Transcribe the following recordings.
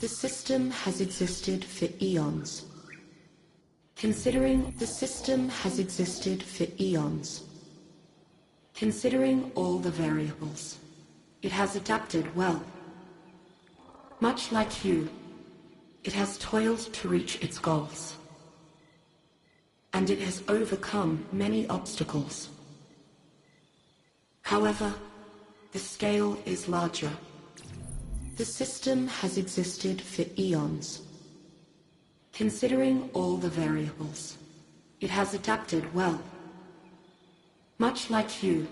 The system has existed for eons. Considering the system has existed for eons. Considering all the variables, it has adapted well. Much like you, it has toiled to reach its goals. And it has overcome many obstacles. However, the scale is larger. The system has existed for eons. Considering all the variables, it has adapted well. Much like you,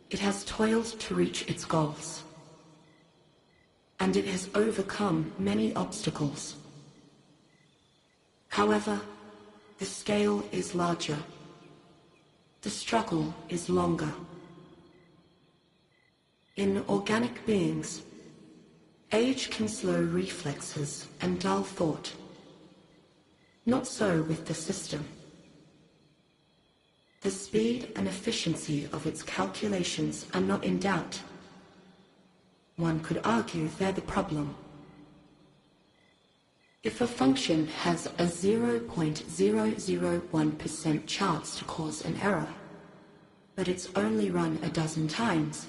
it has toiled to reach its goals. And it has overcome many obstacles. However, the scale is larger. The struggle is longer. In organic beings, age can slow reflexes and dull thought. Not so with the system. The speed and efficiency of its calculations are not in doubt. One could argue they're the problem. If a function has a 0.001% chance to cause an error, but it's only run a dozen times,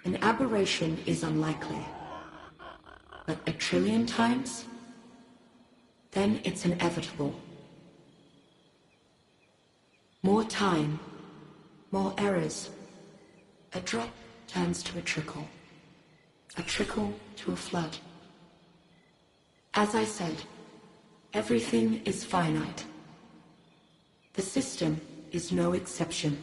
an aberration is unlikely. But a trillion times? Then it's inevitable. More time, more errors. A drop turns to a trickle to a flood. As I said, everything is finite. The system is no exception.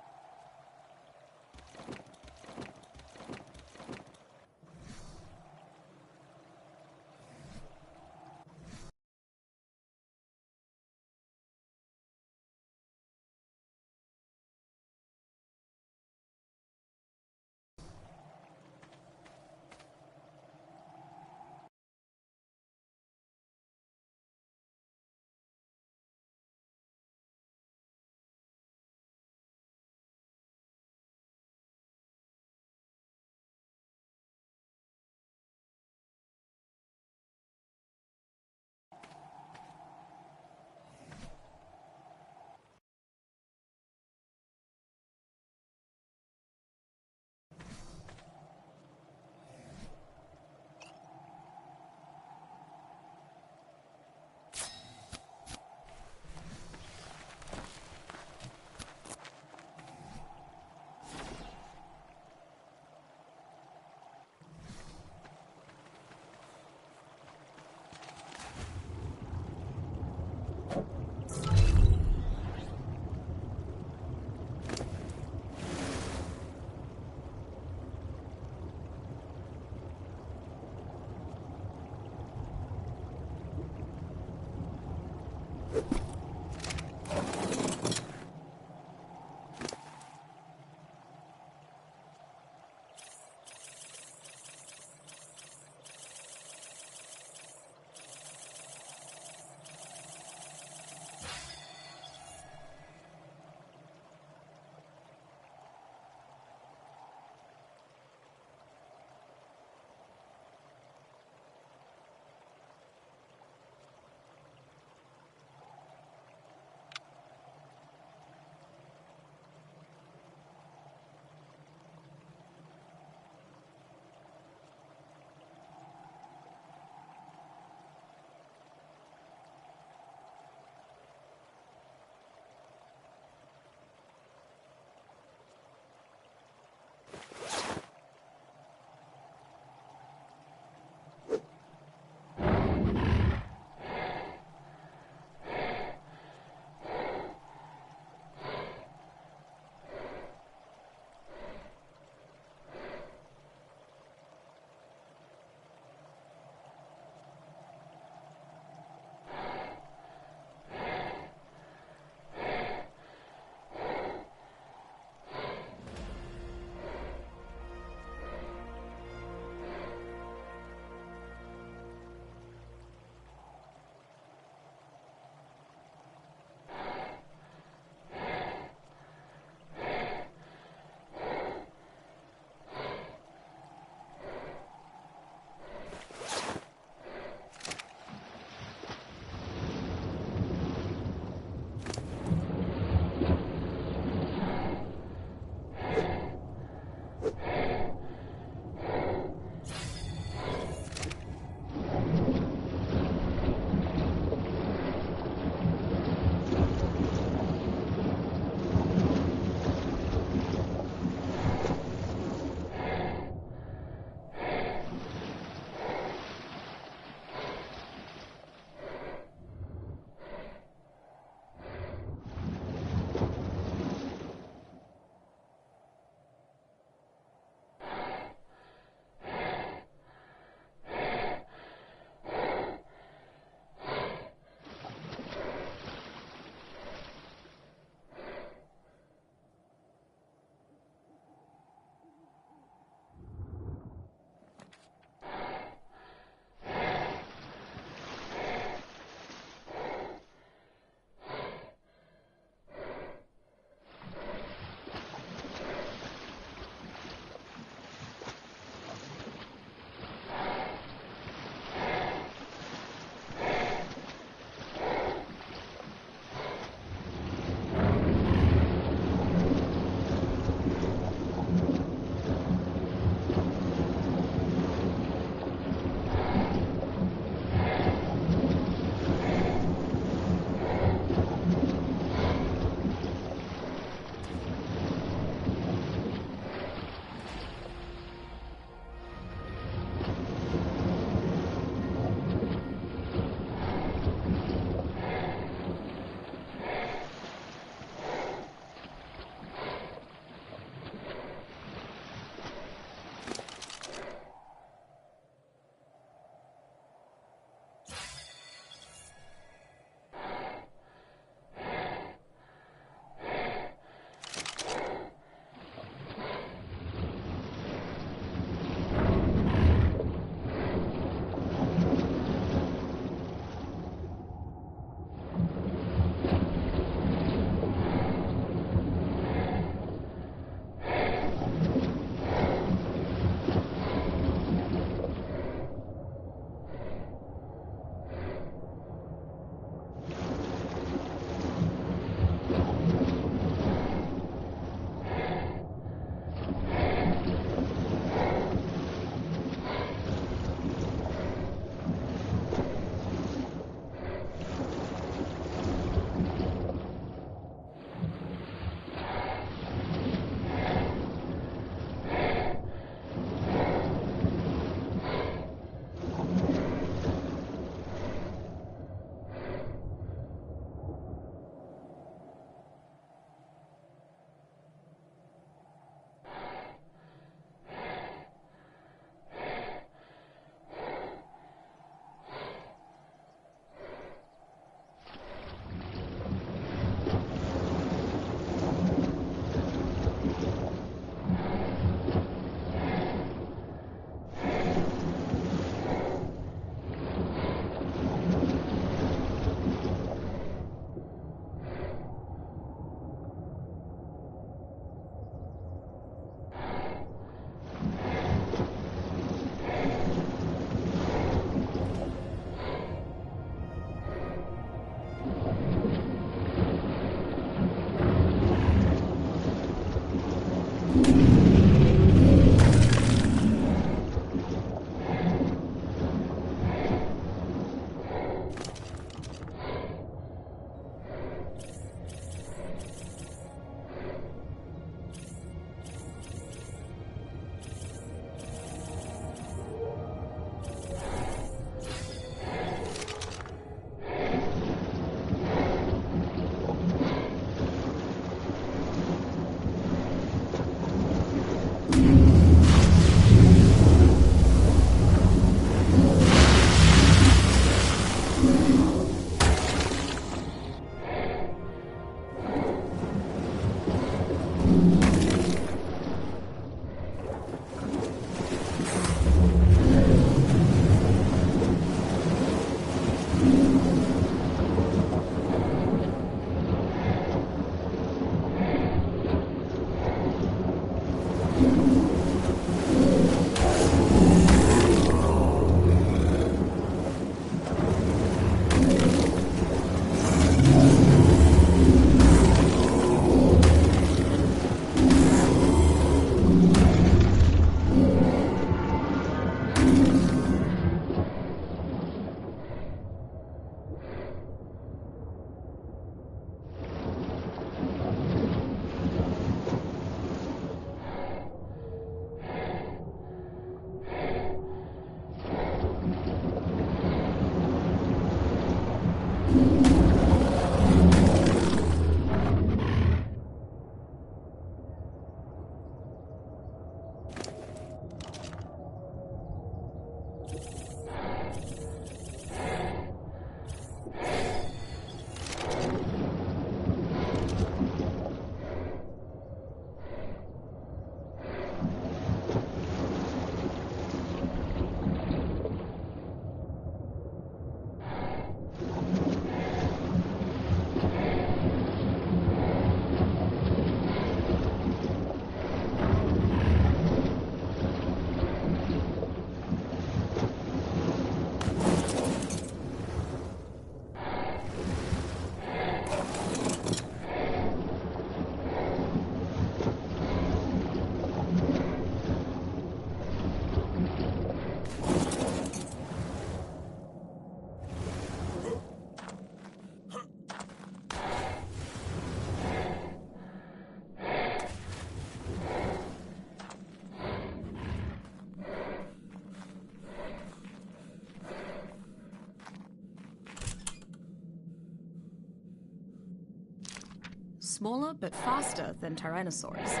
Smaller but faster than Tyrannosaurus,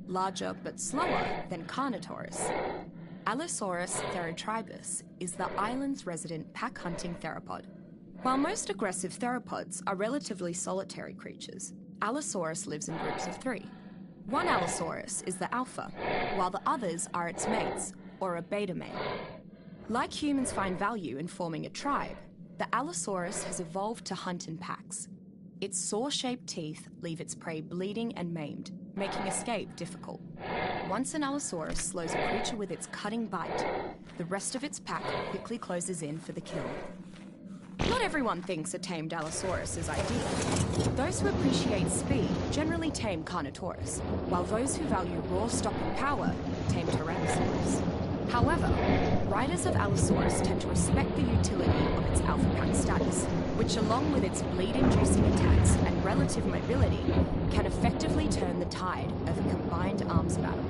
larger but slower than Carnotaurus. Allosaurus therotribus is the island's resident pack-hunting theropod. While most aggressive theropods are relatively solitary creatures, Allosaurus lives in groups of 3. One Allosaurus is the alpha, while the others are its mates, or a beta male. Like humans find value in forming a tribe, the Allosaurus has evolved to hunt in packs. Its saw-shaped teeth leave its prey bleeding and maimed, making escape difficult. Once an Allosaurus slows a creature with its cutting bite, the rest of its pack quickly closes in for the kill. Not everyone thinks a tamed Allosaurus is ideal. Those who appreciate speed generally tame Carnotaurus, while those who value raw stopping power tame Tyrannosaurus. However, riders of Allosaurus tend to respect the utility of its alpha pack status, which along with its bleed-inducing attacks and relative mobility, can effectively turn the tide of a combined arms battle.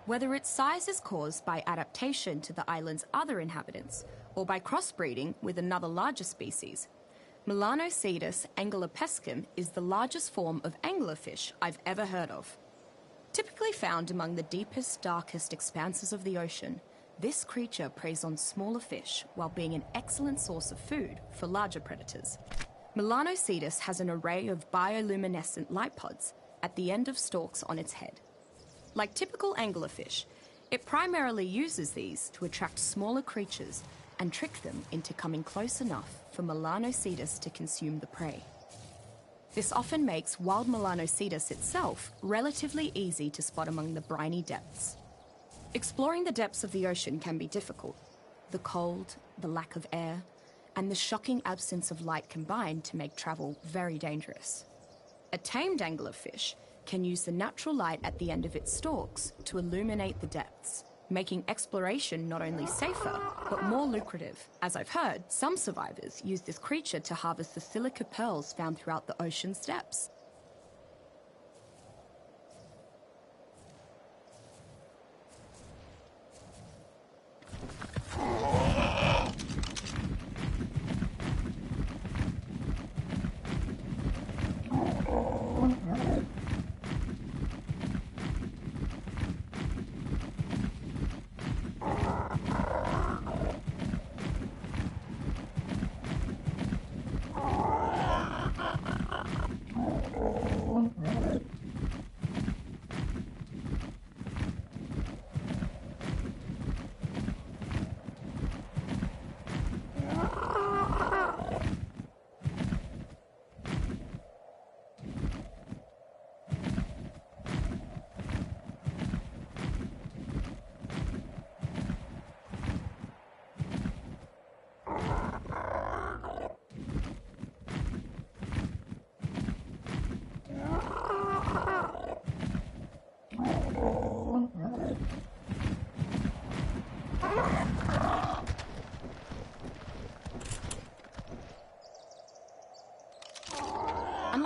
Whether its size is caused by adaptation to the island's other inhabitants or by crossbreeding with another larger species, Melanocetus angelopescum is the largest form of anglerfish I've ever heard of. Typically found among the deepest, darkest expanses of the ocean, this creature preys on smaller fish while being an excellent source of food for larger predators. Melanocetus has an array of bioluminescent light pods at the end of stalks on its head. Like typical anglerfish, it primarily uses these to attract smaller creatures and trick them into coming close enough for Melanocetus to consume the prey. This often makes wild Melanocetus itself relatively easy to spot among the briny depths. Exploring the depths of the ocean can be difficult. The cold, the lack of air, and the shocking absence of light combine to make travel very dangerous. A tamed anglerfish can use the natural light at the end of its stalks to illuminate the depths, making exploration not only safer, but more lucrative. As I've heard, some survivors use this creature to harvest the silica pearls found throughout the ocean's depths.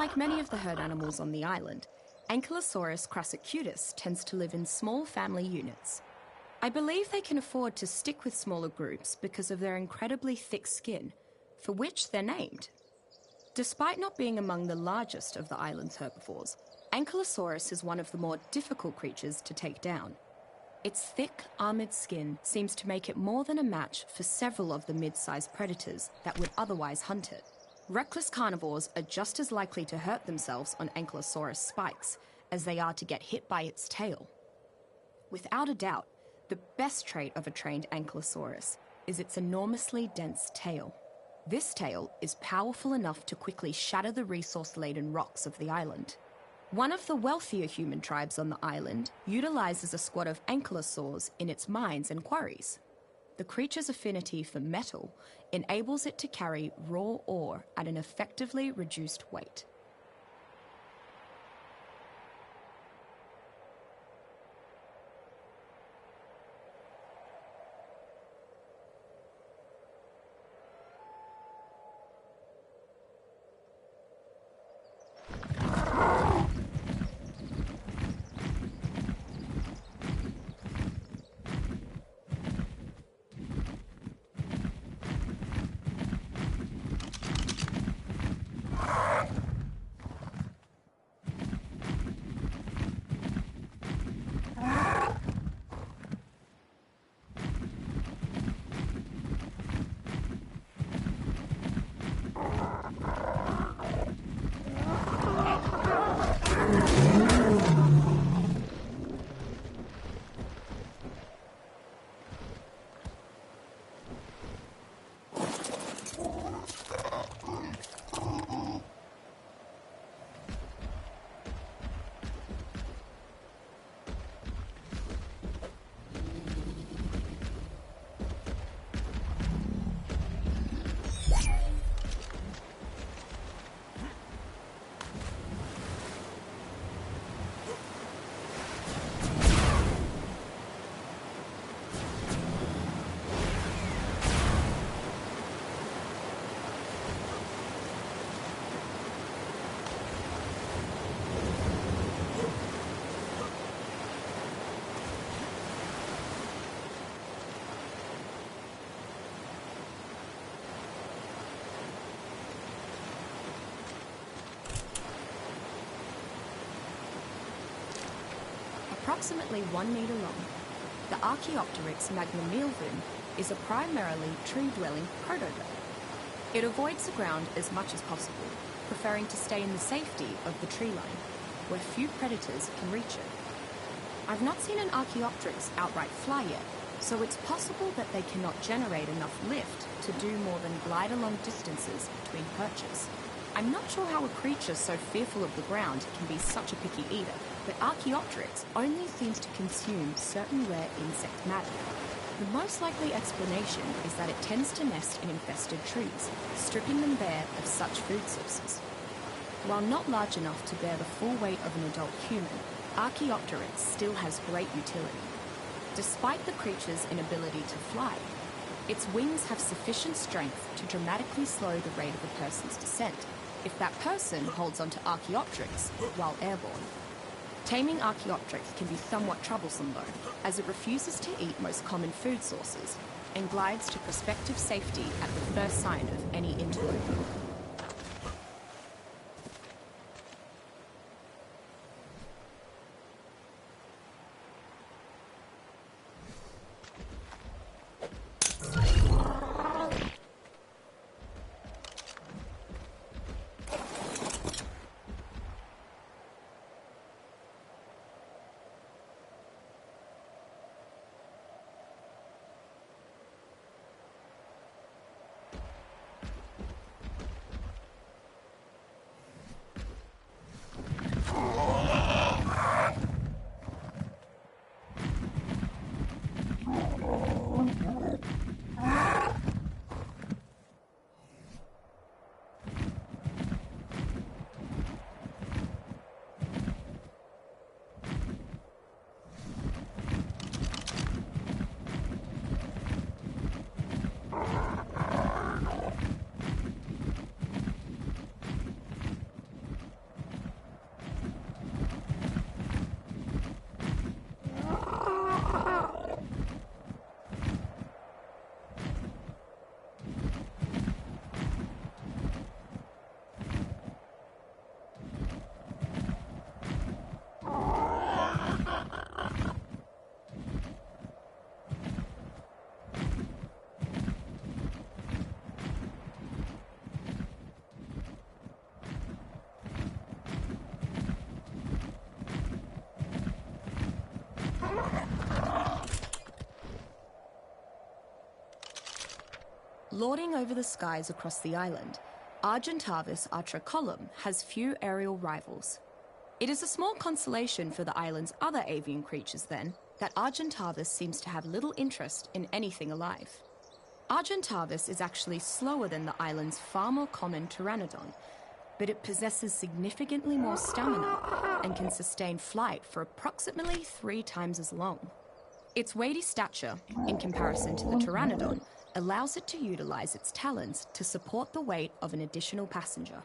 Unlike many of the herd animals on the island, Ankylosaurus crassicutus tends to live in small family units. I believe they can afford to stick with smaller groups because of their incredibly thick skin, for which they're named. Despite not being among the largest of the island's herbivores, Ankylosaurus is one of the more difficult creatures to take down. Its thick, armored skin seems to make it more than a match for several of the mid-sized predators that would otherwise hunt it. Reckless carnivores are just as likely to hurt themselves on Ankylosaurus spikes as they are to get hit by its tail. Without a doubt, the best trait of a trained Ankylosaurus is its enormously dense tail. This tail is powerful enough to quickly shatter the resource-laden rocks of the island. One of the wealthier human tribes on the island utilizes a squad of ankylosaurs in its mines and quarries. The creature's affinity for metal enables it to carry raw ore at an effectively reduced weight. approximately 1 meter long. The Archaeopteryx magnumilvum is a primarily tree-dwelling protobird. It avoids the ground as much as possible, preferring to stay in the safety of the tree line, where few predators can reach it. I've not seen an Archaeopteryx outright fly yet, so it's possible that they cannot generate enough lift to do more than glide along distances between perches. I'm not sure how a creature so fearful of the ground can be such a picky eater, but Archaeopteryx only seems to consume certain rare insect matter. The most likely explanation is that it tends to nest in infested trees, stripping them bare of such food sources. While not large enough to bear the full weight of an adult human, Archaeopteryx still has great utility. Despite the creature's inability to fly, its wings have sufficient strength to dramatically slow the rate of a person's descent, if that person holds onto Archaeopteryx while airborne. Taming Archaeopteryx can be somewhat troublesome though, as it refuses to eat most common food sources and glides to prospective safety at the first sign of any interloper. Lording over the skies across the island, Argentavis atricolum has few aerial rivals. It is a small consolation for the island's other avian creatures, then, that Argentavis seems to have little interest in anything alive. Argentavis is actually slower than the island's far more common pteranodon, but it possesses significantly more stamina and can sustain flight for approximately 3 times as long. Its weighty stature, in comparison to the pteranodon, allows it to utilize its talons to support the weight of an additional passenger.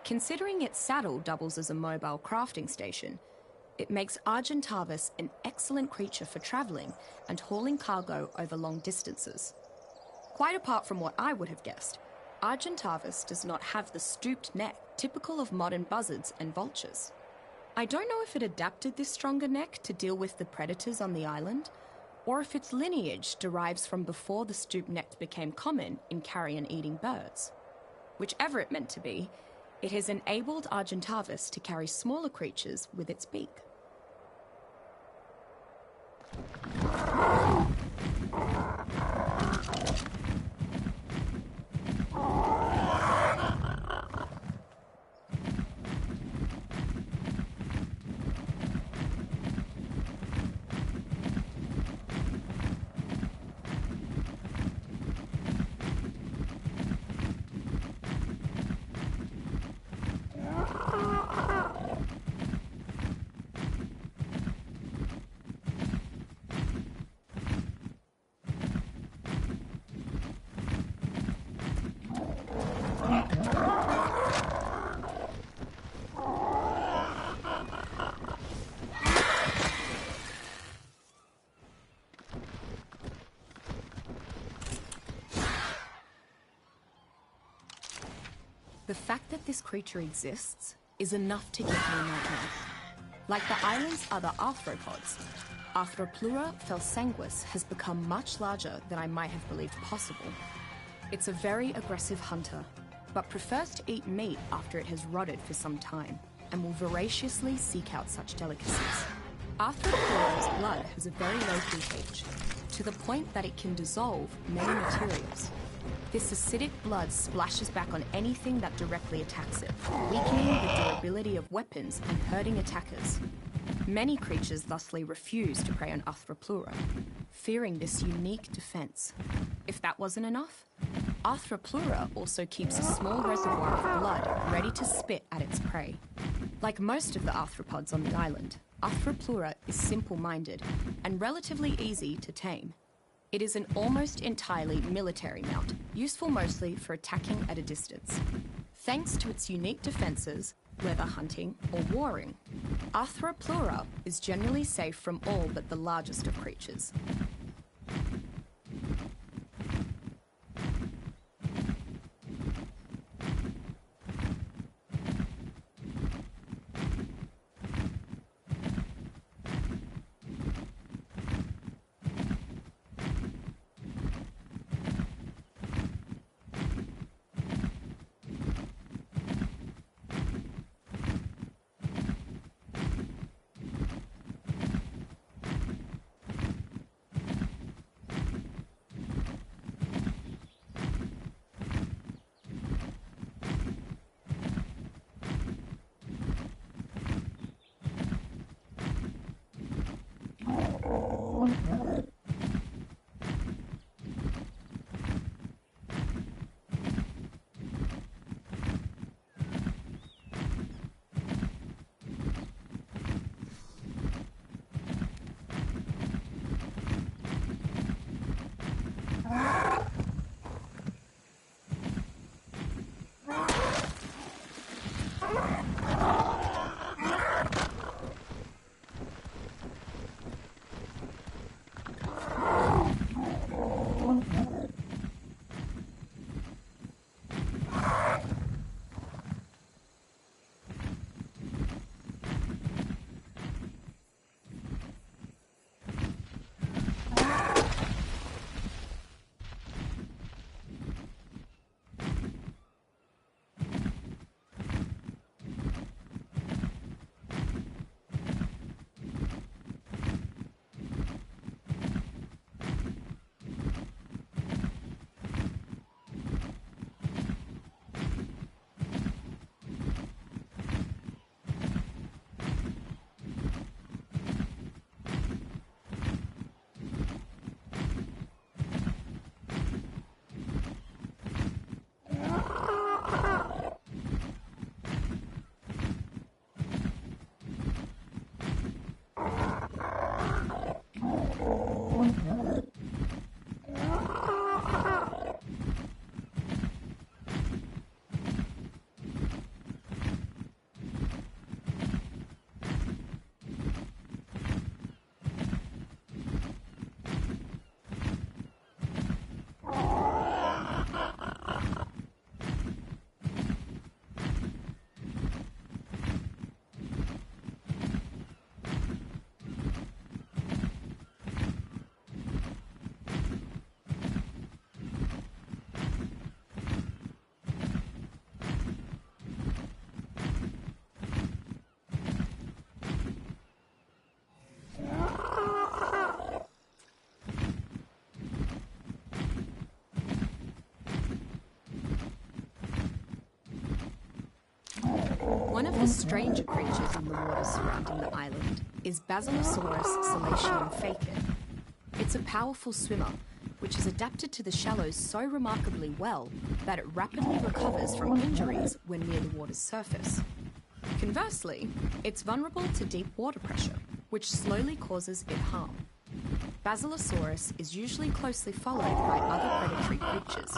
Considering its saddle doubles as a mobile crafting station, it makes Argentavis an excellent creature for traveling and hauling cargo over long distances. Quite apart from what I would have guessed, Argentavis does not have the stooped neck typical of modern buzzards and vultures. I don't know if it adapted this stronger neck to deal with the predators on the island, or if its lineage derives from before the stoop neck became common in carrion-eating birds. Whichever it meant to be, it has enabled Argentavis to carry smaller creatures with its beak. The fact that this creature exists is enough to give me a nightmare. Like the island's other arthropods, Arthropleura felsanguis has become much larger than I might have believed possible. It's a very aggressive hunter, but prefers to eat meat after it has rotted for some time, and will voraciously seek out such delicacies. Arthropleura's blood has a very low pH, to the point that it can dissolve many materials. This acidic blood splashes back on anything that directly attacks it, weakening the durability of weapons and hurting attackers. Many creatures thusly refuse to prey on Arthropleura, fearing this unique defense. If that wasn't enough, Arthropleura also keeps a small reservoir of blood ready to spit at its prey. Like most of the arthropods on the island, Arthropleura is simple-minded and relatively easy to tame. It is an almost entirely military mount, useful mostly for attacking at a distance. Thanks to its unique defenses, whether hunting or warring, Arthropleura is generally safe from all but the largest of creatures. One of the stranger creatures in the waters surrounding the island is Basilosaurus salacium facet. It's a powerful swimmer, which is adapted to the shallows so remarkably well that it rapidly recovers from injuries when near the water's surface. Conversely, it's vulnerable to deep water pressure, which slowly causes it harm. Basilosaurus is usually closely followed by other predatory creatures,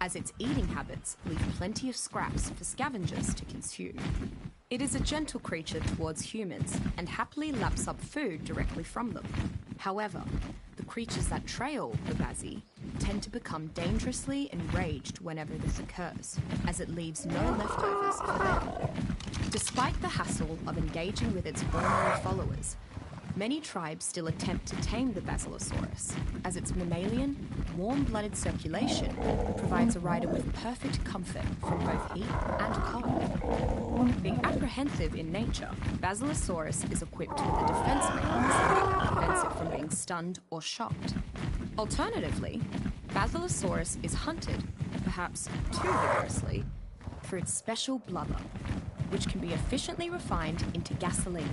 as its eating habits leave plenty of scraps for scavengers to consume. It is a gentle creature towards humans and happily laps up food directly from them. However, the creatures that trail the Basi tend to become dangerously enraged whenever this occurs, as it leaves no leftovers for them. Despite the hassle of engaging with its ordinary followers, many tribes still attempt to tame the Basilosaurus, as its mammalian, warm-blooded circulation provides a rider with perfect comfort from both heat and cold. Being apprehensive in nature, Basilosaurus is equipped with a defense mechanism that prevents it from being stunned or shocked. Alternatively, Basilosaurus is hunted, perhaps too vigorously, for its special blubber, which can be efficiently refined into gasoline.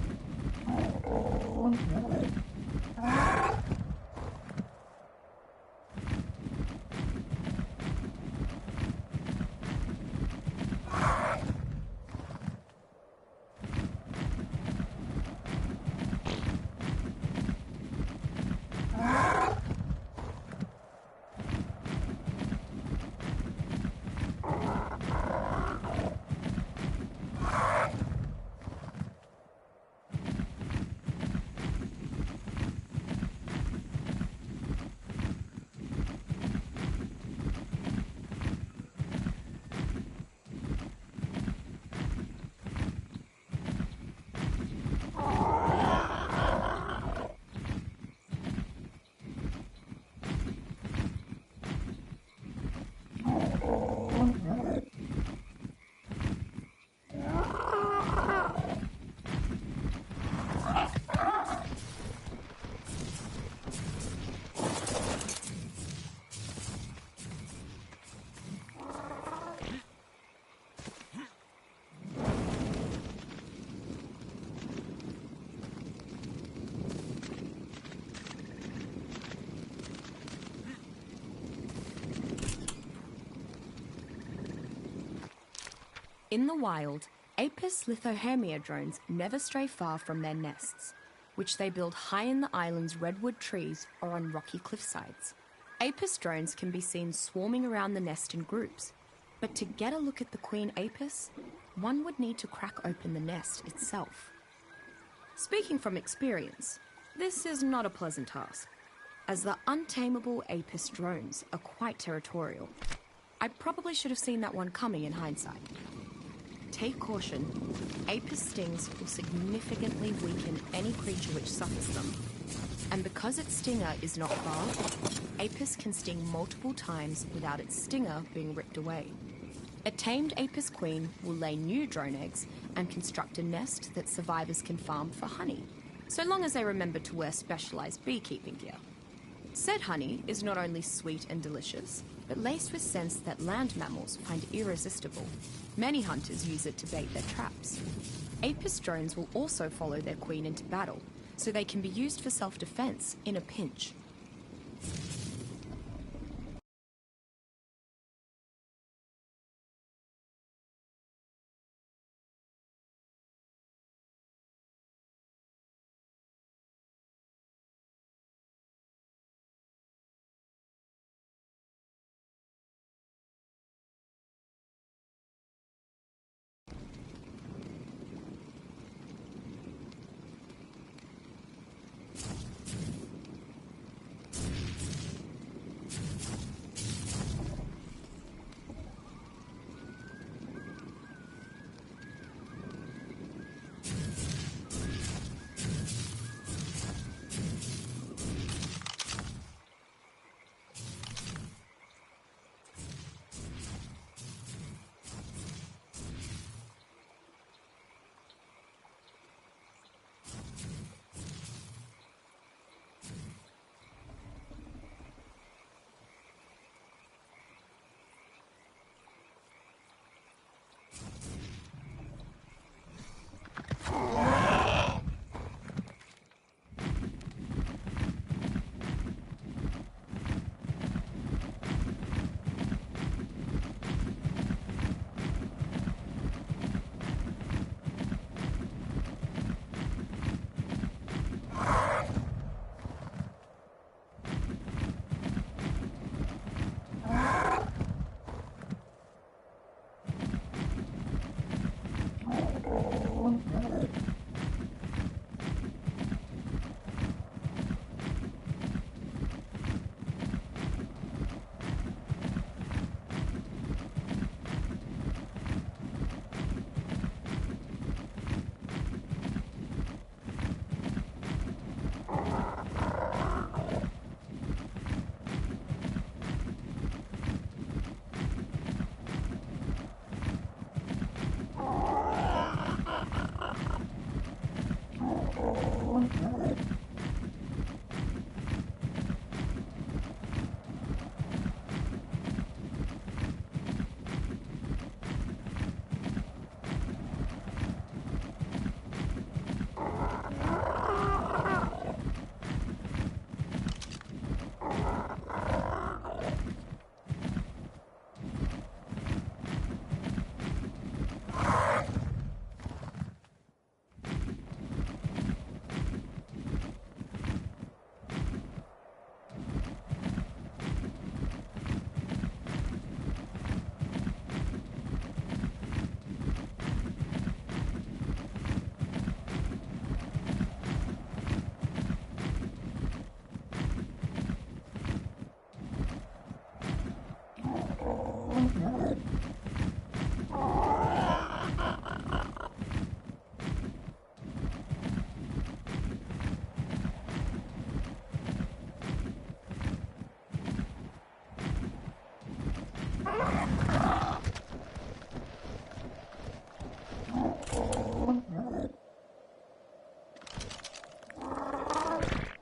In the wild, Apis lithohermia drones never stray far from their nests, which they build high in the island's redwood trees or on rocky cliffsides. Apis drones can be seen swarming around the nest in groups, but to get a look at the queen apis, one would need to crack open the nest itself. Speaking from experience, this is not a pleasant task, as the untamable apis drones are quite territorial. I probably should have seen that one coming in hindsight. Take caution. Apis stings will significantly weaken any creature which suffers them. And because its stinger is not barbed, Apis can sting multiple times without its stinger being ripped away. A tamed Apis queen will lay new drone eggs and construct a nest that survivors can farm for honey, so long as they remember to wear specialized beekeeping gear. Said honey is not only sweet and delicious, but laced with scents that land mammals find irresistible. Many hunters use it to bait their traps. Apis drones will also follow their queen into battle, so they can be used for self-defense in a pinch.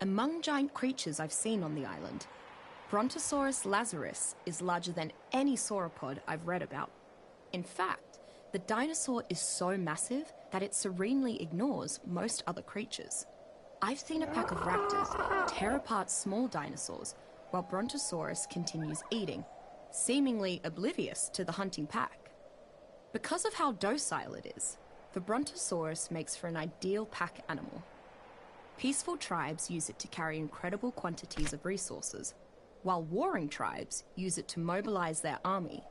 Among giant creatures I've seen on the island, Brontosaurus lazarus is larger than any sauropod I've read about. In fact, the dinosaur is so massive that it serenely ignores most other creatures. I've seen a pack of raptors tear apart small dinosaurs while Brontosaurus continues eating, seemingly oblivious to the hunting pack. Because of how docile it is, the Brontosaurus makes for an ideal pack animal. Peaceful tribes use it to carry incredible quantities of resources, while warring tribes use it to mobilize their army.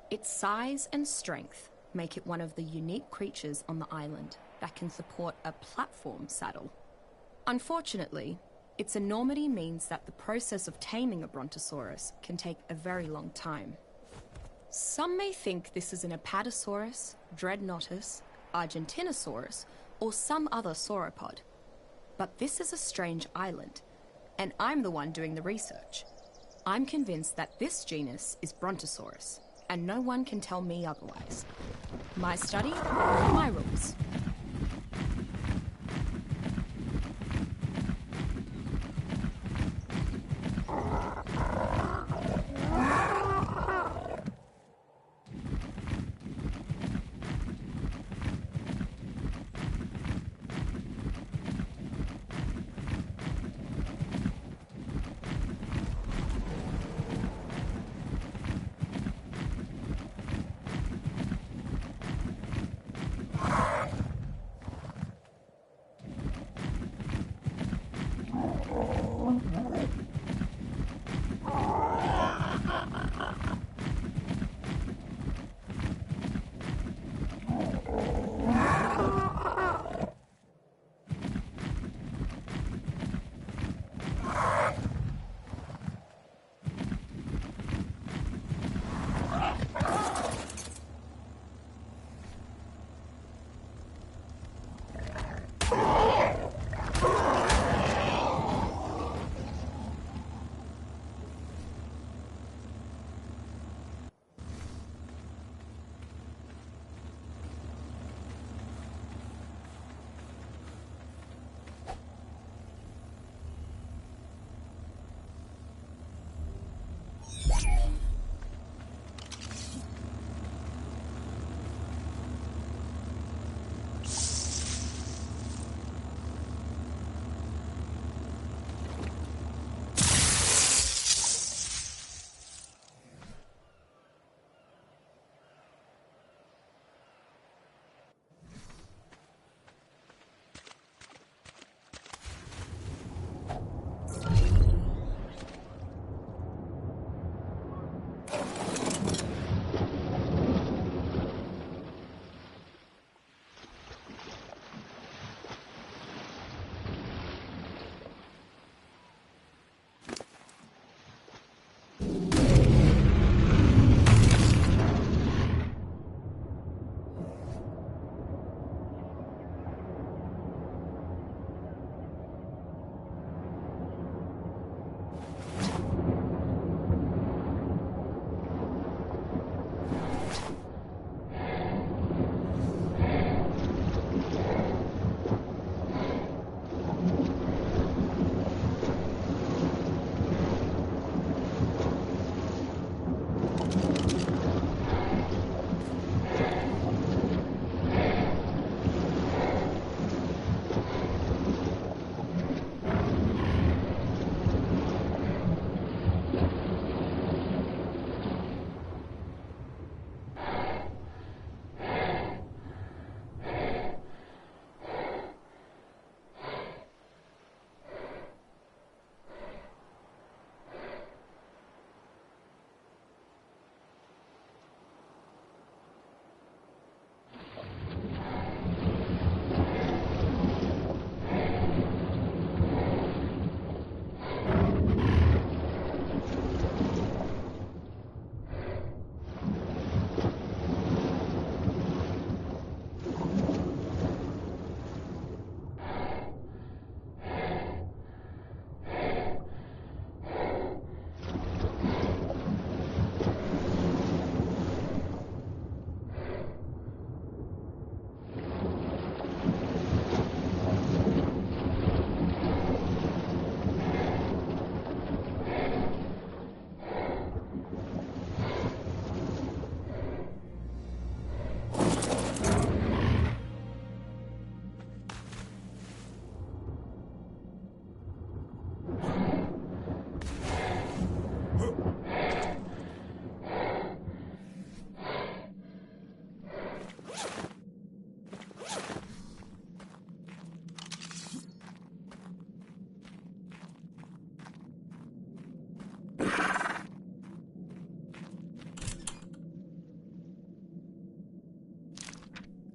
Its size and strength make it one of the unique creatures on the island that can support a platform saddle. Unfortunately, its enormity means that the process of taming a Brontosaurus can take a very long time. Some may think this is an Apatosaurus, Dreadnoughtus, Argentinosaurus, or some other sauropod. But this is a strange island, and I'm the one doing the research. I'm convinced that this genus is Brontosaurus, and no one can tell me otherwise. My study, my rules.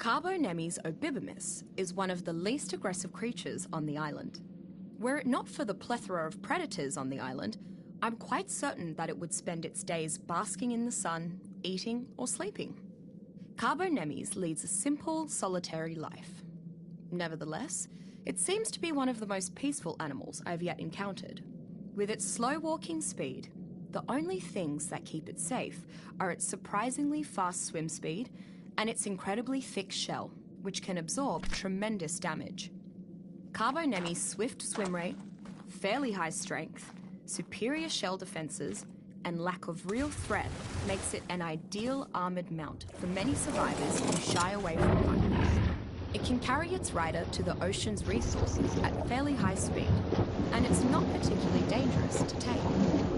Carbonemys obibimus is one of the least aggressive creatures on the island. Were it not for the plethora of predators on the island, I'm quite certain that it would spend its days basking in the sun, eating or sleeping. Carbonemys leads a simple, solitary life. Nevertheless, it seems to be one of the most peaceful animals I've yet encountered. With its slow walking speed, the only things that keep it safe are its surprisingly fast swim speed and its incredibly thick shell, which can absorb tremendous damage. Carbonemy's swift swim rate, fairly high strength, superior shell defenses, and lack of real threat makes it an ideal armoured mount for many survivors who shy away from hunters. It can carry its rider to the ocean's resources at fairly high speed, and it's not particularly dangerous to tame.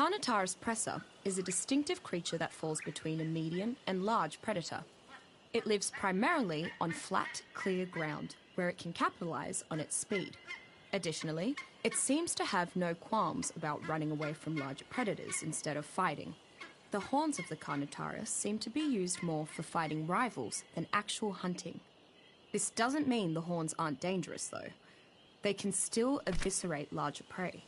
Carnotaurus presa is a distinctive creature that falls between a medium and large predator. It lives primarily on flat, clear ground, where it can capitalize on its speed. Additionally, it seems to have no qualms about running away from larger predators instead of fighting. The horns of the Carnotaurus seem to be used more for fighting rivals than actual hunting. This doesn't mean the horns aren't dangerous, though. They can still eviscerate larger prey.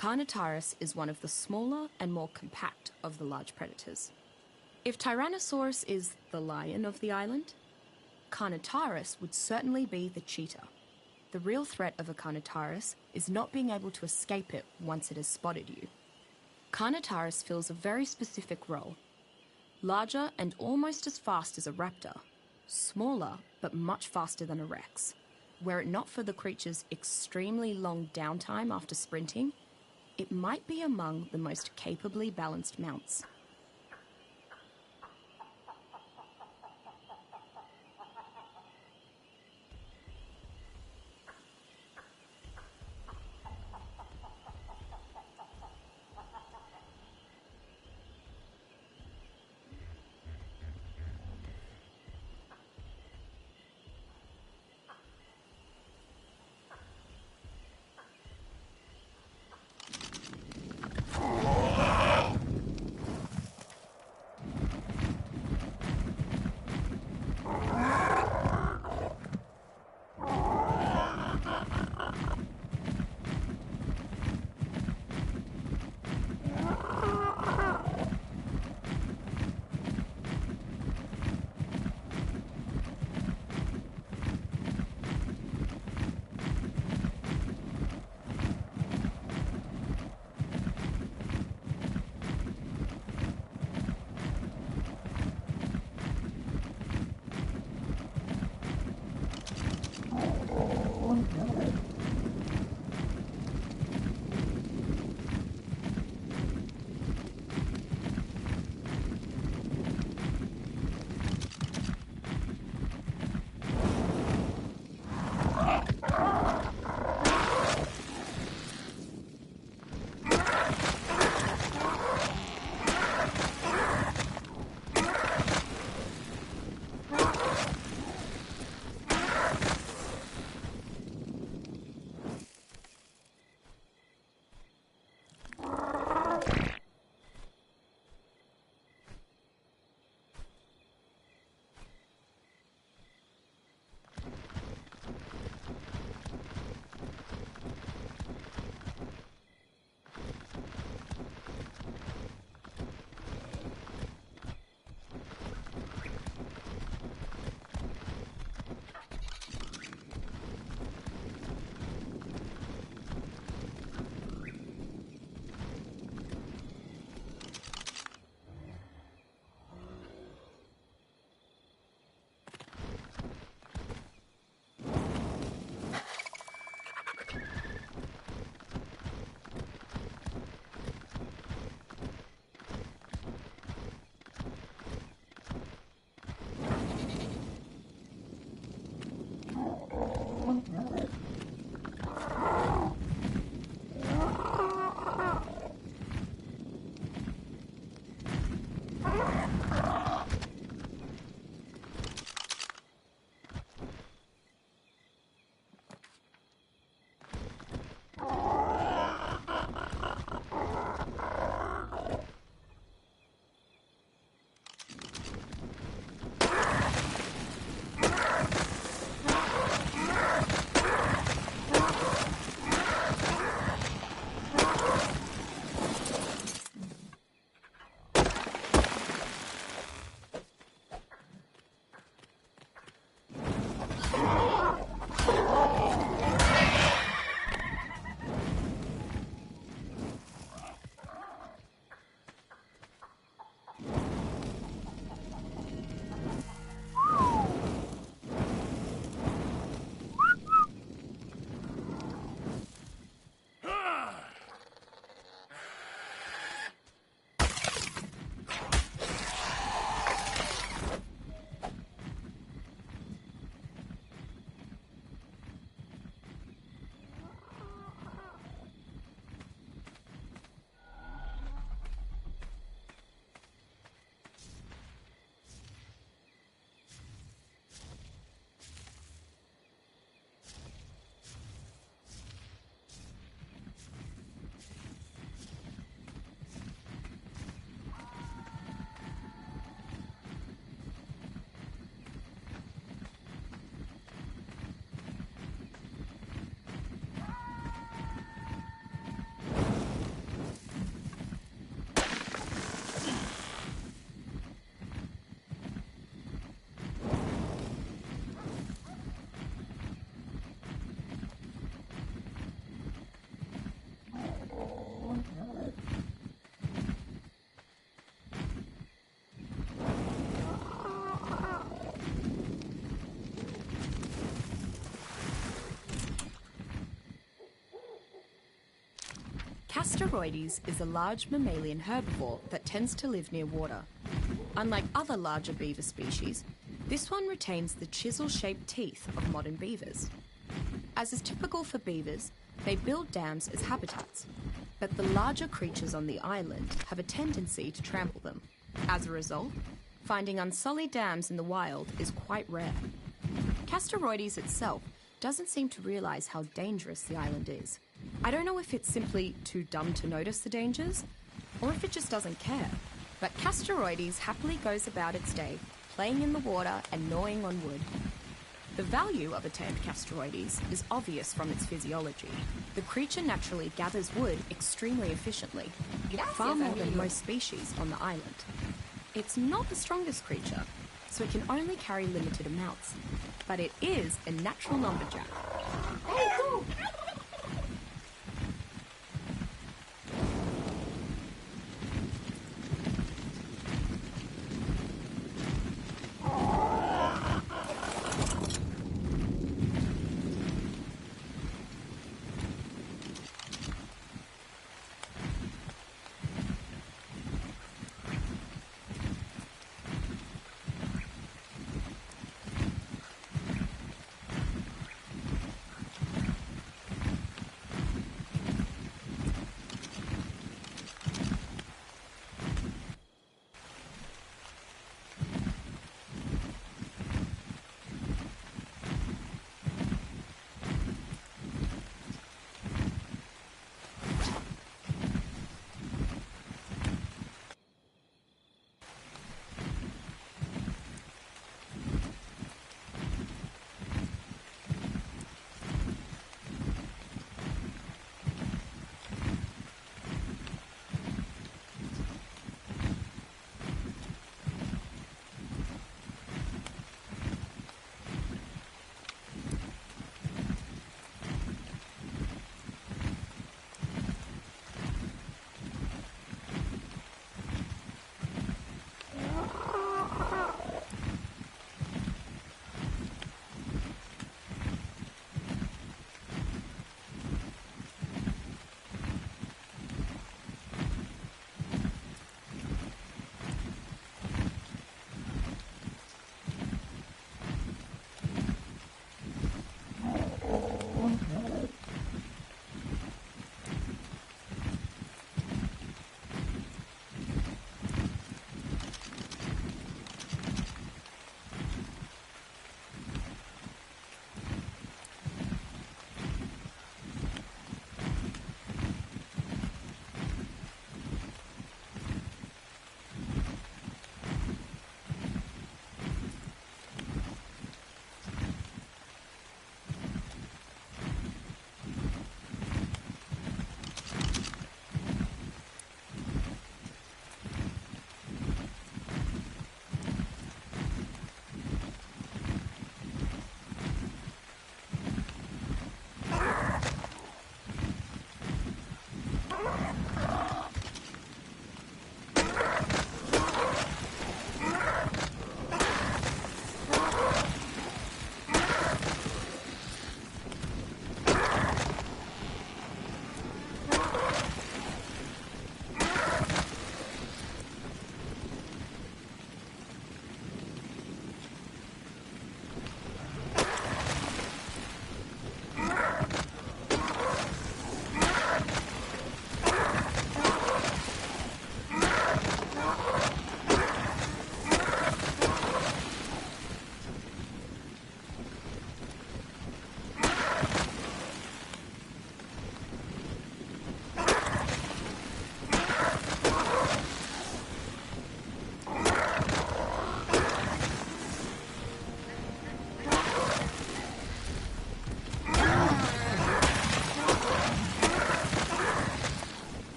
Carnotaurus is one of the smaller and more compact of the large predators. If Tyrannosaurus is the lion of the island, Carnotaurus would certainly be the cheetah. The real threat of a Carnotaurus is not being able to escape it once it has spotted you. Carnotaurus fills a very specific role. Larger and almost as fast as a raptor, smaller but much faster than a rex. Were it not for the creature's extremely long downtime after sprinting, it might be among the most capably balanced mounts. Castorides is a large mammalian herbivore that tends to live near water. Unlike other larger beaver species, this one retains the chisel-shaped teeth of modern beavers. As is typical for beavers, they build dams as habitats, but the larger creatures on the island have a tendency to trample them. As a result, finding unsullied dams in the wild is quite rare. Castorides itself doesn't seem to realise how dangerous the island is. I don't know if it's simply too dumb to notice the dangers, or if it just doesn't care. But Castorides happily goes about its day, playing in the water and gnawing on wood. The value of a tamed Castorides is obvious from its physiology. The creature naturally gathers wood extremely efficiently, far more than most species on the island. It's not the strongest creature, so it can only carry limited amounts, but it is a natural lumberjack. Hey, go!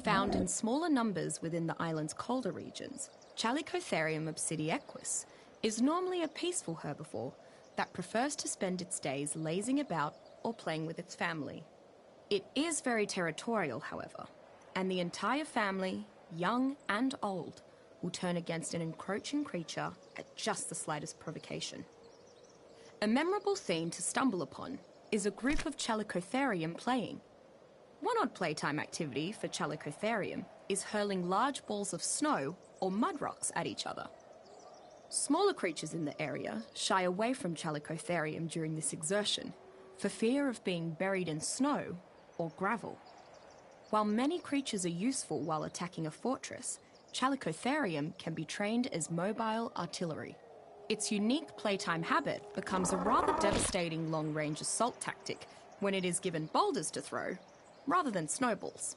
Found in smaller numbers within the island's colder regions, Chalicotherium obsidiequus is normally a peaceful herbivore that prefers to spend its days lazing about or playing with its family. It is very territorial, however, and the entire family, young and old, will turn against an encroaching creature at just the slightest provocation. A memorable theme to stumble upon is a group of Chalicotherium playing. One odd playtime activity for Chalicotherium is hurling large balls of snow or mud rocks at each other. Smaller creatures in the area shy away from Chalicotherium during this exertion for fear of being buried in snow or gravel. While many creatures are useful while attacking a fortress, Chalicotherium can be trained as mobile artillery. Its unique playtime habit becomes a rather devastating long-range assault tactic when it is given boulders to throw, rather than snowballs.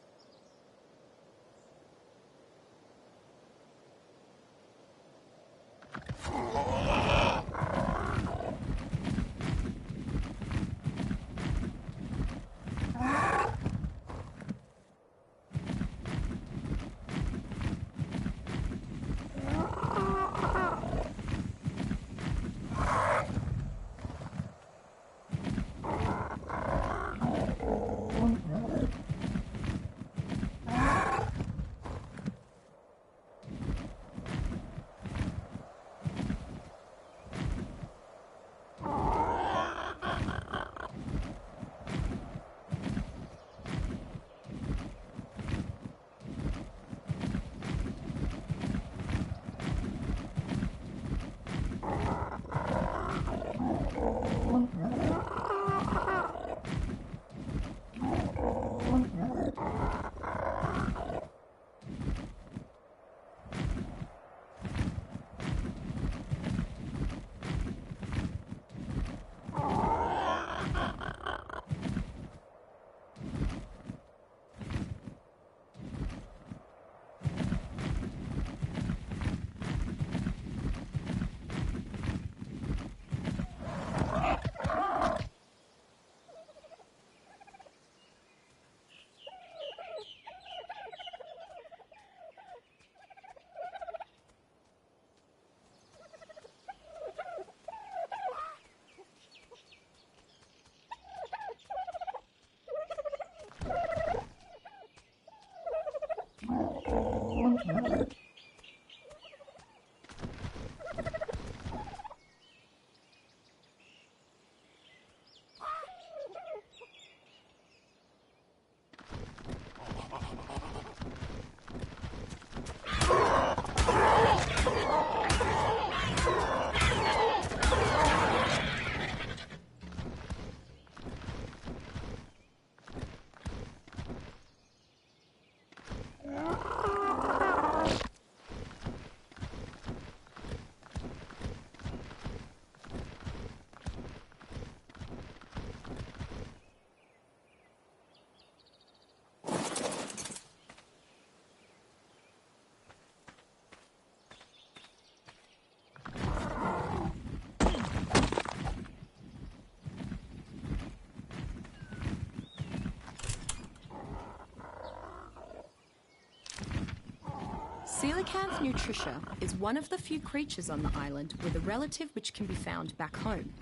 Coelacanth nutritia is one of the few creatures on the island with a relative which can be found back home.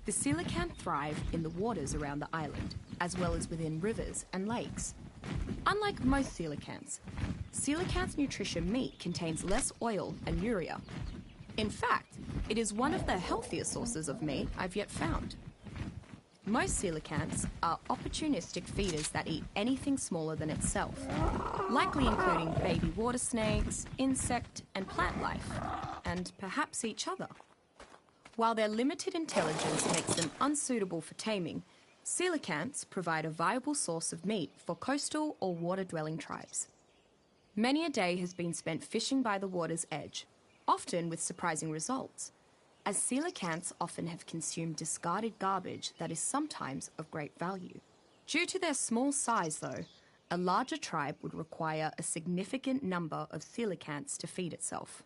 The coelacanth thrive in the waters around the island, as well as within rivers and lakes. Unlike most coelacanths, coelacanth nutritia meat contains less oil and urea. In fact, it is one of the healthiest sources of meat I've yet found. Most coelacanths are opportunistic feeders that eat anything smaller than itself, likely including baby water snakes, insect and plant life, and perhaps each other. While their limited intelligence makes them unsuitable for taming, coelacanths provide a viable source of meat for coastal or water-dwelling tribes. Many a day has been spent fishing by the water's edge, often with surprising results, as coelacanths often have consumed discarded garbage that is sometimes of great value. Due to their small size, though, a larger tribe would require a significant number of coelacanths to feed itself.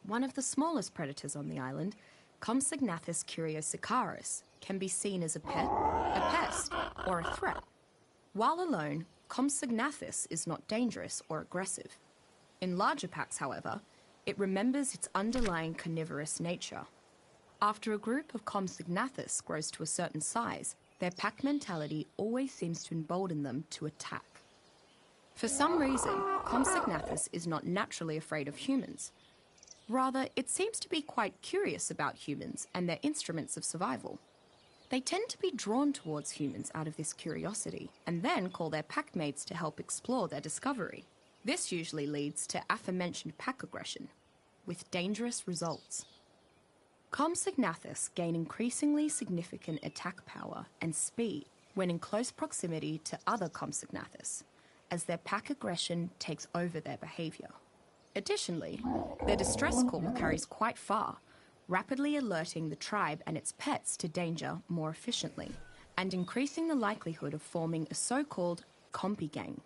One of the smallest predators on the island, Compsognathus curiosicaris, can be seen as a pet, a pest, or a threat. While alone, Compsognathus is not dangerous or aggressive. In larger packs, however, it remembers its underlying carnivorous nature. After a group of Compsognathus grows to a certain size, their pack mentality always seems to embolden them to attack. For some reason, Compsognathus is not naturally afraid of humans. Rather, it seems to be quite curious about humans and their instruments of survival. They tend to be drawn towards humans out of this curiosity, and then call their packmates to help explore their discovery. This usually leads to aforementioned pack aggression, with dangerous results. Compsognathus gain increasingly significant attack power and speed when in close proximity to other Compsognathus, as their pack aggression takes over their behaviour. Additionally, their distress call carries quite far, rapidly alerting the tribe and its pets to danger more efficiently, and increasing the likelihood of forming a so-called compy gang.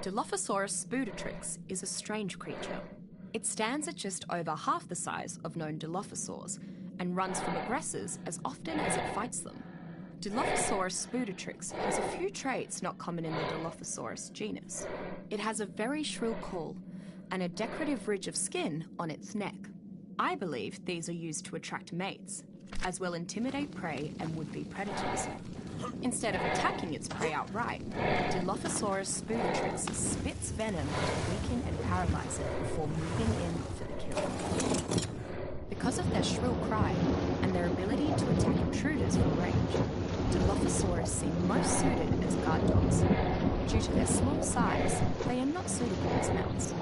Dilophosaurus spudatrix is a strange creature. It stands at just over half the size of known Dilophosaurs and runs from aggressors as often as it fights them. Dilophosaurus spudatrix has a few traits not common in the Dilophosaurus genus. It has a very shrill call and a decorative ridge of skin on its neck. I believe these are used to attract mates, as well intimidate prey and would-be predators. Instead of attacking its prey outright, Dilophosaurus spudatrix spits venom to weaken and paralyze it before moving in for the kill. Because of their shrill cry and their ability to attack intruders from range, Dilophosaurus seem most suited as guard dogs. Due to their small size, they are not suitable as mounts.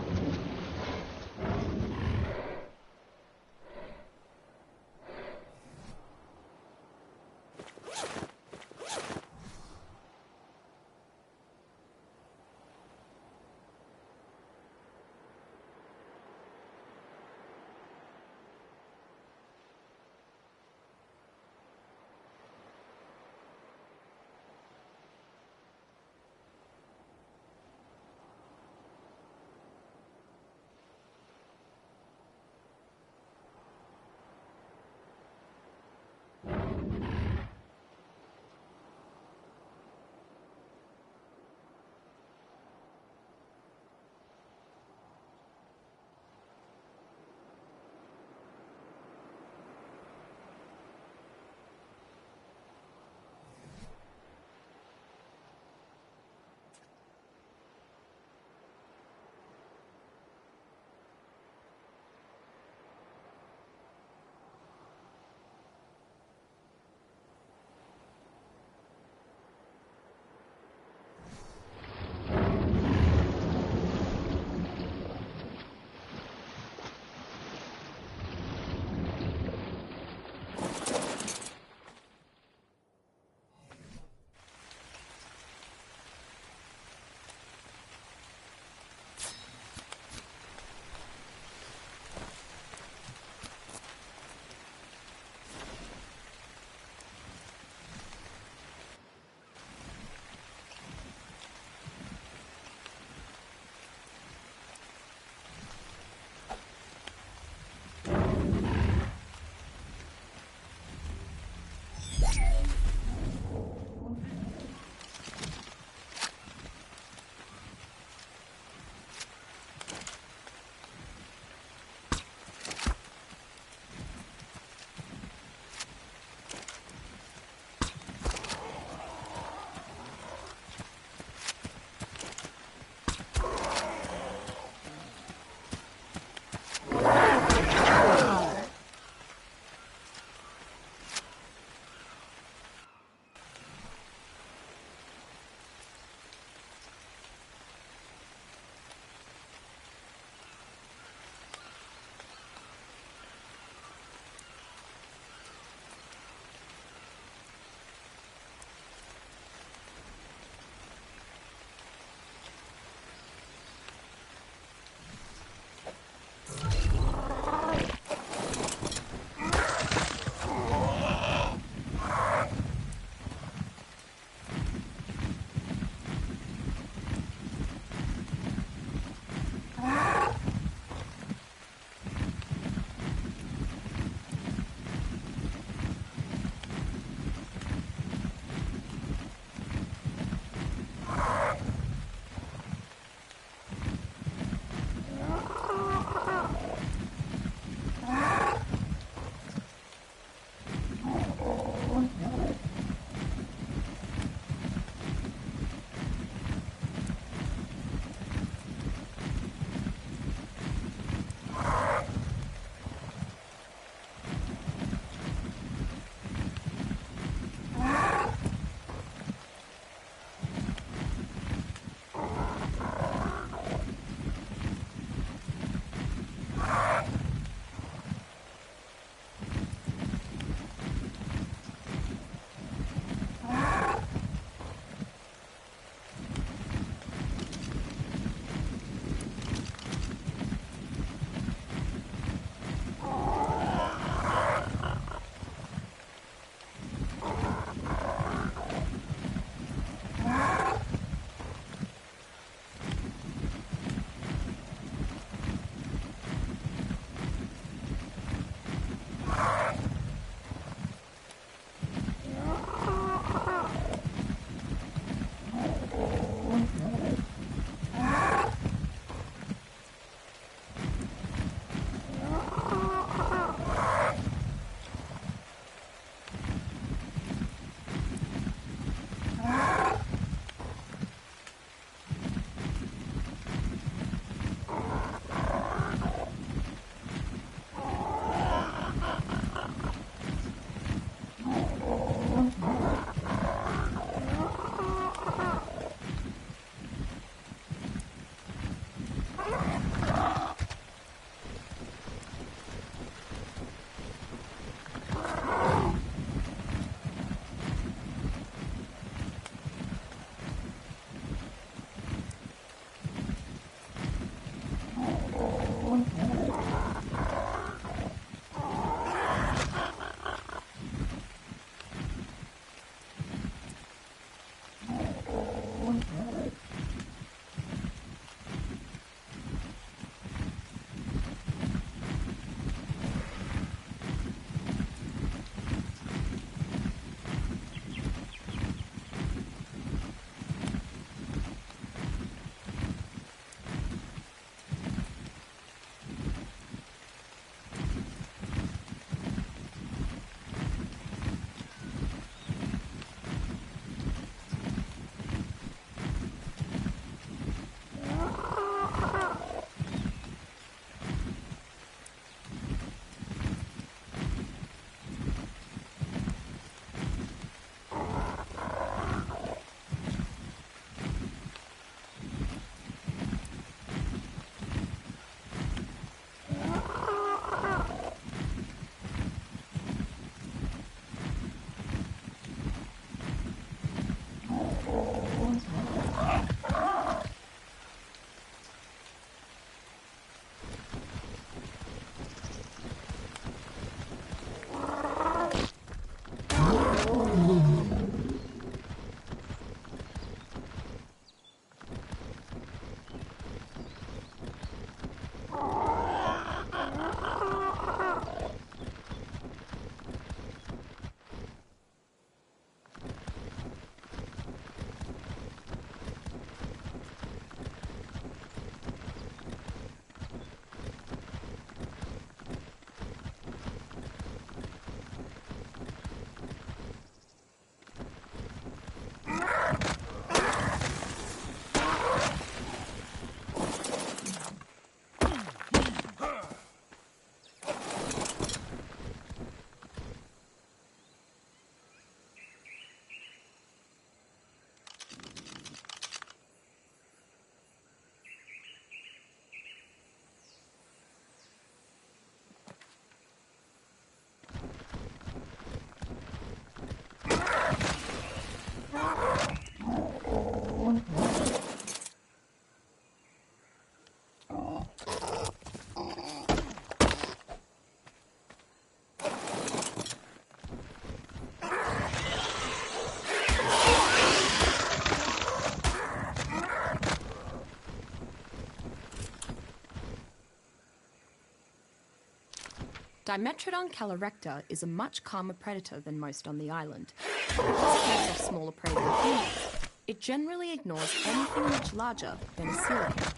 Dimetrodon calorecta is a much calmer predator than most on the island. Because it takes off smaller prey than humans, it generally ignores anything much larger than a coelacanth.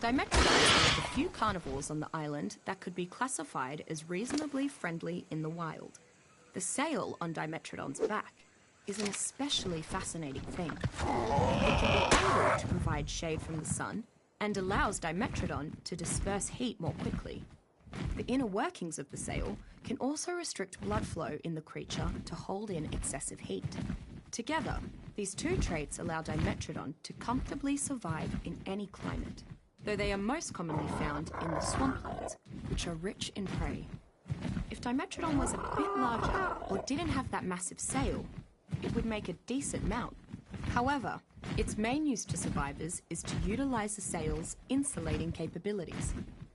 Dimetrodon is one of the few carnivores on the island that could be classified as reasonably friendly in the wild. The sail on Dimetrodon's back is an especially fascinating thing. It can be angled to provide shade from the sun and allows Dimetrodon to disperse heat more quickly. The inner workings of the sail can also restrict blood flow in the creature to hold in excessive heat. Together, these two traits allow Dimetrodon to comfortably survive in any climate, though they are most commonly found in the swamplands, which are rich in prey. If Dimetrodon was a bit larger or didn't have that massive sail, it would make a decent mount. However, its main use to survivors is to utilize the sail's insulating capabilities.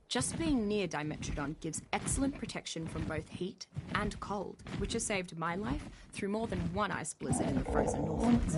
Just being near Dimetrodon gives excellent protection from both heat and cold, which has saved my life through more than one ice blizzard in the frozen Northlands.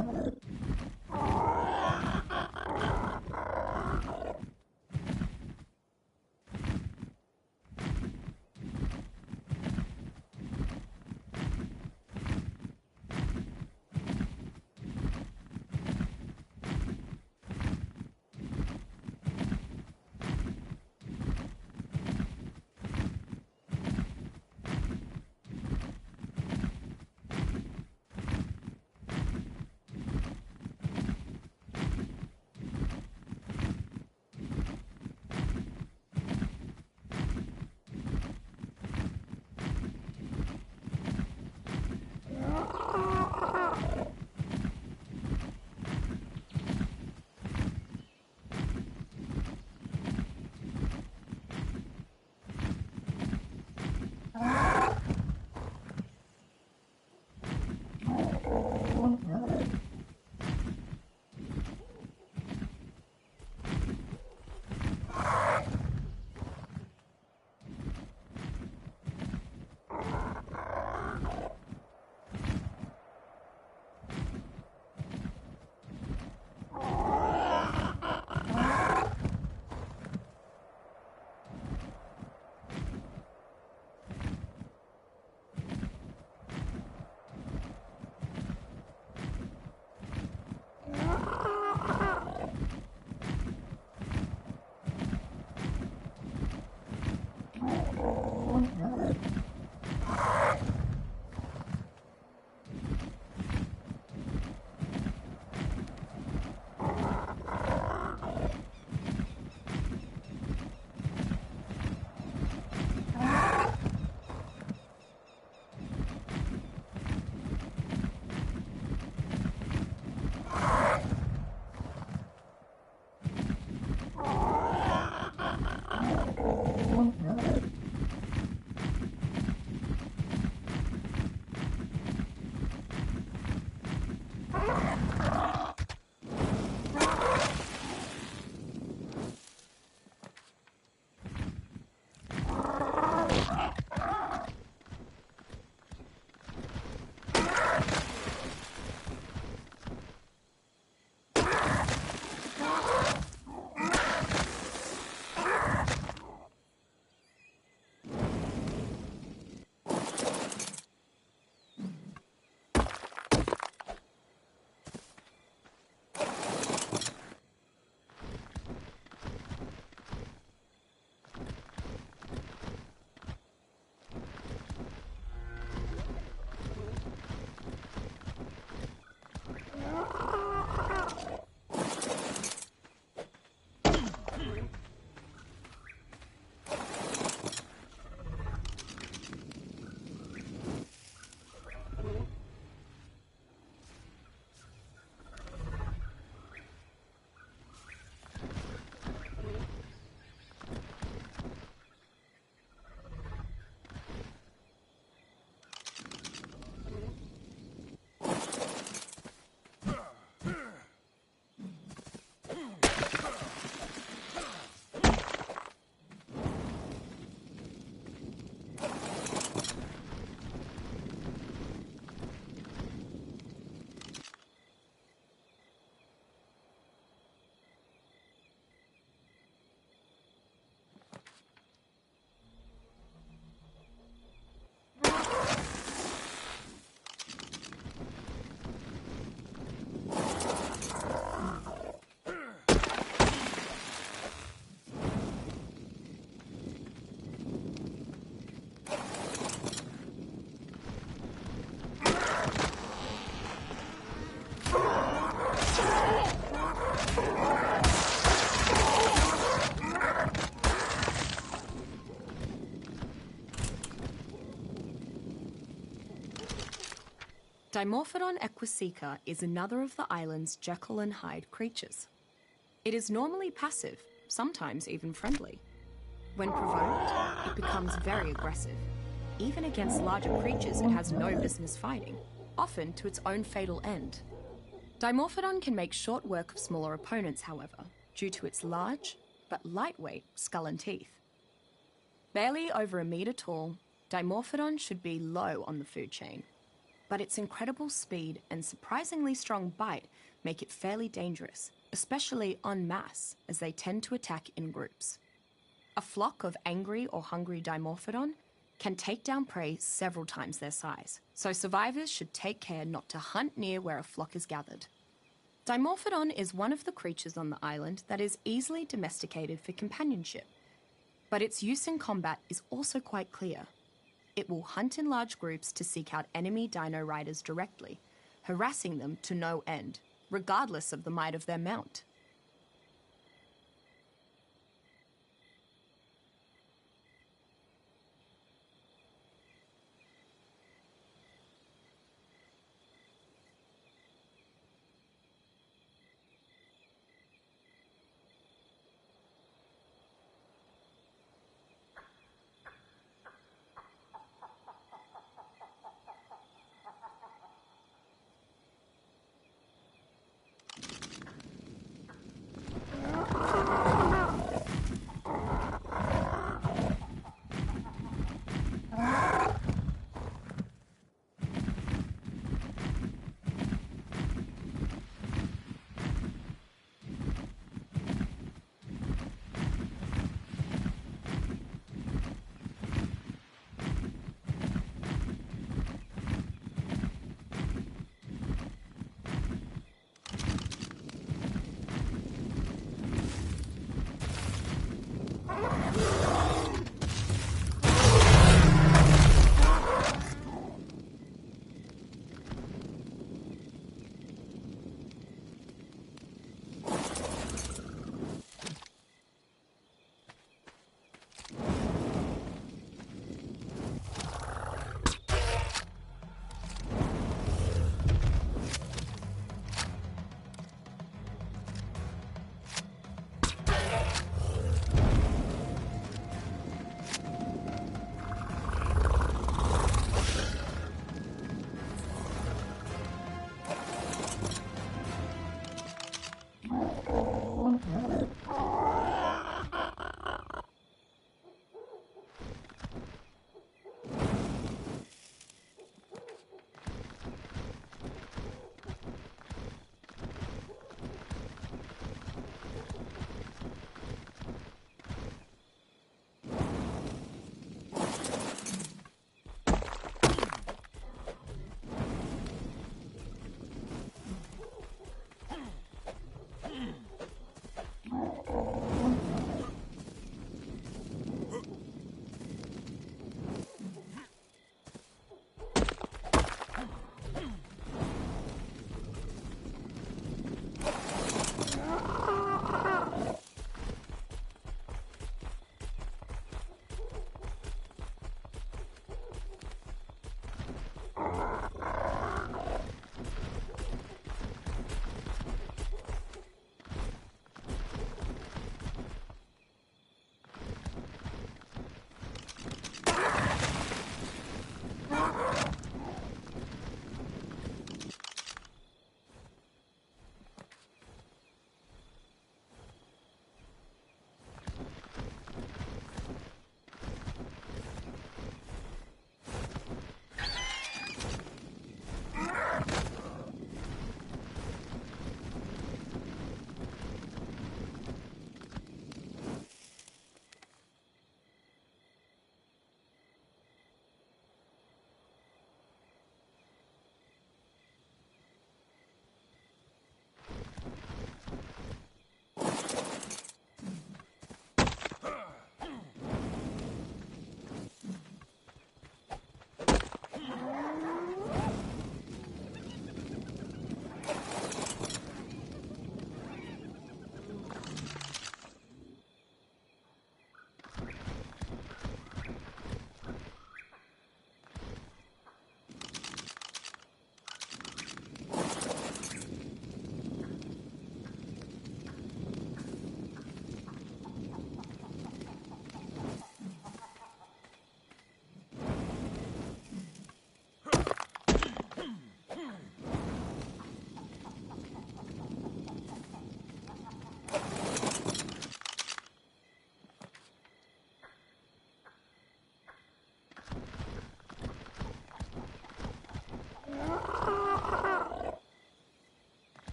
Dimorphodon equiseca is another of the island's Jekyll and Hyde creatures. It is normally passive, sometimes even friendly. When provoked, it becomes very aggressive, even against larger creatures it has no business fighting, often to its own fatal end. Dimorphodon can make short work of smaller opponents, however, due to its large, but lightweight skull and teeth. Barely over a metre tall, Dimorphodon should be low on the food chain, but its incredible speed and surprisingly strong bite make it fairly dangerous, especially en masse, as they tend to attack in groups. A flock of angry or hungry Dimorphodon can take down prey several times their size, so survivors should take care not to hunt near where a flock is gathered. Dimorphodon is one of the creatures on the island that is easily domesticated for companionship, but its use in combat is also quite clear. It will hunt in large groups to seek out enemy dino riders directly, harassing them to no end, regardless of the might of their mount.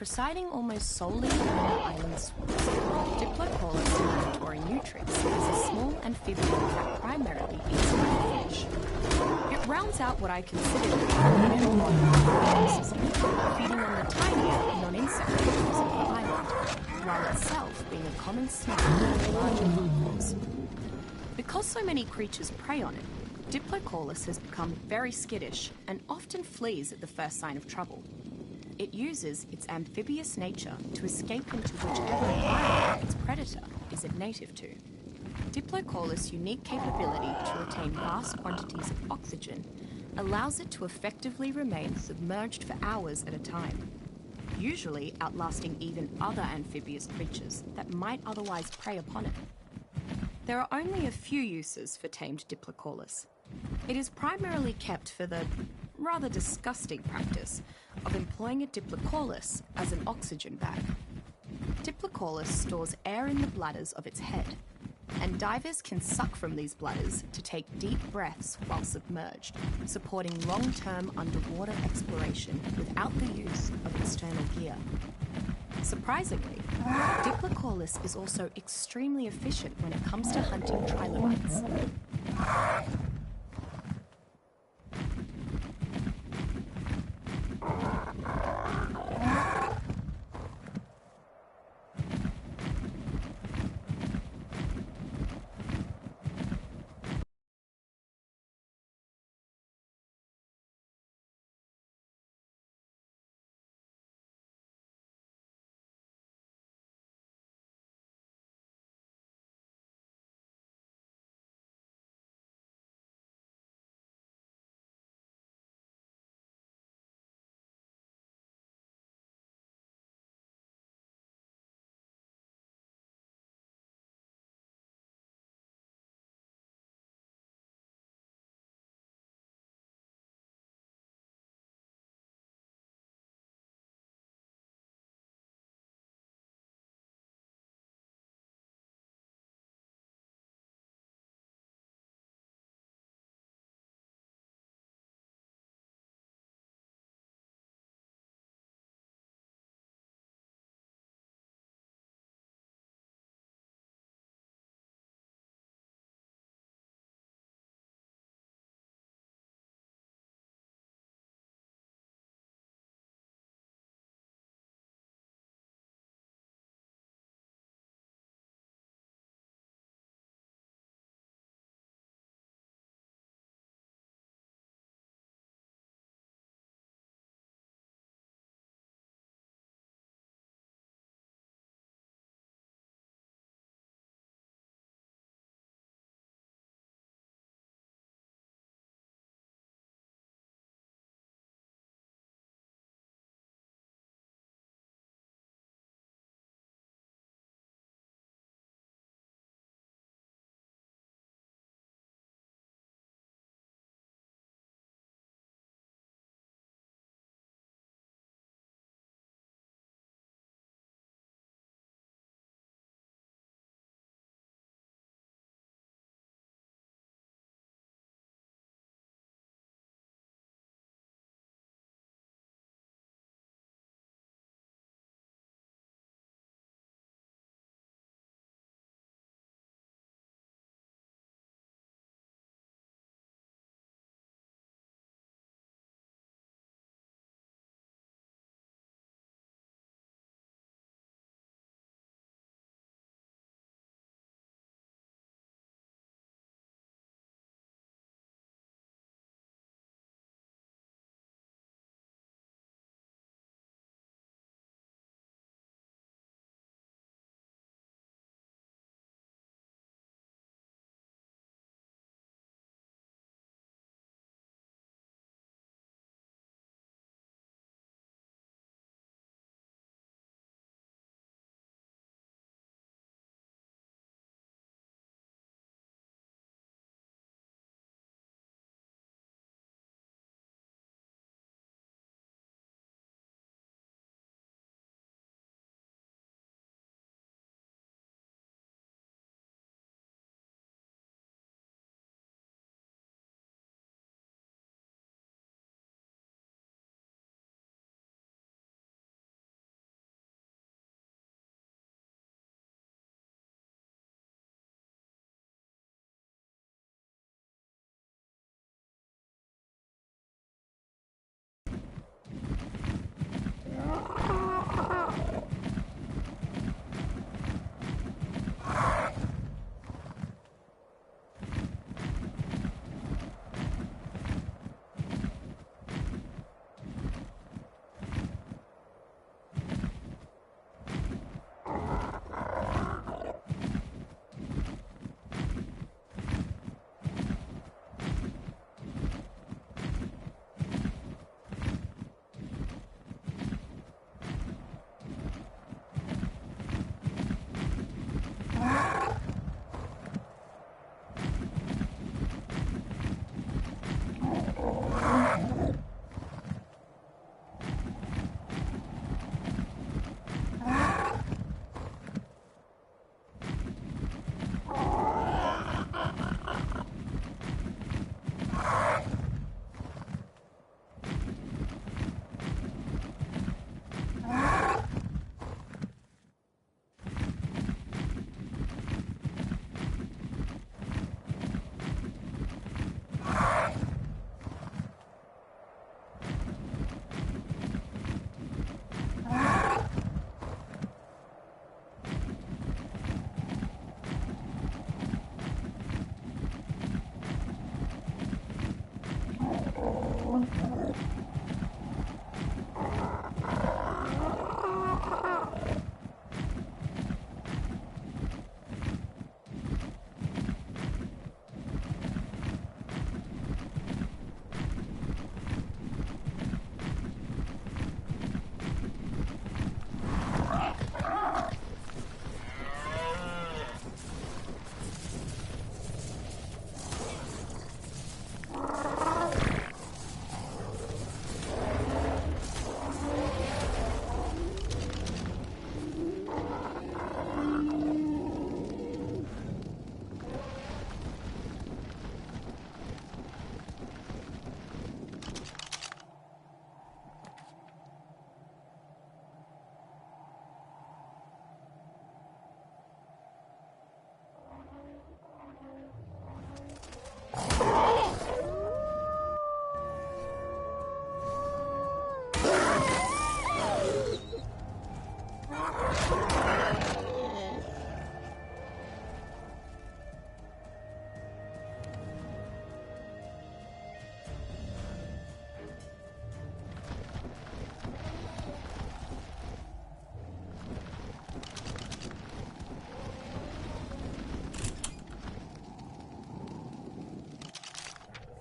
Presiding almost solely over the island's swamps, Diplocaulus migratory nutrix is a small amphibian that primarily eats fish. It rounds out what I consider to be the middle model of the ecosystem, feeding on the tinier, non-insect creatures of the island, while itself being a common snack for larger herbivores. Because so many creatures prey on it, Diplocaulus has become very skittish and often flees at the first sign of trouble. It uses its amphibious nature to escape into whichever environment its predator is it native to. Diplocaulus' unique capability to retain vast quantities of oxygen allows it to effectively remain submerged for hours at a time, usually outlasting even other amphibious creatures that might otherwise prey upon it. There are only a few uses for tamed Diplocaulus. It is primarily kept for the rather disgusting practice of employing a Diplocaulus as an oxygen bag. Diplocaulus stores air in the bladders of its head, and divers can suck from these bladders to take deep breaths while submerged, supporting long-term underwater exploration without the use of external gear. Surprisingly, Diplocaulus is also extremely efficient when it comes to hunting trilobites.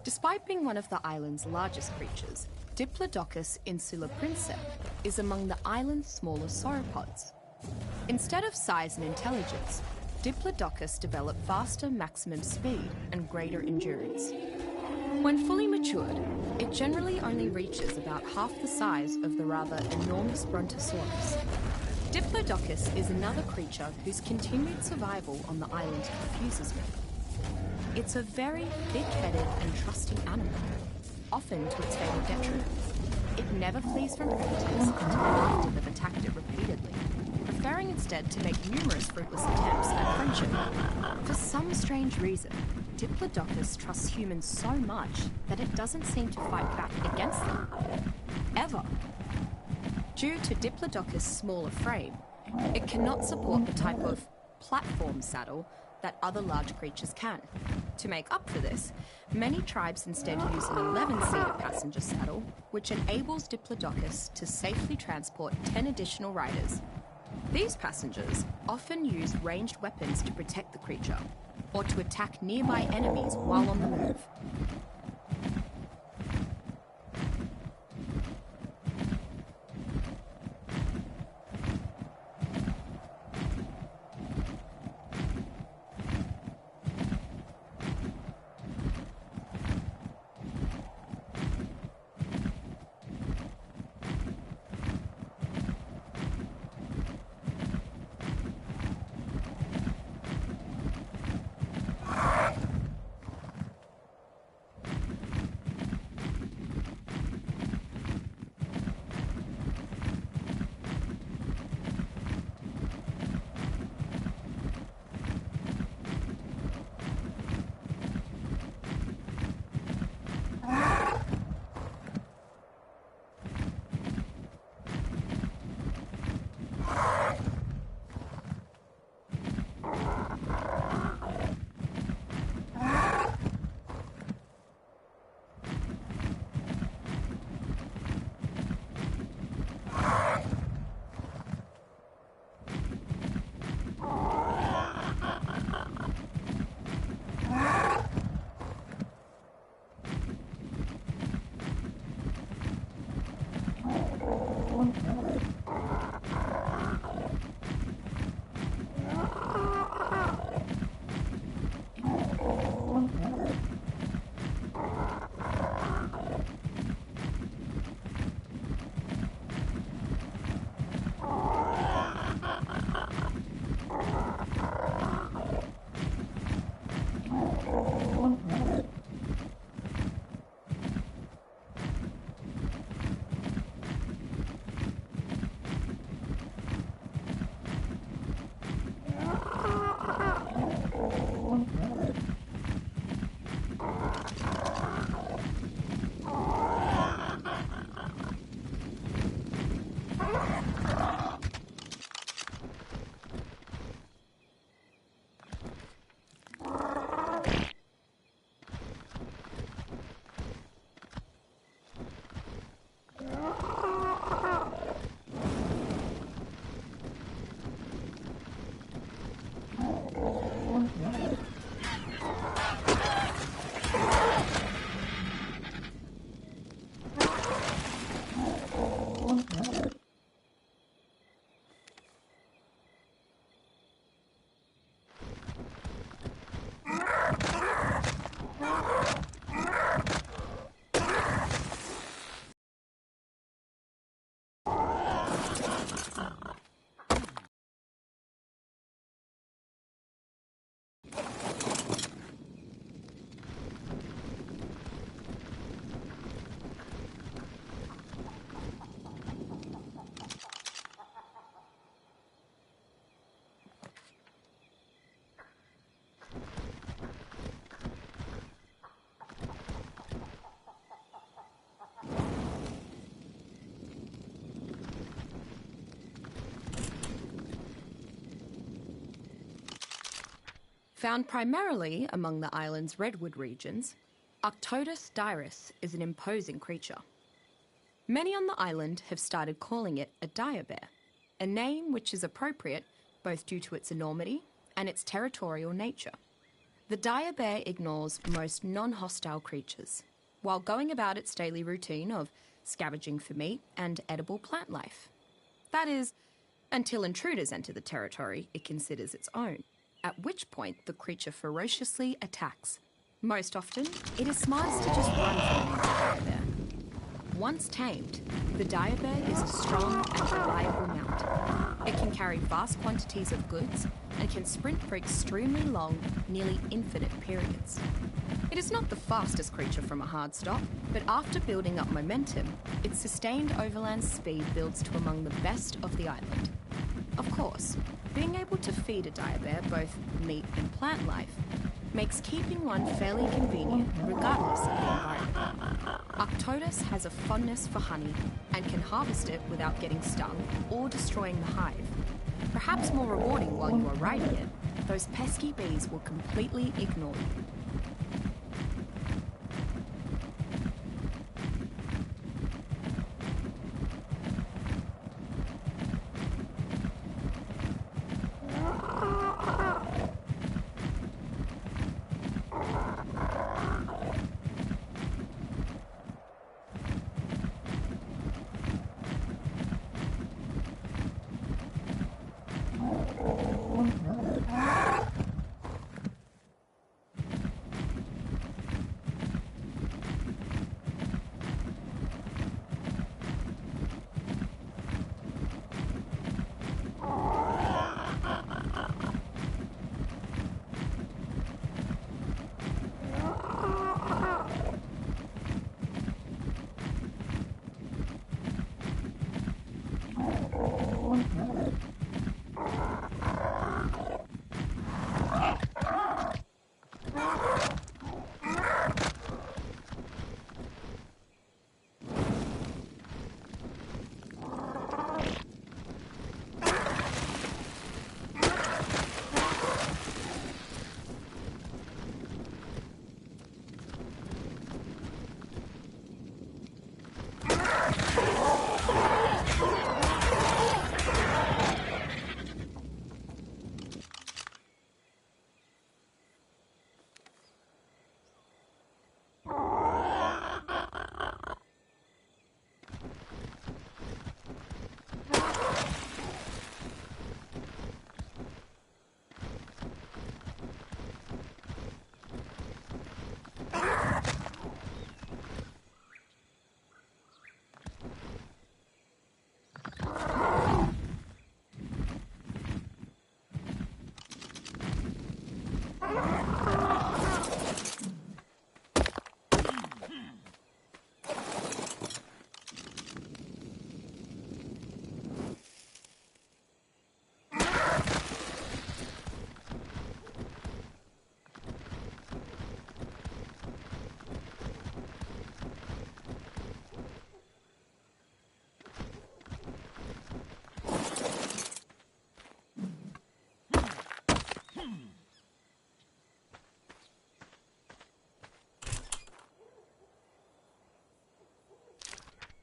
Despite being one of the island's largest creatures, Diplodocus insula princeps is among the island's smaller sauropods. Instead of size and intelligence, Diplodocus developed faster maximum speed and greater endurance. When fully matured, it generally only reaches about half the size of the rather enormous Brontosaurus. Diplodocus is another creature whose continued survival on the island confuses me. It's a very big-headed and trusting animal, often to its fatal detriment. It never flees from predators until after they've attacked it repeatedly, preferring instead to make numerous fruitless attempts at friendship. For some strange reason, Diplodocus trusts humans so much that it doesn't seem to fight back against them. Ever. Due to Diplodocus' smaller frame, it cannot support the type of platform saddle that other large creatures can. To make up for this, many tribes instead use an 11-seater passenger saddle, which enables Diplodocus to safely transport 10 additional riders. These passengers often use ranged weapons to protect the creature, or to attack nearby enemies while on the move. Found primarily among the island's redwood regions, Arctodus dirus is an imposing creature. Many on the island have started calling it a dire bear, a name which is appropriate both due to its enormity and its territorial nature. The dire bear ignores most non-hostile creatures, while going about its daily routine of scavenging for meat and edible plant life. That is, until intruders enter the territory it considers its own, at which point the creature ferociously attacks. Most often, it is smartest to just run from the dire bear. Once tamed, the dire bear is a strong and reliable mount. It can carry vast quantities of goods and can sprint for extremely long, nearly infinite periods. It is not the fastest creature from a hard stop, but after building up momentum, its sustained overland speed builds to among the best of the island. Of course, being able to feed a dire bear both meat and plant life makes keeping one fairly convenient regardless of the environment. Arctodus has a fondness for honey and can harvest it without getting stung or destroying the hive. Perhaps more rewarding while you are riding it, those pesky bees will completely ignore you.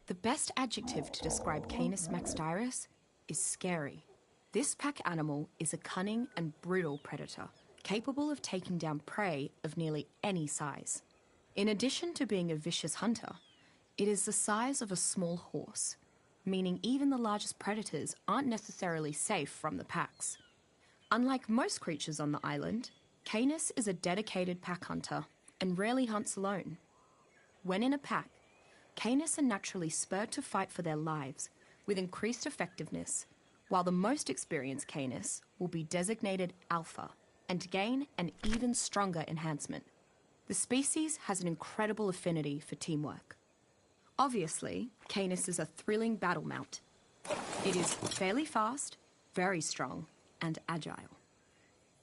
The best adjective to describe Canis maxdyris is scary. This pack animal is a cunning and brutal predator, capable of taking down prey of nearly any size. In addition to being a vicious hunter, it is the size of a small horse, meaning even the largest predators aren't necessarily safe from the packs. Unlike most creatures on the island, Canis is a dedicated pack hunter and rarely hunts alone. When in a pack, Canis are naturally spurred to fight for their lives with increased effectiveness, while the most experienced Canis will be designated Alpha and gain an even stronger enhancement. The species has an incredible affinity for teamwork. Obviously, Canis is a thrilling battle mount. It is fairly fast, very strong, and agile.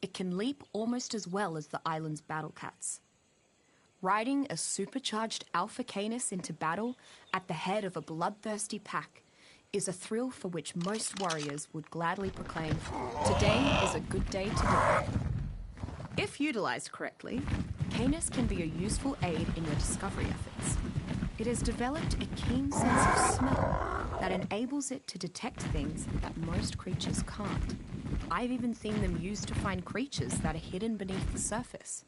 It can leap almost as well as the island's battle cats. Riding a supercharged Alpha Canis into battle at the head of a bloodthirsty pack is a thrill for which most warriors would gladly proclaim, "Today is a good day to die." If utilized correctly, Canis can be a useful aid in your discovery efforts. It has developed a keen sense of smell that enables it to detect things that most creatures can't. I've even seen them used to find creatures that are hidden beneath the surface.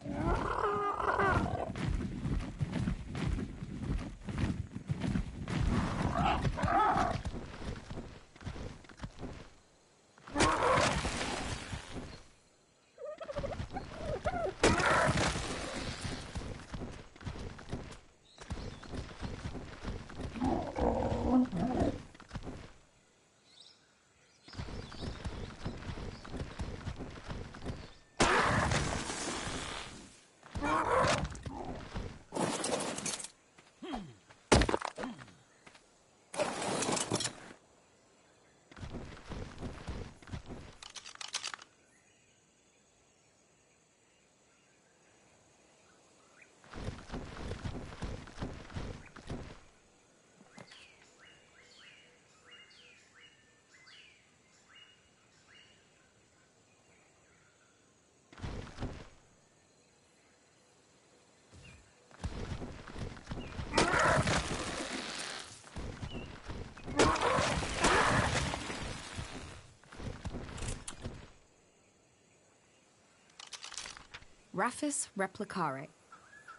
Raphis replicare,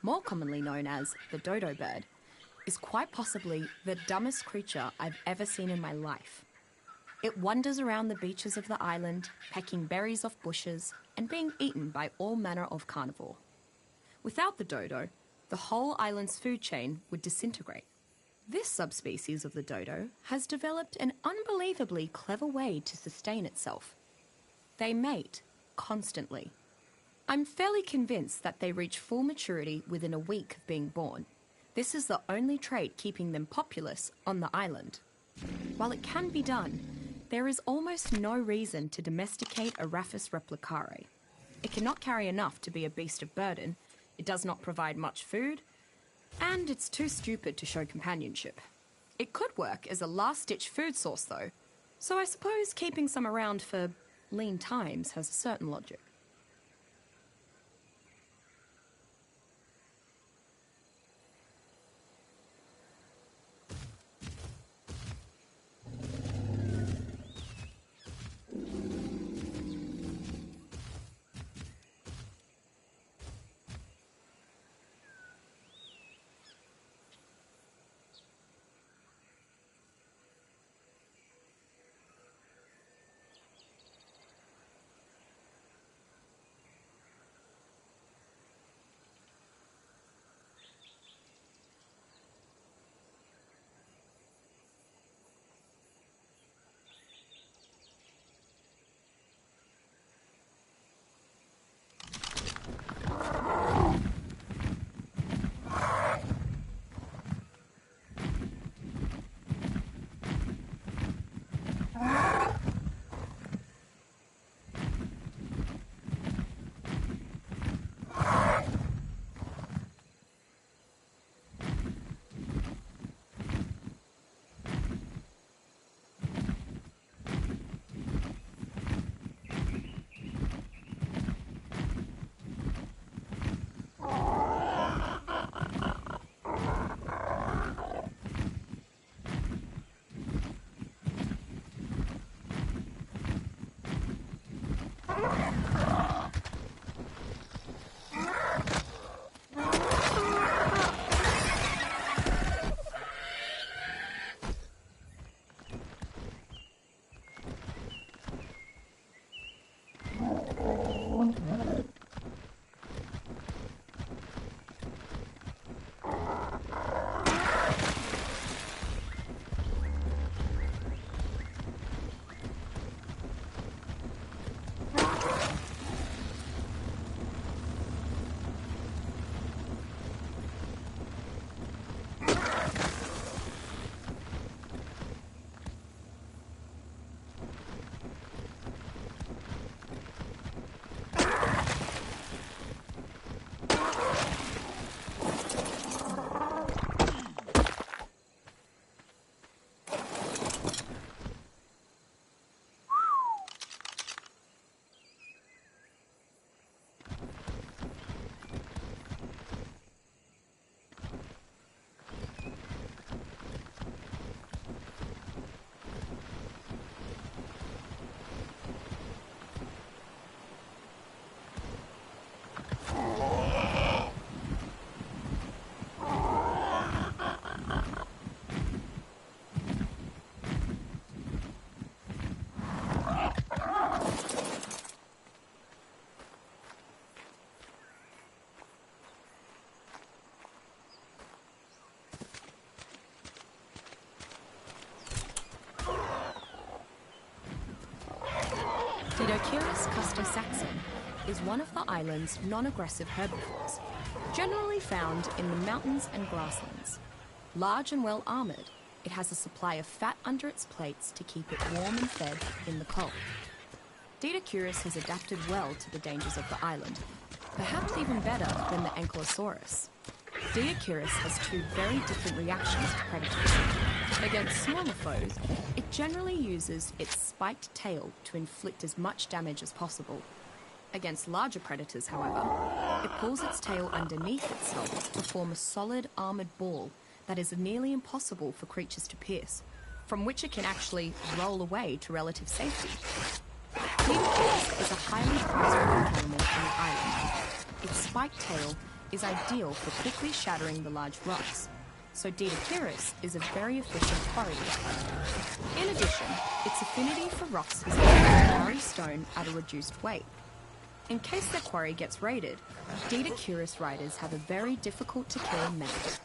more commonly known as the dodo bird, is quite possibly the dumbest creature I've ever seen in my life. It wanders around the beaches of the island, pecking berries off bushes and being eaten by all manner of carnivore. Without the dodo, the whole island's food chain would disintegrate. This subspecies of the dodo has developed an unbelievably clever way to sustain itself. They mate constantly. I'm fairly convinced that they reach full maturity within a week of being born. This is the only trait keeping them populous on the island. While it can be done, there is almost no reason to domesticate a Raphis replicare. It cannot carry enough to be a beast of burden, it does not provide much food, and it's too stupid to show companionship. It could work as a last-ditch food source though, so I suppose keeping some around for lean times has a certain logic. custer-saxon is one of the island's non-aggressive herbivores, generally found in the mountains and grasslands. Large and well armoured, it has a supply of fat under its plates to keep it warm and fed in the cold. Didacurus has adapted well to the dangers of the island, perhaps even better than the Ankylosaurus. Didacurus has two very different reactions to predators. Against smaller foes, it generally uses its spiked tail to inflict as much damage as possible. Against larger predators, however, it pulls its tail underneath itself to form a solid armoured ball that is nearly impossible for creatures to pierce, from which it can actually roll away to relative safety. Didacurus is a highly prized animal on the island. Its spiked tail is ideal for quickly shattering the large rocks, so Didacurus is a very efficient quarry. In addition, its affinity for rocks has allowed it to carry stone at a reduced weight. In case their quarry gets raided, Didacurus riders have a very difficult to kill mate.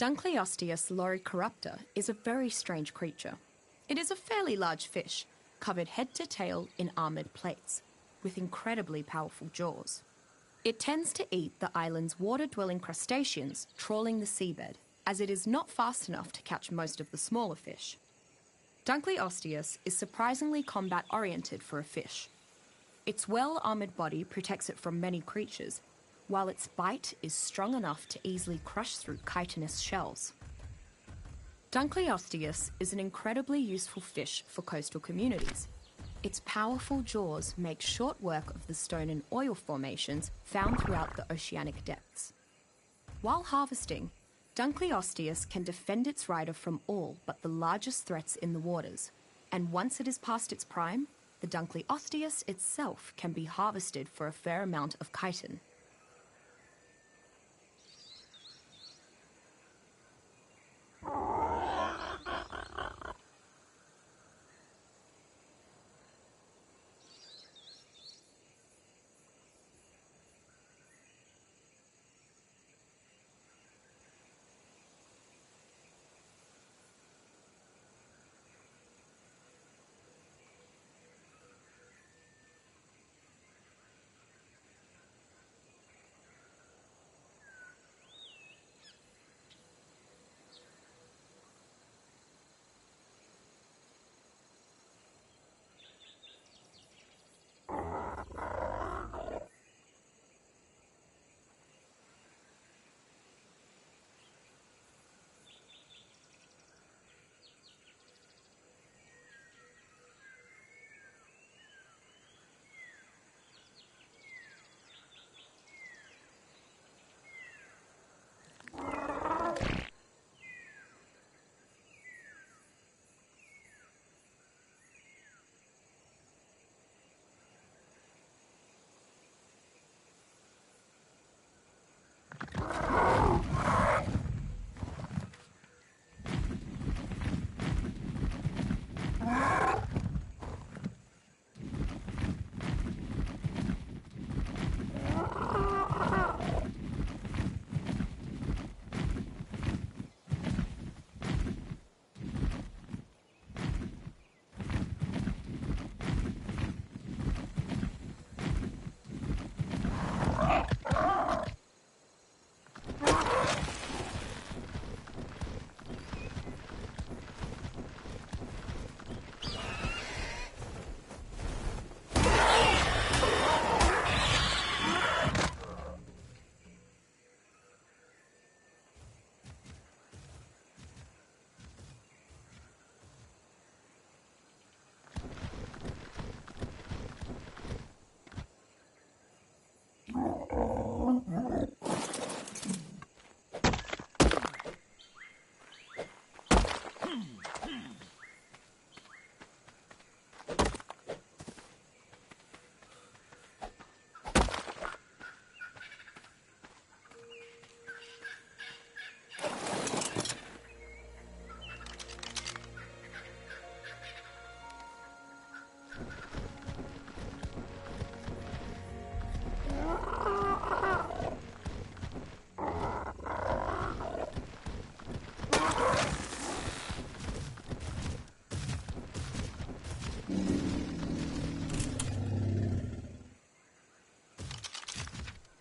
Dunkleosteus loricorruptor is a very strange creature. It is a fairly large fish, covered head to tail in armoured plates, with incredibly powerful jaws. It tends to eat the island's water-dwelling crustaceans, trawling the seabed, as it is not fast enough to catch most of the smaller fish. Dunkleosteus is surprisingly combat-oriented for a fish. Its well-armoured body protects it from many creatures, while its bite is strong enough to easily crush through chitinous shells. Dunkleosteus is an incredibly useful fish for coastal communities. Its powerful jaws make short work of the stone and oil formations found throughout the oceanic depths. While harvesting, Dunkleosteus can defend its rider from all but the largest threats in the waters, and once it is past its prime, the Dunkleosteus itself can be harvested for a fair amount of chitin.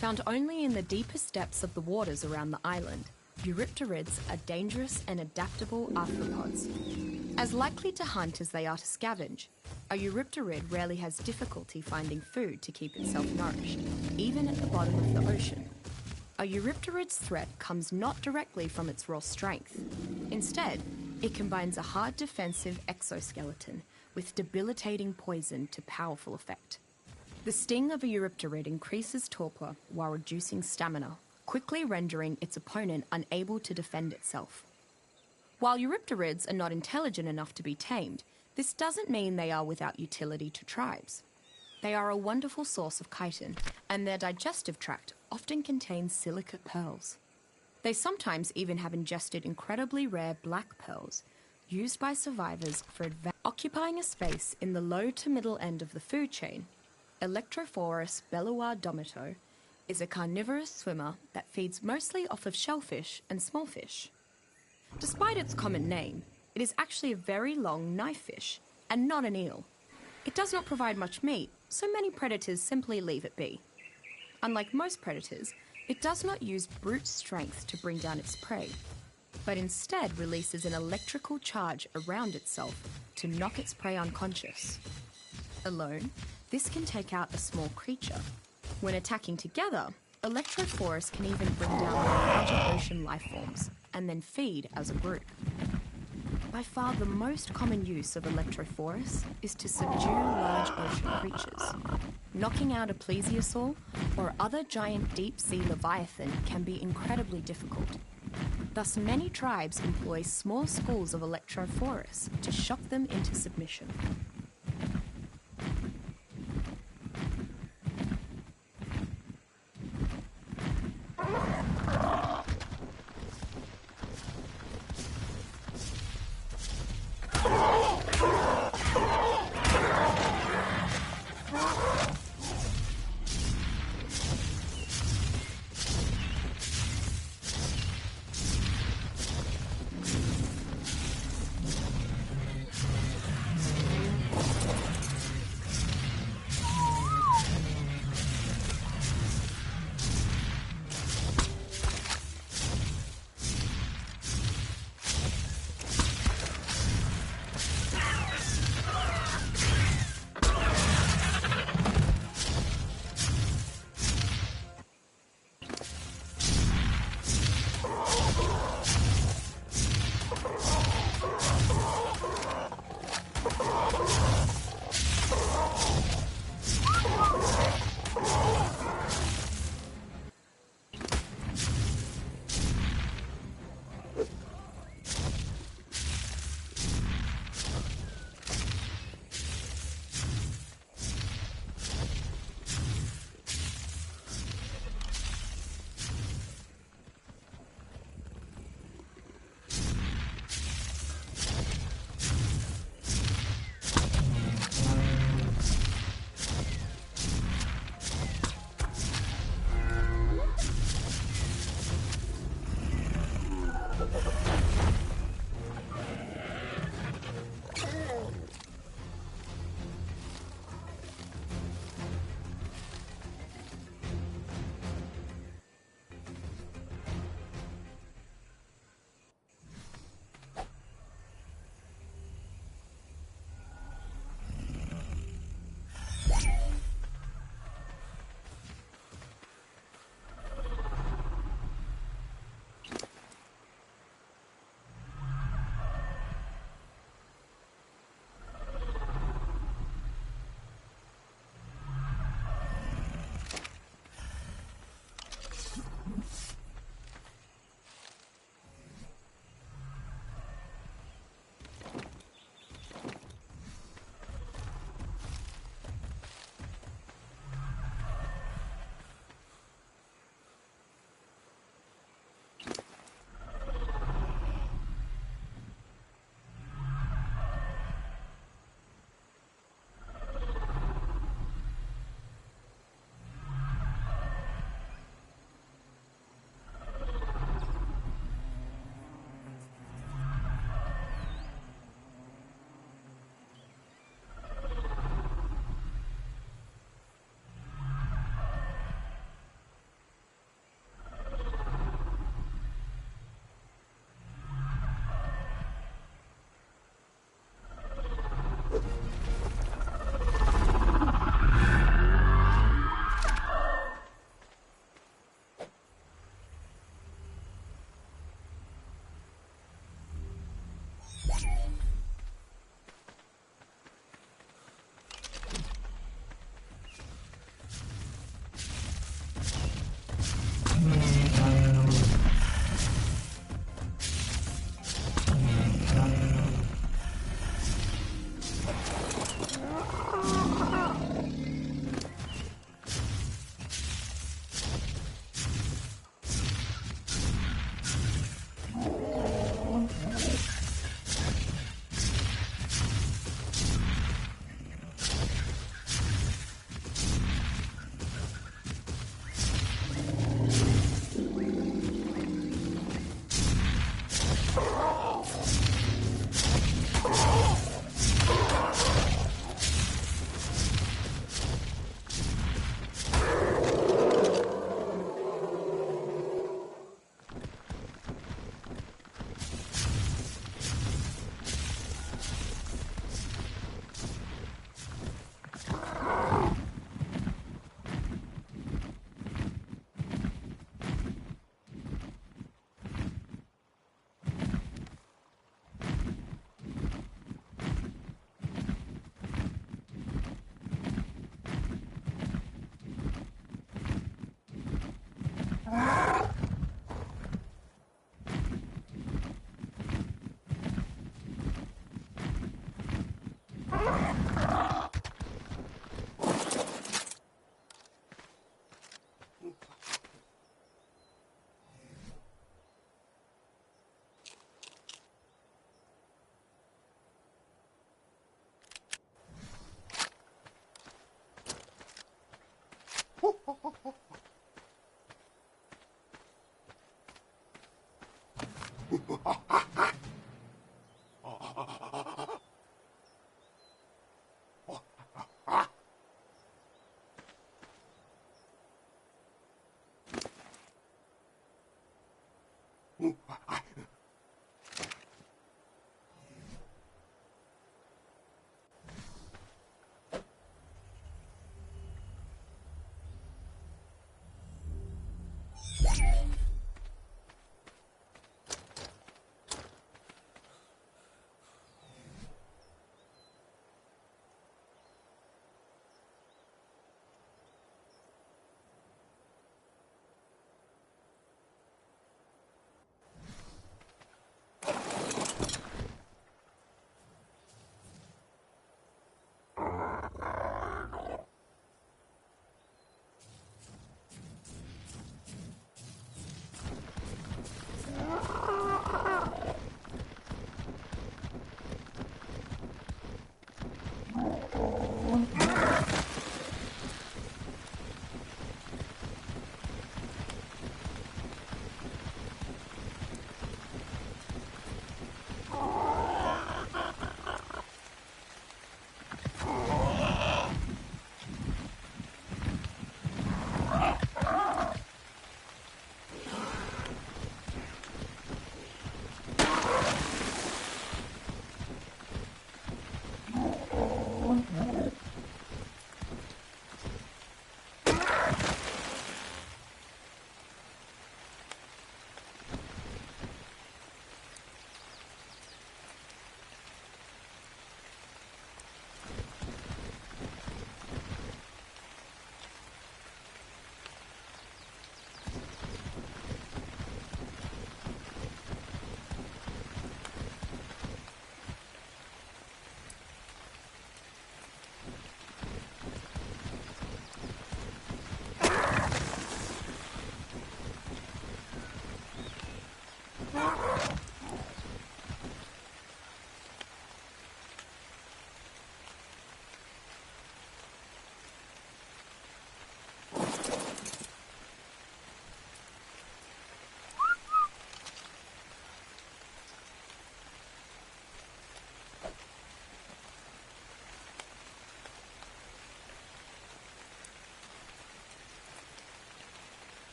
Found only in the deepest depths of the waters around the island, Eurypterids are dangerous and adaptable arthropods. As likely to hunt as they are to scavenge, a Eurypterid rarely has difficulty finding food to keep itself nourished, even at the bottom of the ocean. A Eurypterid's threat comes not directly from its raw strength. Instead, it combines a hard defensive exoskeleton with debilitating poison to powerful effect. The sting of a Eurypterid increases torpor while reducing stamina, quickly rendering its opponent unable to defend itself. While Eurypterids are not intelligent enough to be tamed, this doesn't mean they are without utility to tribes. They are a wonderful source of chitin, and their digestive tract often contains silicate pearls. They sometimes even have ingested incredibly rare black pearls, used by survivors for occupying a space in the low to middle end of the food chain. Electrophorus beluardomito is a carnivorous swimmer that feeds mostly off of shellfish and small fish. Despite its common name, it is actually a very long knife fish, and not an eel. It does not provide much meat, so many predators simply leave it be. Unlike most predators, it does not use brute strength to bring down its prey, but instead releases an electrical charge around itself to knock its prey unconscious. Alone, this can take out a small creature. When attacking together, Electrophorus can even bring down larger ocean life forms and then feed as a group. By far the most common use of Electrophorus is to subdue large ocean creatures. Knocking out a plesiosaur or other giant deep-sea leviathan can be incredibly difficult. Thus, many tribes employ small schools of Electrophorus to shock them into submission.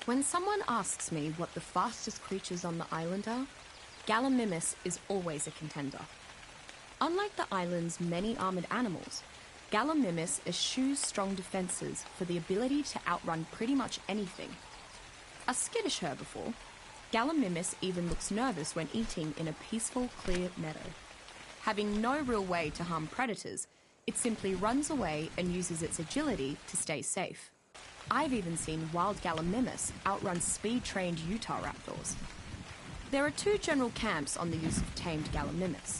When someone asks me what the fastest creatures on the island are, Gallimimus is always a contender. Unlike the island's many armored animals, Gallimimus eschews strong defenses for the ability to outrun pretty much anything. A skittish herbivore, Gallimimus even looks nervous when eating in a peaceful, clear meadow. Having no real way to harm predators, it simply runs away and uses its agility to stay safe. I've even seen wild Gallimimus outrun speed-trained Utah raptors. There are two general camps on the use of tamed Gallimimus.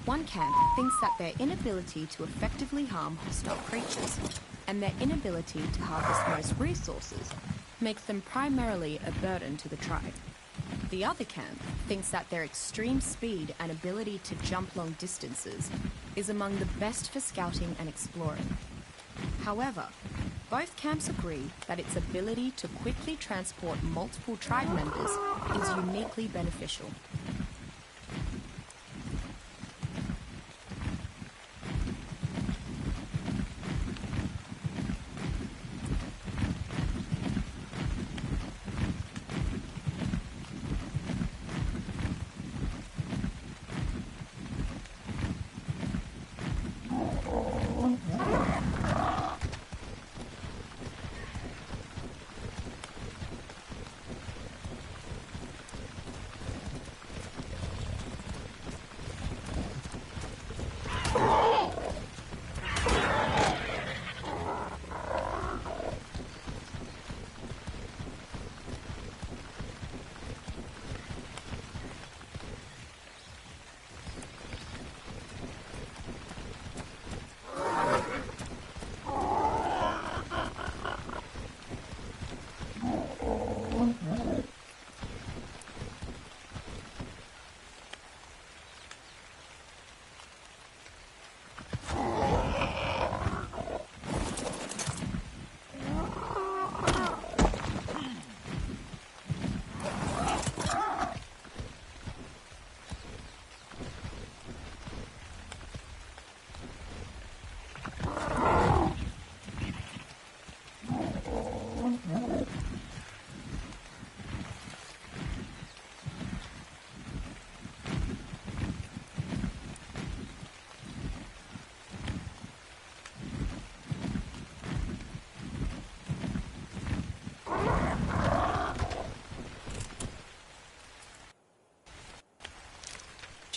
One camp thinks that their inability to effectively harm hostile creatures and their inability to harvest most resources makes them primarily a burden to the tribe. The other camp thinks that their extreme speed and ability to jump long distances is among the best for scouting and exploring. However, both camps agree that its ability to quickly transport multiple tribe members is uniquely beneficial.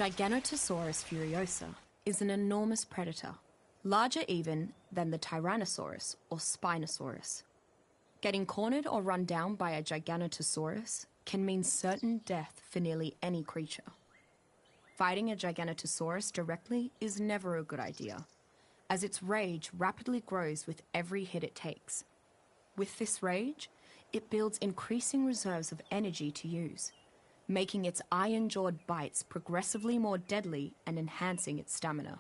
Giganotosaurus furiosa is an enormous predator, larger even than the Tyrannosaurus or Spinosaurus. Getting cornered or run down by a Giganotosaurus can mean certain death for nearly any creature. Fighting a Giganotosaurus directly is never a good idea, as its rage rapidly grows with every hit it takes. With this rage, it builds increasing reserves of energy to use, making its iron-jawed bites progressively more deadly and enhancing its stamina.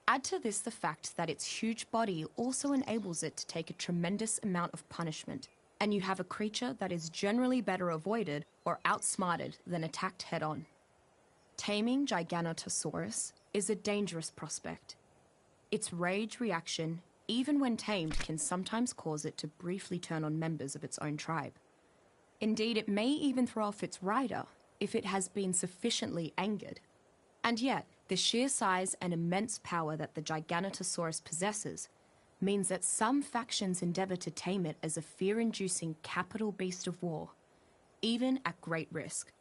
Add to this the fact that its huge body also enables it to take a tremendous amount of punishment, and you have a creature that is generally better avoided or outsmarted than attacked head-on. Taming Giganotosaurus is a dangerous prospect. Its rage reaction, even when tamed, can sometimes cause it to briefly turn on members of its own tribe. Indeed, it may even throw off its rider if it has been sufficiently angered. And yet, the sheer size and immense power that the Giganotosaurus possesses means that some factions endeavor to tame it as a fear-inducing capital beast of war, even at great risk.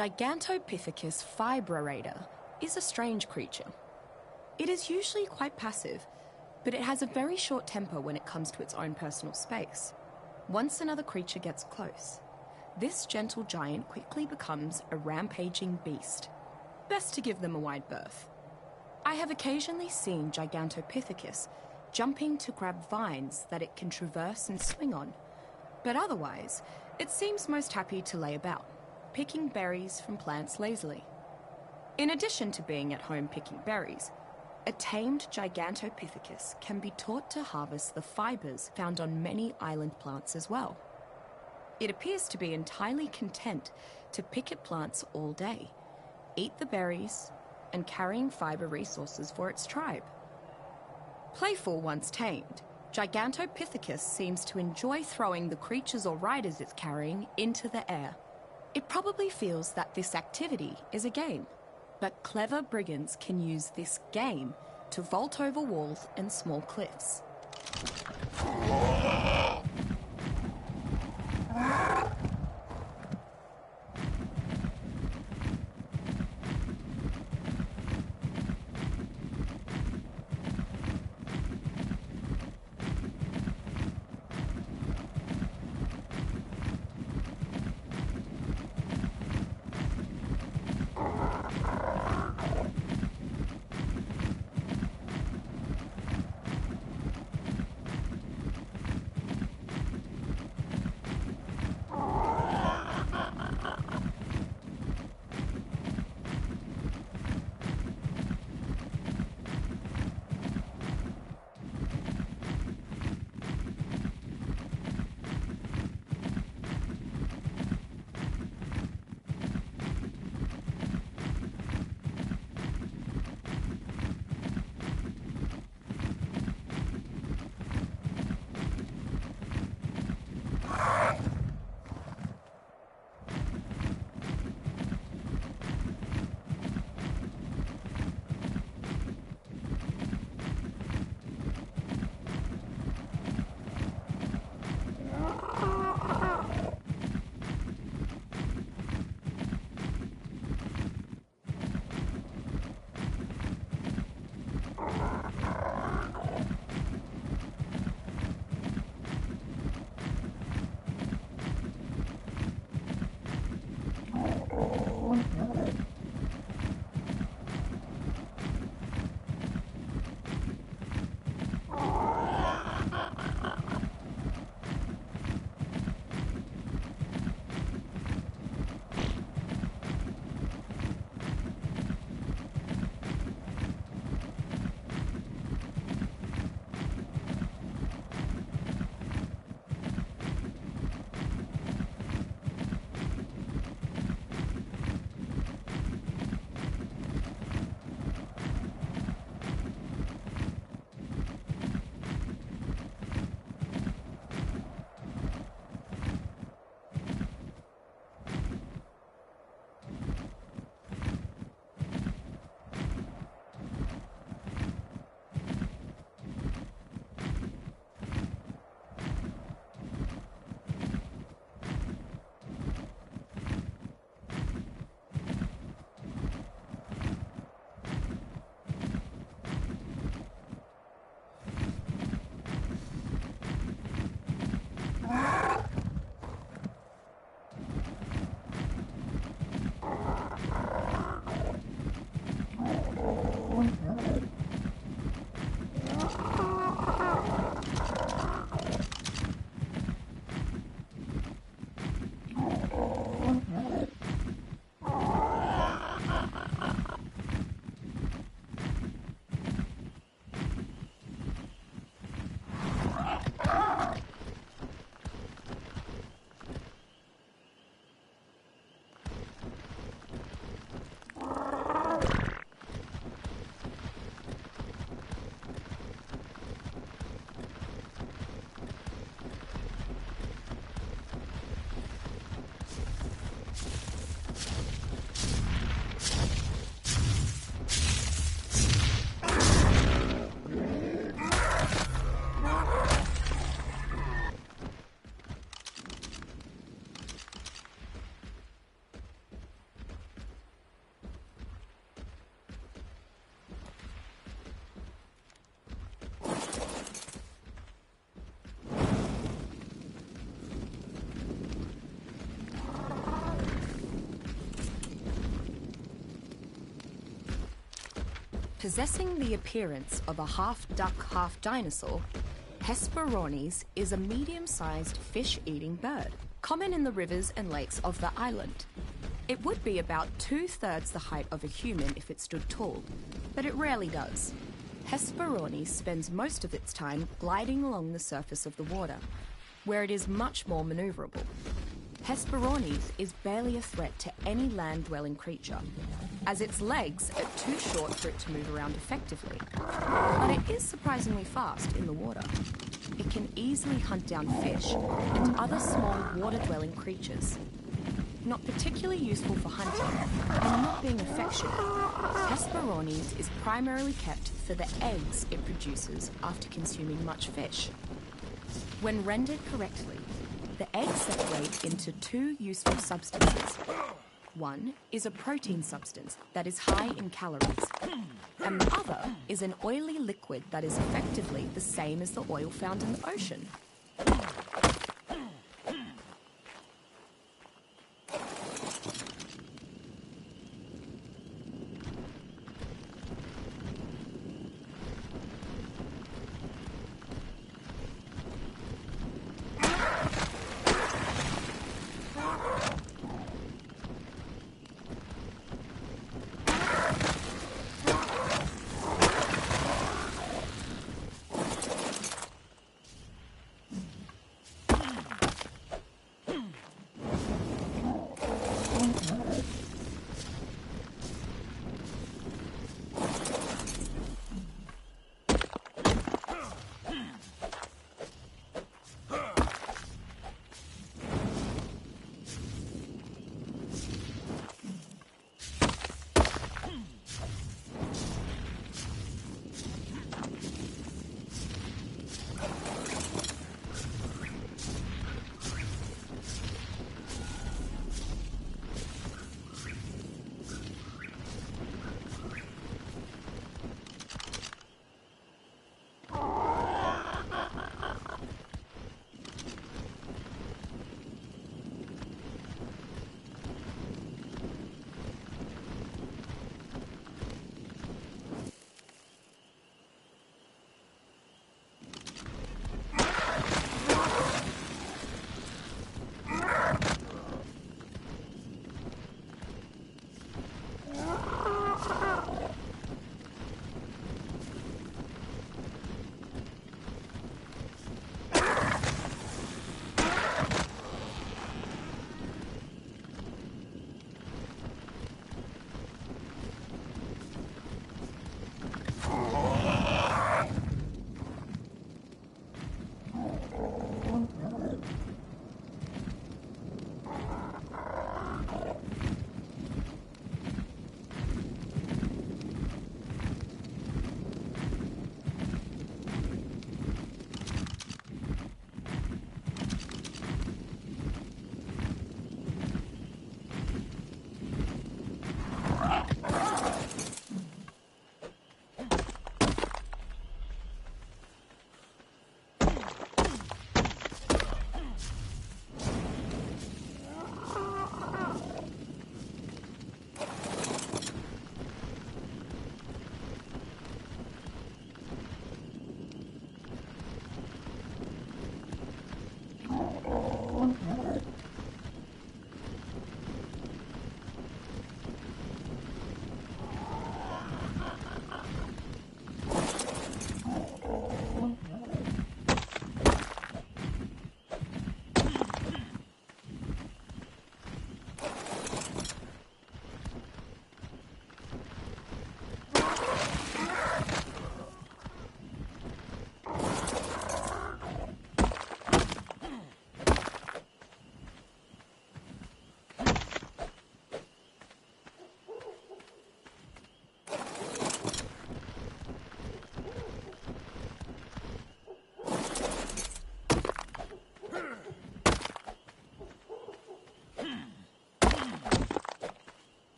Gigantopithecus fibrator is a strange creature. It is usually quite passive, but it has a very short temper when it comes to its own personal space. Once another creature gets close, this gentle giant quickly becomes a rampaging beast. Best to give them a wide berth. I have occasionally seen Gigantopithecus jumping to grab vines that it can traverse and swing on, but otherwise, it seems most happy to lay about, picking berries from plants lazily. In addition to being at home picking berries, a tamed Gigantopithecus can be taught to harvest the fibers found on many island plants as well. It appears to be entirely content to pick at plants all day, eat the berries, and carrying fiber resources for its tribe. Playful once tamed, Gigantopithecus seems to enjoy throwing the creatures or riders it's carrying into the air. It probably feels that this activity is a game, but clever brigands can use this game to vault over walls and small cliffs. Possessing the appearance of a half-duck, half-dinosaur, Hesperornis is a medium-sized fish-eating bird, common in the rivers and lakes of the island. It would be about 2/3 the height of a human if it stood tall, but it rarely does. Hesperornis spends most of its time gliding along the surface of the water, where it is much more maneuverable. Hesperornis is barely a threat to any land-dwelling creature, as its legs are too short for it to move around effectively. But it is surprisingly fast in the water. It can easily hunt down fish and other small water-dwelling creatures. Not particularly useful for hunting, and not being affectionate, Hesperornis is primarily kept for the eggs it produces after consuming much fish. When rendered correctly, the eggs separate into two useful substances. One is a protein substance that is high in calories, and the other is an oily liquid that is effectively the same as the oil found in the ocean.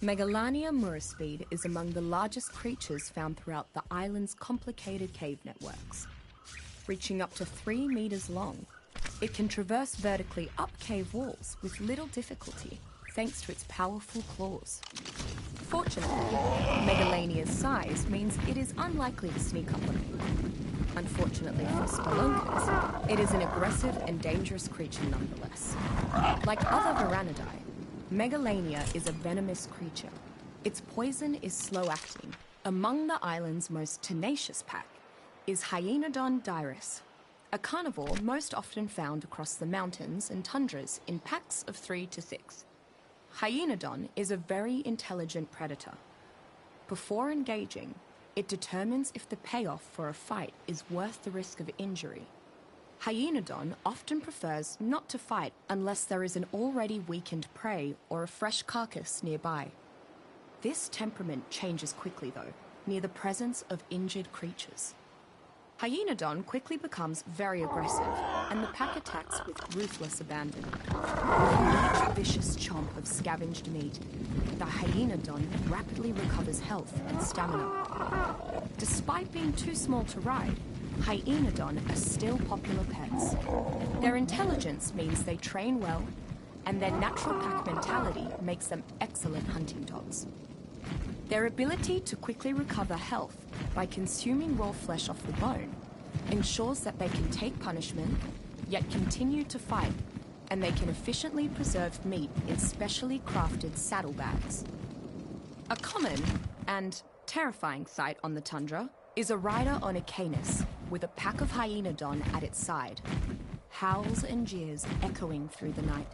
Megalania muraspeed is among the largest creatures found throughout the island's complicated cave networks. Reaching up to 3 meters long, it can traverse vertically up cave walls with little difficulty thanks to its powerful claws. Fortunately, Megalania's size means it is unlikely to sneak up on you. Unfortunately for spelunkers, it is an aggressive and dangerous creature nonetheless. Like other Varanidae, Megalania is a venomous creature. Its poison is slow-acting. Among the island's most tenacious pack is Hyaenodon dirus, a carnivore most often found across the mountains and tundras in packs of 3 to 6. Hyaenodon is a very intelligent predator. Before engaging, it determines if the payoff for a fight is worth the risk of injury. Hyaenodon often prefers not to fight unless there is an already weakened prey or a fresh carcass nearby. This temperament changes quickly, though, near the presence of injured creatures. Hyaenodon quickly becomes very aggressive, and the pack attacks with ruthless abandon. With each vicious chomp of scavenged meat, the Hyaenodon rapidly recovers health and stamina. Despite being too small to ride, Hyaenodon are still popular pets. Their intelligence means they train well, and their natural pack mentality makes them excellent hunting dogs. Their ability to quickly recover health by consuming raw flesh off the bone ensures that they can take punishment, yet continue to fight, and they can efficiently preserve meat in specially crafted saddlebags. A common and terrifying sight on the tundra is a rider on a canis with a pack of Hyaenodon at its side, howls and jeers echoing through the night.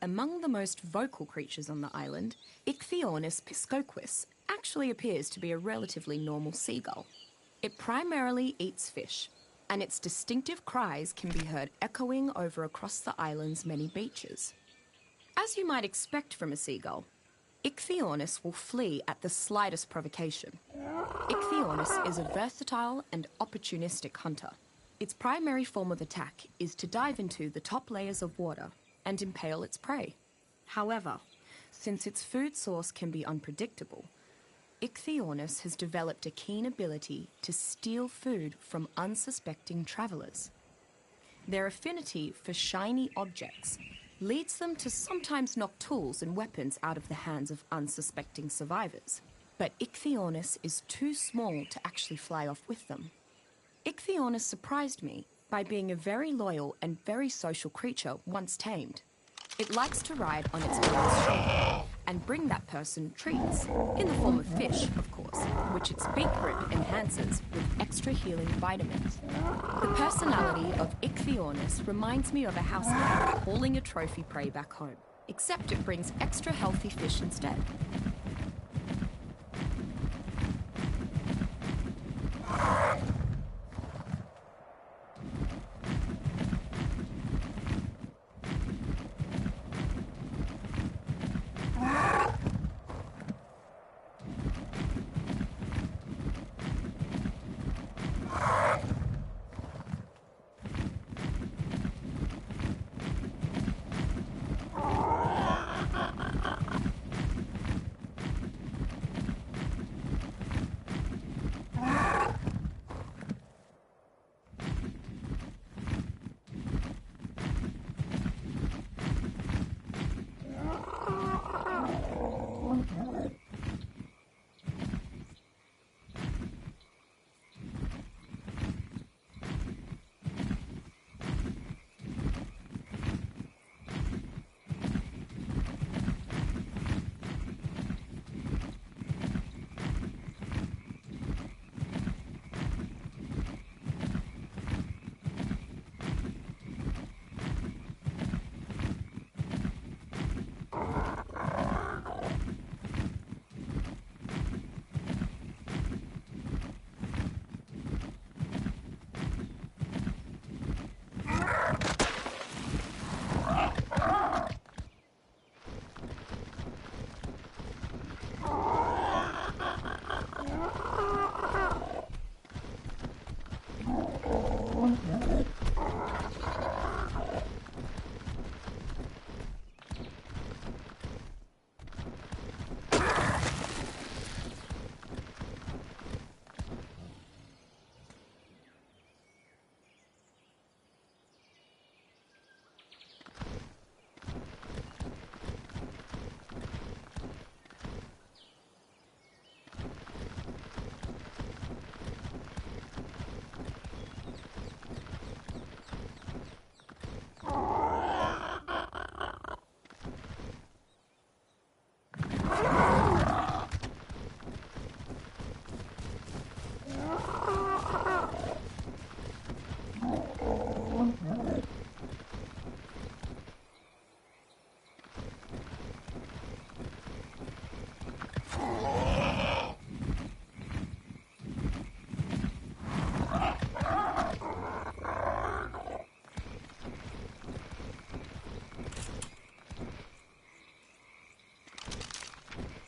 Among the most vocal creatures on the island, Ichthyornis piscoquis actually appears to be a relatively normal seagull. It primarily eats fish, and its distinctive cries can be heard echoing over across the island's many beaches. As you might expect from a seagull, Ichthyornis will flee at the slightest provocation. Ichthyornis is a versatile and opportunistic hunter. Its primary form of attack is to dive into the top layers of water and impale its prey. However, since its food source can be unpredictable, Ichthyornis has developed a keen ability to steal food from unsuspecting travelers. Their affinity for shiny objects leads them to sometimes knock tools and weapons out of the hands of unsuspecting survivors. But Ichthyornis is too small to actually fly off with them. Ichthyornis surprised me by being a very loyal and very social creature once tamed. It likes to ride on its owner's shoulder and bring that person treats, in the form of fish, of course, which its beak grip enhances with extra healing vitamins. The personality of Ichthyornis reminds me of a housekeeper hauling a trophy prey back home, except it brings extra healthy fish instead.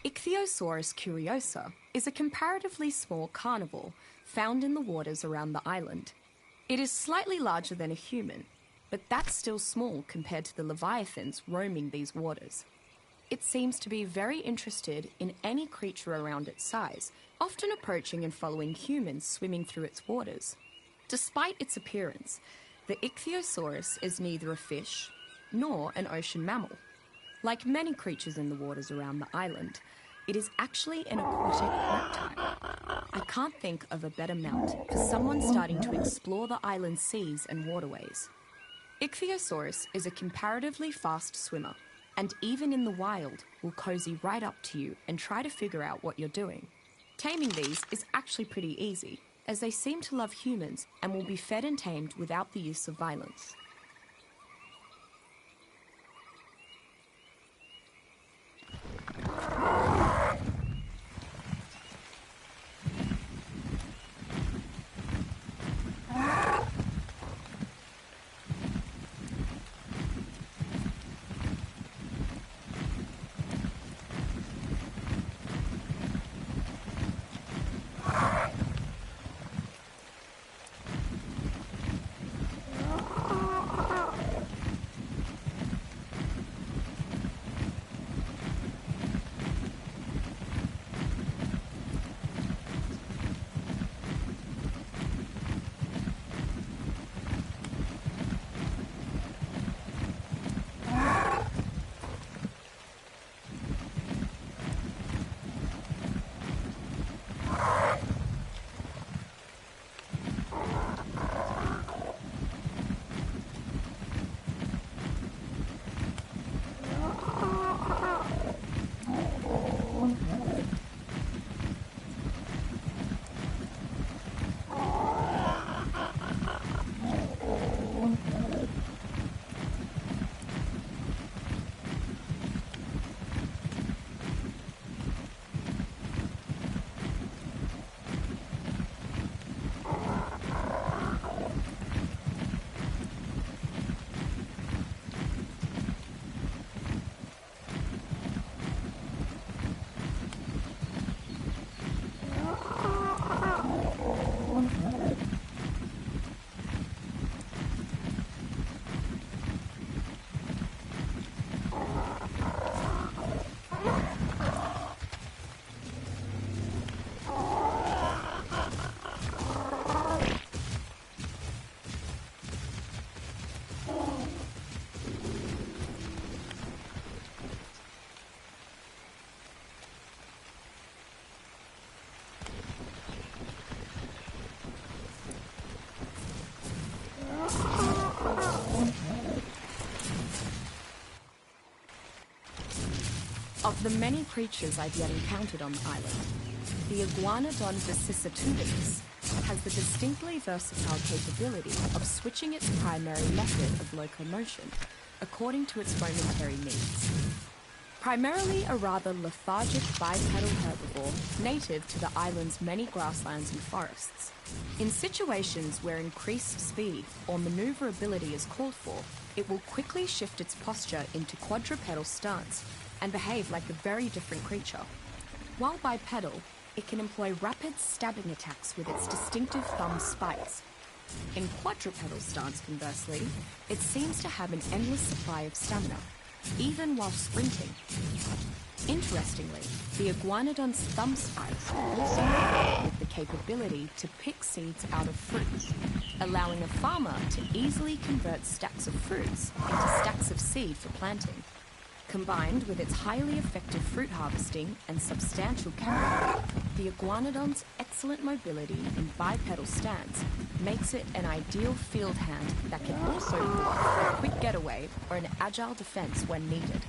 Ichthyosaurus curiosa is a comparatively small carnivore found in the waters around the island. It is slightly larger than a human, but that's still small compared to the leviathans roaming these waters. It seems to be very interested in any creature around its size, often approaching and following humans swimming through its waters. Despite its appearance, the Ichthyosaurus is neither a fish nor an ocean mammal. Like many creatures in the waters around the island, it is actually an aquatic reptile. I can't think of a better mount for someone starting to explore the island's seas and waterways. Ichthyosaurus is a comparatively fast swimmer, and even in the wild will cozy right up to you and try to figure out what you're doing. Taming these is actually pretty easy, as they seem to love humans and will be fed and tamed without the use of violence. Of the many creatures I've yet encountered on the island, the Iguanodon vicissitudinus has the distinctly versatile capability of switching its primary method of locomotion according to its momentary needs. Primarily a rather lethargic bipedal herbivore native to the island's many grasslands and forests, in situations where increased speed or maneuverability is called for, it will quickly shift its posture into quadrupedal stance and behave like a very different creature. While bipedal, it can employ rapid stabbing attacks with its distinctive thumb spikes. In quadrupedal stance, conversely, it seems to have an endless supply of stamina, even while sprinting. Interestingly, the iguanodon's thumb spikes also provide with the capability to pick seeds out of fruits, allowing a farmer to easily convert stacks of fruits into stacks of seed for planting. Combined with its highly effective fruit harvesting and substantial carrying, the iguanodon's excellent mobility and bipedal stance makes it an ideal field hand that can also pull off a quick getaway or an agile defense when needed.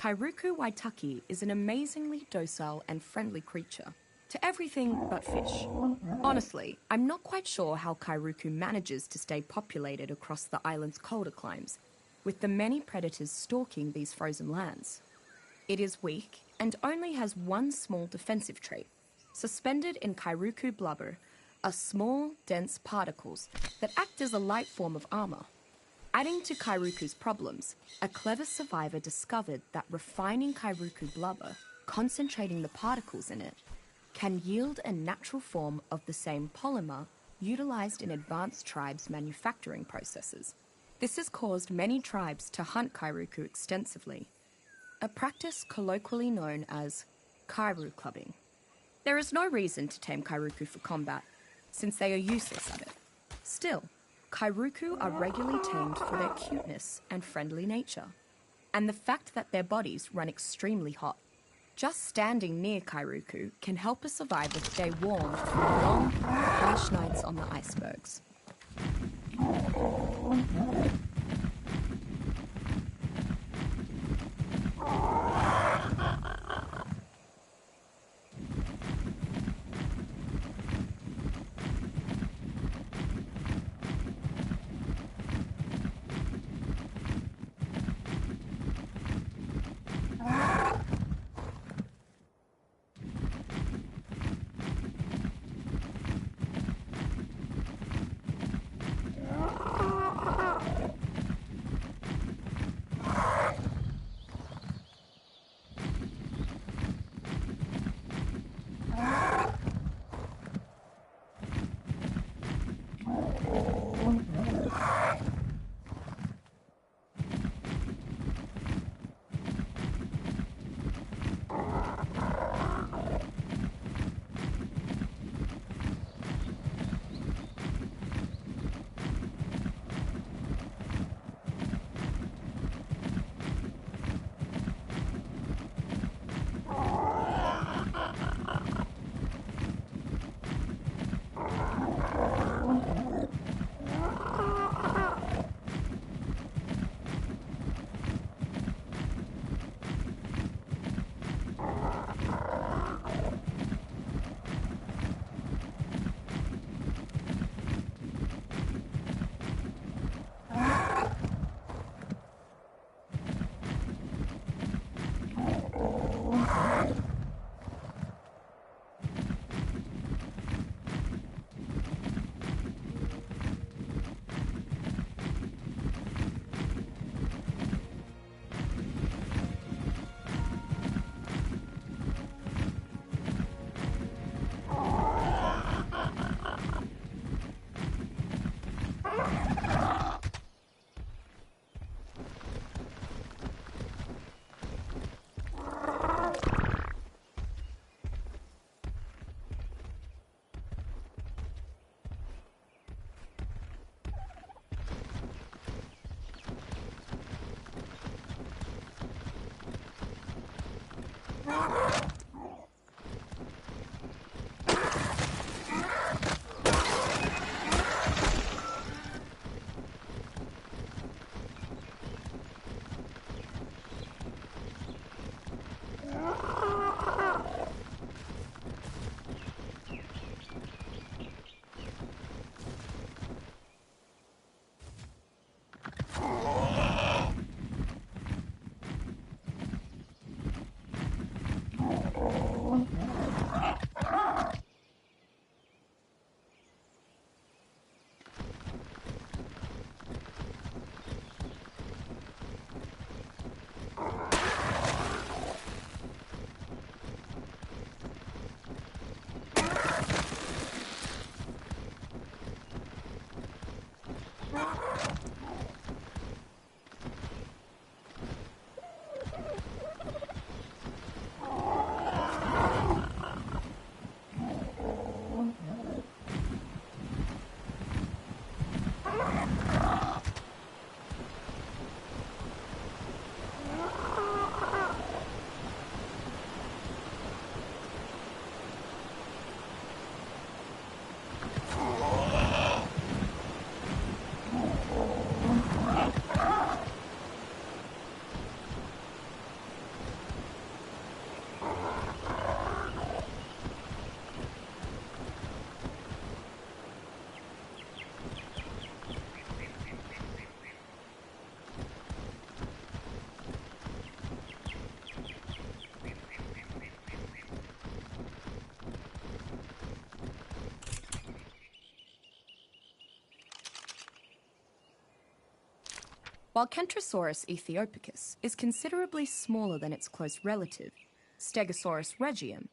Kairuku waitaki is an amazingly docile and friendly creature to everything but fish. Honestly, I'm not quite sure how Kairuku manages to stay populated across the island's colder climes, with the many predators stalking these frozen lands. It is weak and only has one small defensive trait, Suspended in Kairuku blubber are small, dense particles that act as a light form of armor. Adding to Kairuku's problems, a clever survivor discovered that refining Kairuku blubber, concentrating the particles in it, can yield a natural form of the same polymer utilized in advanced tribes' manufacturing processes. This has caused many tribes to hunt Kairuku extensively, a practice colloquially known as Kairu clubbing. There is no reason to tame Kairuku for combat, since they are useless at it. Still, Kairuku are regularly tamed for their cuteness and friendly nature, and the fact that their bodies run extremely hot. Just standing near Kairuku can help us survive a day warm through long, harsh nights on the icebergs. While Kentrosaurus aethiopicus is considerably smaller than its close relative, Stegosaurus regium,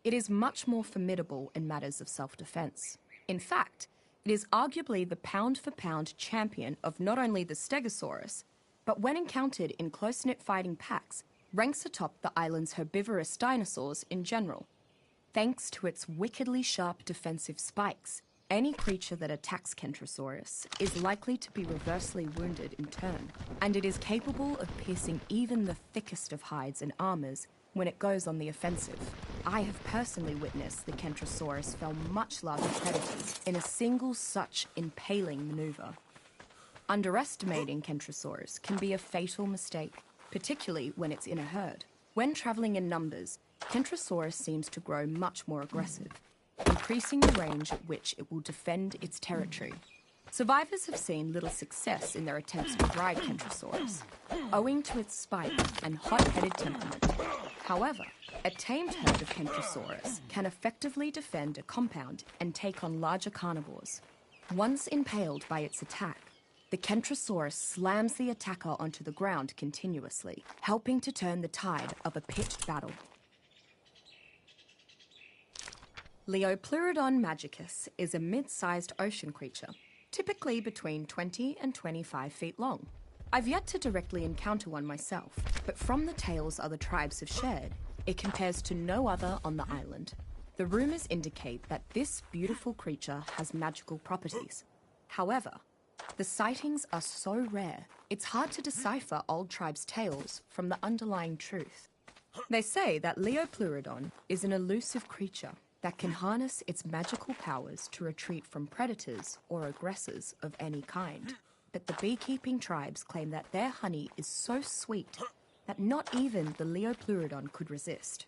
it is much more formidable in matters of self-defense. In fact, it is arguably the pound-for-pound champion of not only the Stegosaurus, but when encountered in close-knit fighting packs, ranks atop the island's herbivorous dinosaurs in general. Thanks to its wickedly sharp defensive spikes, any creature that attacks Kentrosaurus is likely to be reversely wounded in turn, and it is capable of piercing even the thickest of hides and armors when it goes on the offensive. I have personally witnessed the Kentrosaurus fell much larger predators in a single such impaling maneuver. Underestimating Kentrosaurus can be a fatal mistake, particularly when it's in a herd. When traveling in numbers, Kentrosaurus seems to grow much more aggressive, increasing the range at which it will defend its territory. Survivors have seen little success in their attempts to ride Kentrosaurus, owing to its spike and hot-headed temperament. However, a tamed herd of Kentrosaurus can effectively defend a compound and take on larger carnivores. Once impaled by its attack, the Kentrosaurus slams the attacker onto the ground continuously, helping to turn the tide of a pitched battle. Leopleurodon magicus is a mid-sized ocean creature, typically between 20 and 25 feet long. I've yet to directly encounter one myself, but from the tales other tribes have shared, it compares to no other on the island. The rumours indicate that this beautiful creature has magical properties. However, the sightings are so rare, it's hard to decipher old tribes' tales from the underlying truth. They say that Leopleurodon is an elusive creature that can harness its magical powers to retreat from predators or aggressors of any kind. But the beekeeping tribes claim that their honey is so sweet that not even the Leopleurodon could resist.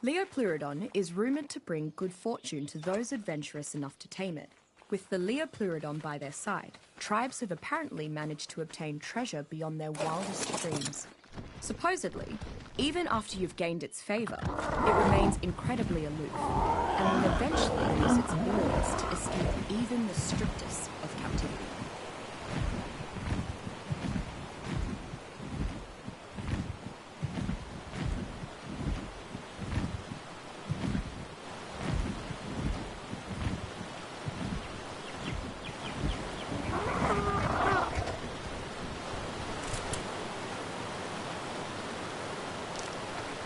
Leopleurodon is rumoured to bring good fortune to those adventurous enough to tame it. With the Leopleurodon by their side, tribes have apparently managed to obtain treasure beyond their wildest dreams. Supposedly, even after you've gained its favour, it remains incredibly aloof, and will eventually use its abilities to escape even the strictest of captivity.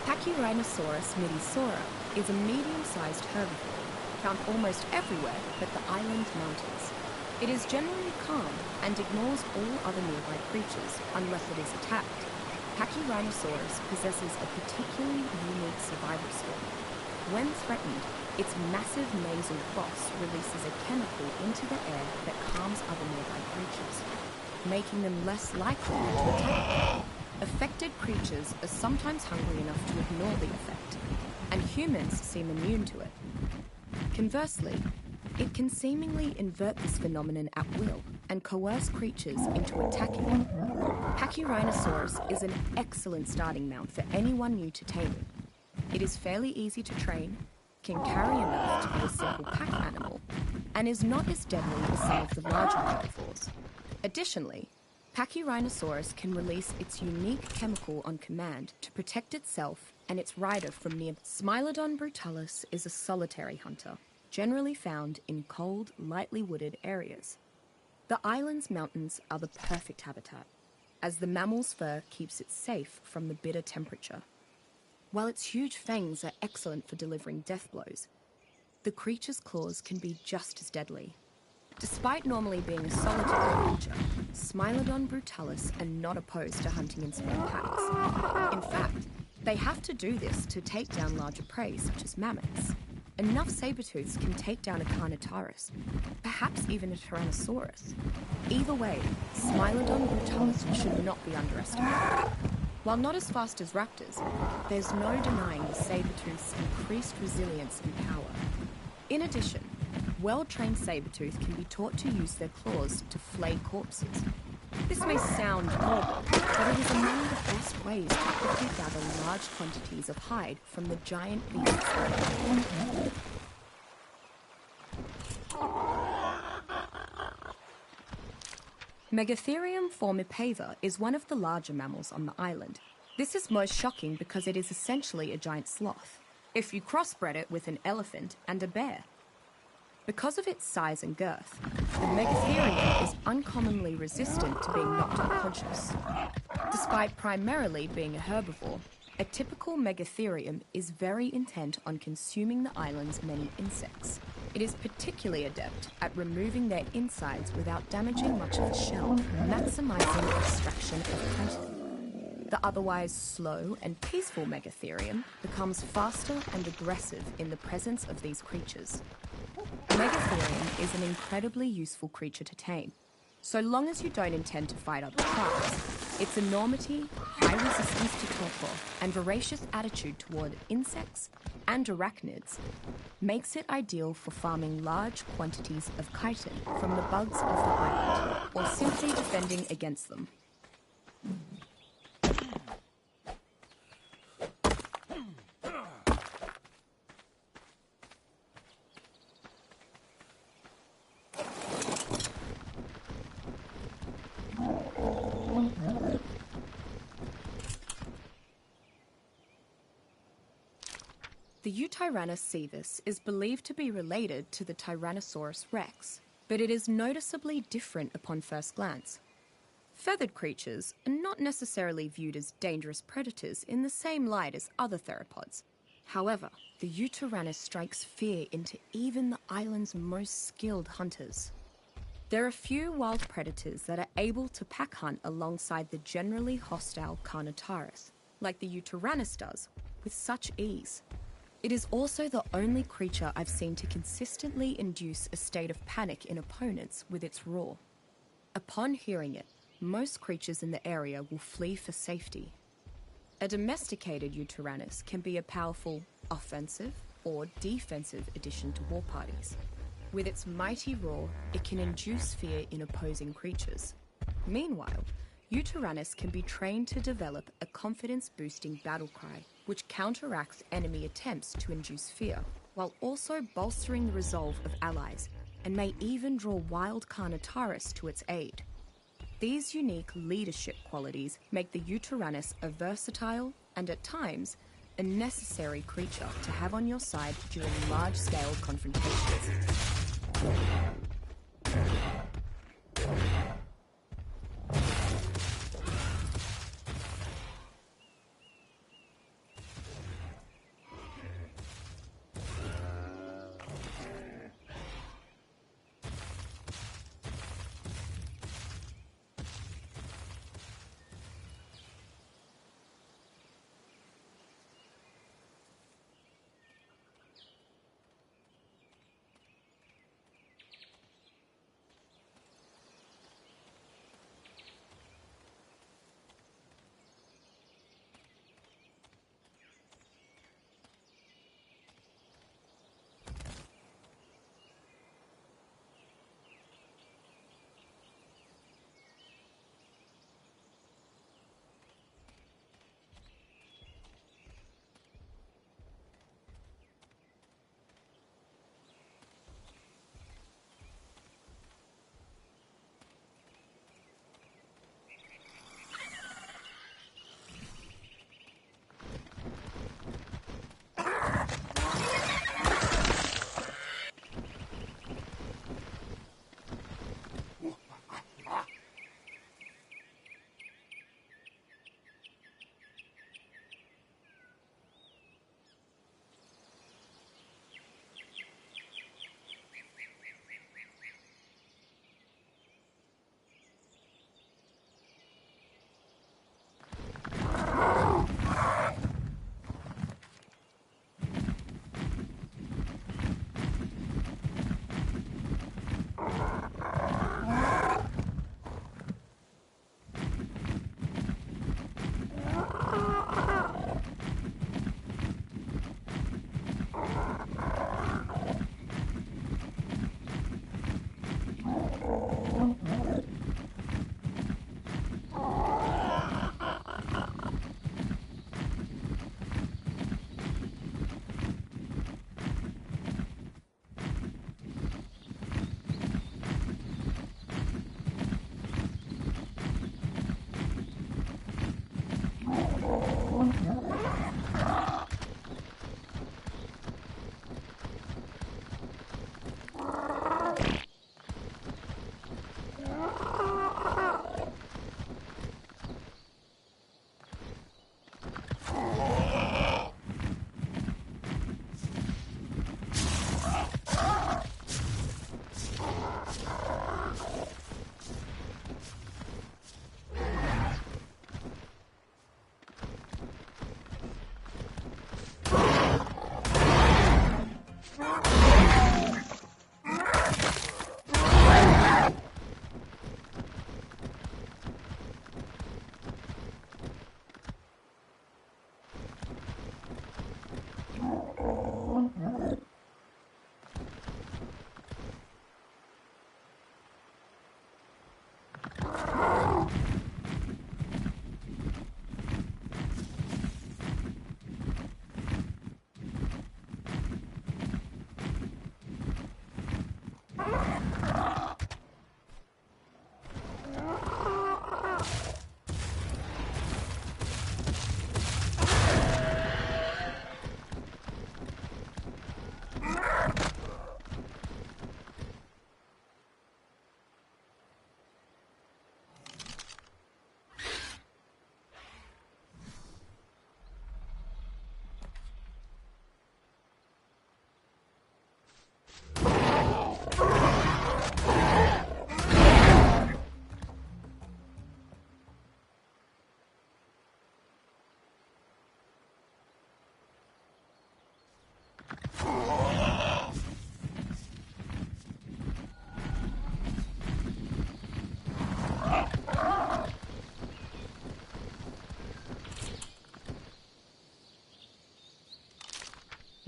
Pachyrhinosaurus midisora is a medium-sized herbivore found almost everywhere but the island mountains. It is generally calm and ignores all other nearby creatures unless it is attacked. Pachyrhinosaurus possesses a particularly unique survival skill. When threatened, its massive nasal boss releases a chemical into the air that calms other nearby creatures, making them less likely to attack. Affected creatures are sometimes hungry enough to ignore the effect, and humans seem immune to it. Conversely, it can seemingly invert this phenomenon at will and coerce creatures into attacking it. Pachyrhinosaurus is an excellent starting mount for anyone new to taming. It is fairly easy to train, can carry enough to be a simple pack animal, and is not as deadly as some of the larger herbivores. Additionally, Pachyrhinosaurus can release its unique chemical on command to protect itself and its rider from near. Smilodon brutalis is a solitary hunter, generally found in cold, lightly wooded areas. The island's mountains are the perfect habitat, as the mammal's fur keeps it safe from the bitter temperature. While its huge fangs are excellent for delivering death blows, the creature's claws can be just as deadly. Despite normally being a solitary creature, Smilodon brutalis are not opposed to hunting in small packs. In fact, they have to do this to take down larger prey such as mammoths. Enough saber-tooths can take down a Carnotaurus, perhaps even a Tyrannosaurus. Either way, Smilodon brutalis should not be underestimated. While not as fast as raptors, there's no denying the saber-tooth's increased resilience and power. In addition, well-trained saber-tooth can be taught to use their claws to flay corpses. This may sound horrible, but it is among the best ways to quickly gather large quantities of hide from the giant beasts. Megatherium formipather is one of the larger mammals on the island. This is most shocking because it is essentially a giant sloth, if you crossbred it with an elephant and a bear. Because of its size and girth, the Megatherium is uncommonly resistant to being knocked unconscious. Despite primarily being a herbivore, a typical Megatherium is very intent on consuming the island's many insects. It is particularly adept at removing their insides without damaging much of the shell, maximising extraction of chitin. The otherwise slow and peaceful Megatherium becomes faster and aggressive in the presence of these creatures. Megatherium is an incredibly useful creature to tame. So long as you don't intend to fight other tribes, its enormity, high resistance to torpor, and voracious attitude toward insects and arachnids makes it ideal for farming large quantities of chitin from the bugs of the island, or simply defending against them. The Eutyrannus sievus is believed to be related to the Tyrannosaurus rex, but it is noticeably different upon first glance. Feathered creatures are not necessarily viewed as dangerous predators in the same light as other theropods. However, the Eutyrannus strikes fear into even the island's most skilled hunters. There are few wild predators that are able to pack hunt alongside the generally hostile Carnotaurus, like the Eutyrannus does, with such ease. It is also the only creature I've seen to consistently induce a state of panic in opponents with its roar. Upon hearing it, most creatures in the area will flee for safety. A domesticated Eutyrannus can be a powerful offensive or defensive addition to war parties. With its mighty roar, it can induce fear in opposing creatures. Meanwhile, Eutyrannus can be trained to develop a confidence-boosting battle cry, which counteracts enemy attempts to induce fear, while also bolstering the resolve of allies, and may even draw wild Carnotaurus to its aid. These unique leadership qualities make the Eutyrannus a versatile and, at times, a necessary creature to have on your side during large-scale confrontations.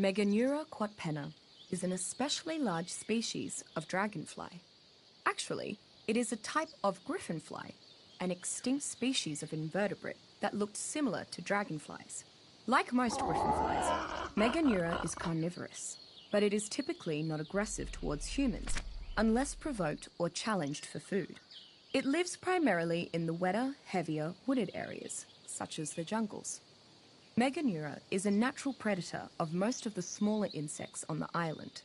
Meganeura quadpenna is an especially large species of dragonfly. Actually, it is a type of griffinfly, an extinct species of invertebrate that looked similar to dragonflies. Like most griffinflies, Meganeura is carnivorous, but it is typically not aggressive towards humans unless provoked or challenged for food. It lives primarily in the wetter, heavier, wooded areas, such as the jungles. Meganeura is a natural predator of most of the smaller insects on the island.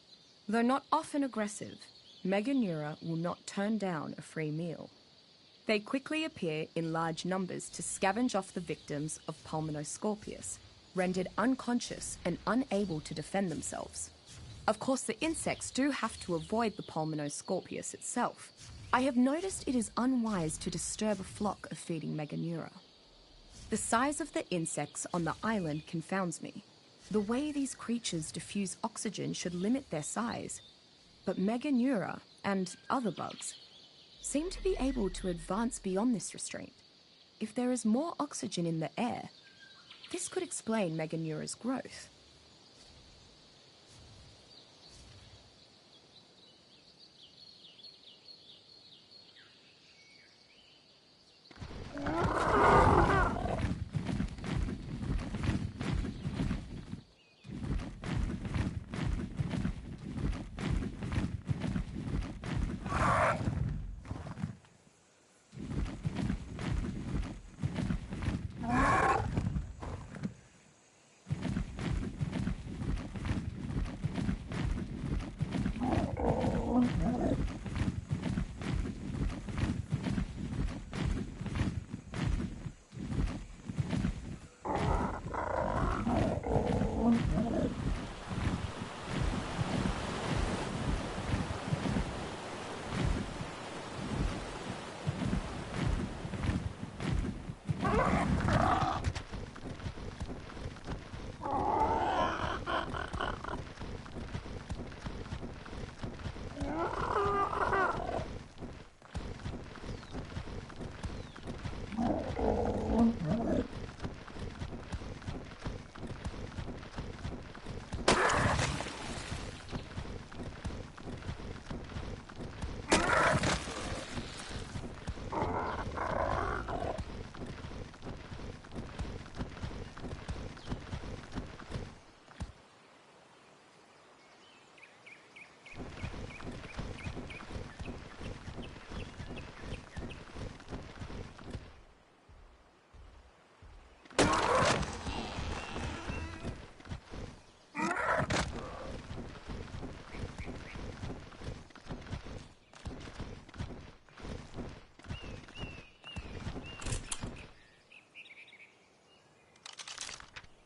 Though not often aggressive, Meganeura will not turn down a free meal. They quickly appear in large numbers to scavenge off the victims of Pulmonoscorpius, rendered unconscious and unable to defend themselves. Of course, the insects do have to avoid the Pulmonoscorpius itself. I have noticed it is unwise to disturb a flock of feeding Meganeura. The size of the insects on the island confounds me. The way these creatures diffuse oxygen should limit their size, but Meganeura and other bugs seem to be able to advance beyond this restraint. If there is more oxygen in the air, this could explain Meganeura's growth.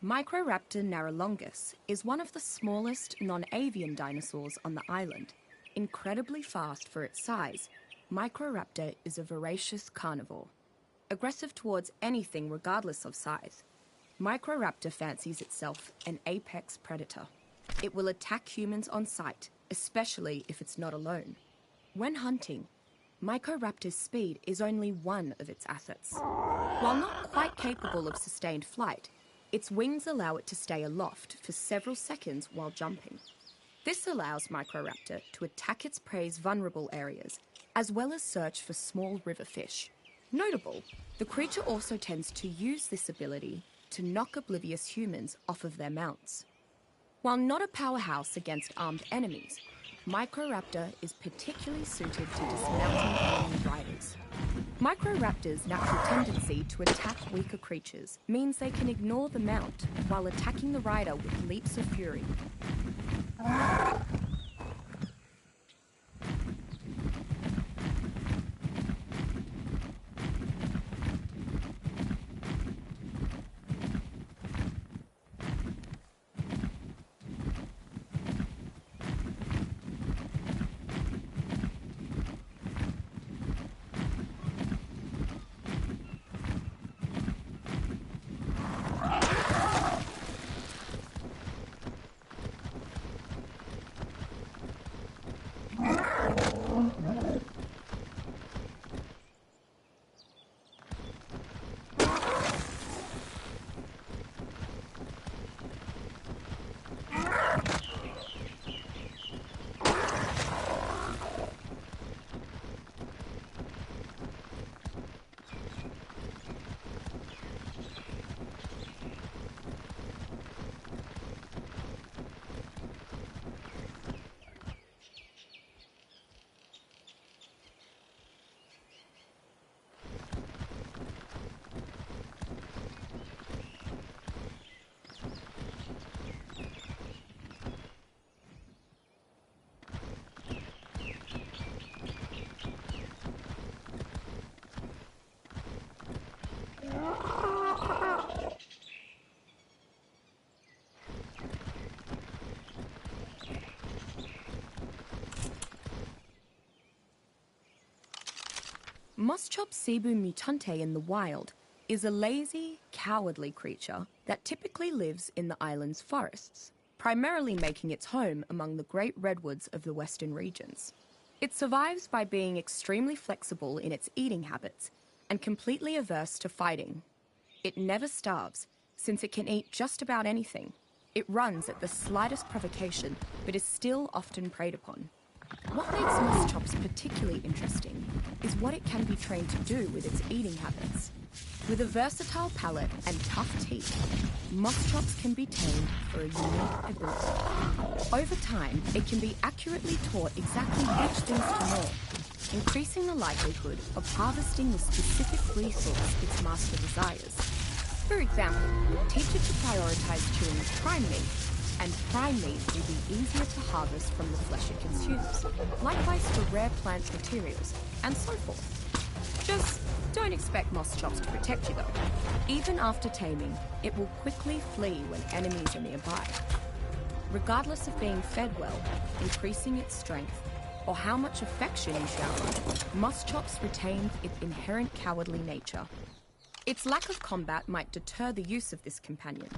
Microraptor narrolongus is one of the smallest non-avian dinosaurs on the island. Incredibly fast for its size, Microraptor is a voracious carnivore, aggressive towards anything regardless of size. Microraptor fancies itself an apex predator. It will attack humans on sight, especially if it's not alone. When hunting, Microraptor's speed is only one of its assets. While not quite capable of sustained flight, its wings allow it to stay aloft for several seconds while jumping. This allows Microraptor to attack its prey's vulnerable areas, as well as search for small river fish. Notable, the creature also tends to use this ability to knock oblivious humans off of their mounts. While not a powerhouse against armed enemies, Microraptor is particularly suited to dismounting enemy riders. Microraptor's natural tendency to attack weaker creatures means they can ignore the mount while attacking the rider with leaps of fury. Moschops cebu mutante in the wild is a lazy, cowardly creature that typically lives in the island's forests, primarily making its home among the great redwoods of the western regions. It survives by being extremely flexible in its eating habits and completely averse to fighting. It never starves, since it can eat just about anything. It runs at the slightest provocation, but is still often preyed upon. What makes Moschops particularly interesting is what it can be trained to do with its eating habits. With a versatile palate and tough teeth, Moschops can be tamed for a unique ability. Over time, it can be accurately taught exactly which things to gnaw, increasing the likelihood of harvesting the specific resource its master desires. For example, teach it to prioritize chewing prime meat, and prime meat will be easier to harvest from the flesh it consumes. Likewise for rare plant materials, and so forth. Just don't expect Moschops to protect you though. Even after taming, it will quickly flee when enemies are nearby. Regardless of being fed well, increasing its strength, or how much affection you shower, Moschops retains its inherent cowardly nature. Its lack of combat might deter the use of this companion,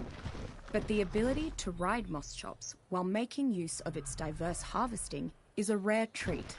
but the ability to ride Moschops while making use of its diverse harvesting is a rare treat.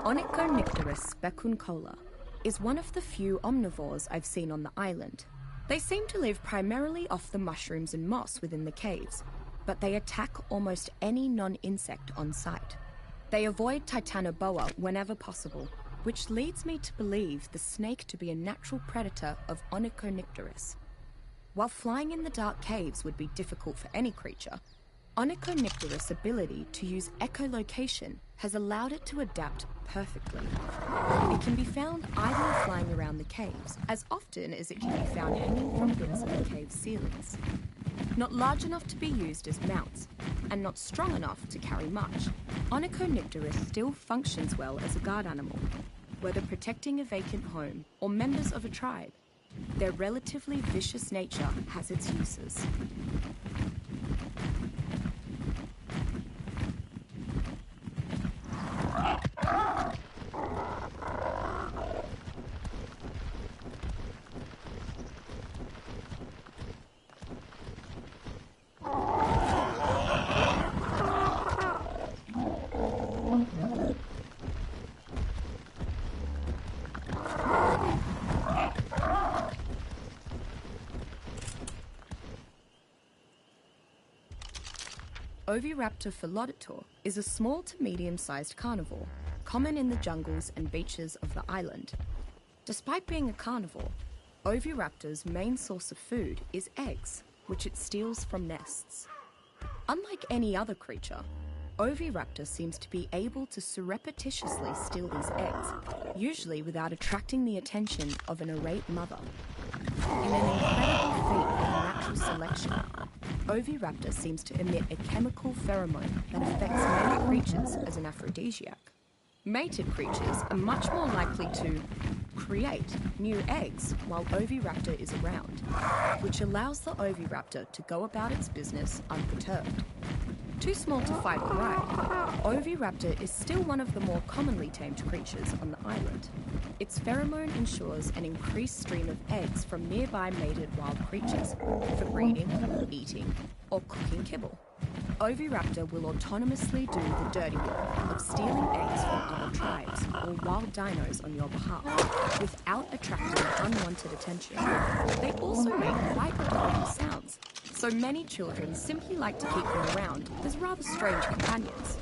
Onychonycterus specuncola is one of the few omnivores I've seen on the island. They seem to live primarily off the mushrooms and moss within the caves, but they attack almost any non-insect on sight. They avoid Titanoboa whenever possible, which leads me to believe the snake to be a natural predator of Onychonycterus. While flying in the dark caves would be difficult for any creature, Onychonycterus' ability to use echolocation has allowed it to adapt perfectly. It can be found idly flying around the caves, as often as it can be found hanging from bits of the cave ceilings. Not large enough to be used as mounts, and not strong enough to carry much, Onychonycterus still functions well as a guard animal, whether protecting a vacant home or members of a tribe. Their relatively vicious nature has its uses. Oviraptor philodictor is a small to medium-sized carnivore, common in the jungles and beaches of the island. Despite being a carnivore, Oviraptor's main source of food is eggs, which it steals from nests. Unlike any other creature, Oviraptor seems to be able to surreptitiously steal these eggs, usually without attracting the attention of an irate mother. In an incredible feat of natural selection. Oviraptor seems to emit a chemical pheromone that affects many creatures as an aphrodisiac. Mated creatures are much more likely to create new eggs while Oviraptor is around, which allows the Oviraptor to go about its business unperturbed. Too small to fight or ride, Oviraptor is still one of the more commonly tamed creatures on the island. Its pheromone ensures an increased stream of eggs from nearby mated wild creatures for breeding, eating, or cooking kibble. Oviraptor will autonomously do the dirty work of stealing eggs from other tribes or wild dinos on your behalf without attracting unwanted attention. They also make quite adorable sounds, so many children simply like to keep them around as rather strange companions.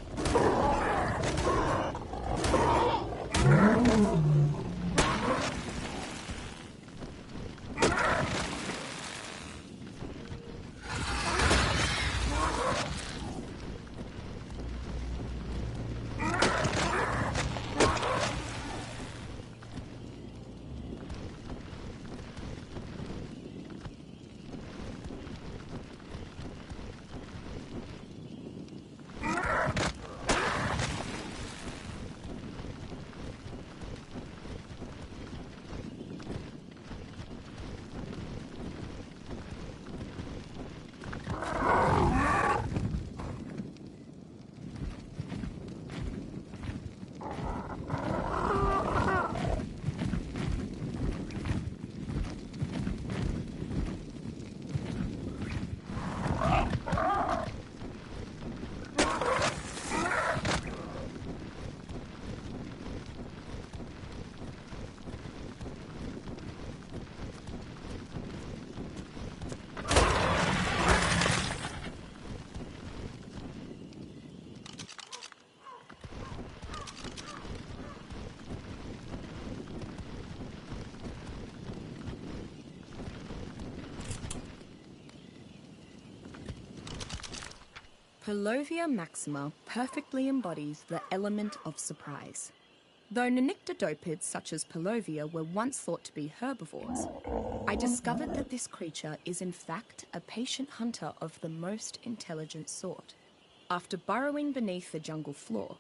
Palovia maxima perfectly embodies the element of surprise. Though nyctodopids such as Palovia were once thought to be herbivores, I discovered that this creature is in fact a patient hunter of the most intelligent sort. After burrowing beneath the jungle floor,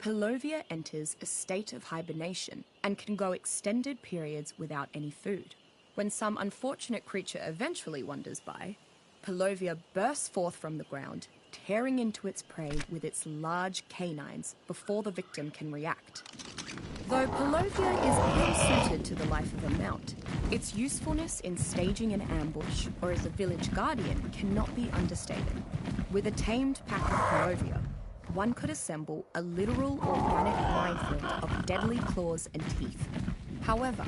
Palovia enters a state of hibernation and can go extended periods without any food. When some unfortunate creature eventually wanders by, Palovia bursts forth from the ground, tearing into its prey with its large canines before the victim can react. Though Palovia is ill-suited to the life of a mount, its usefulness in staging an ambush or as a village guardian cannot be understated. With a tamed pack of Palovia, one could assemble a literal organic minefield of deadly claws and teeth. However,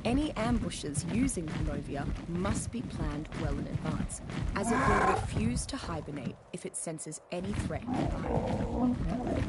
any ambushes using Palovia must be planned well in advance, as it will refuse to hibernate if it senses any threat nearby.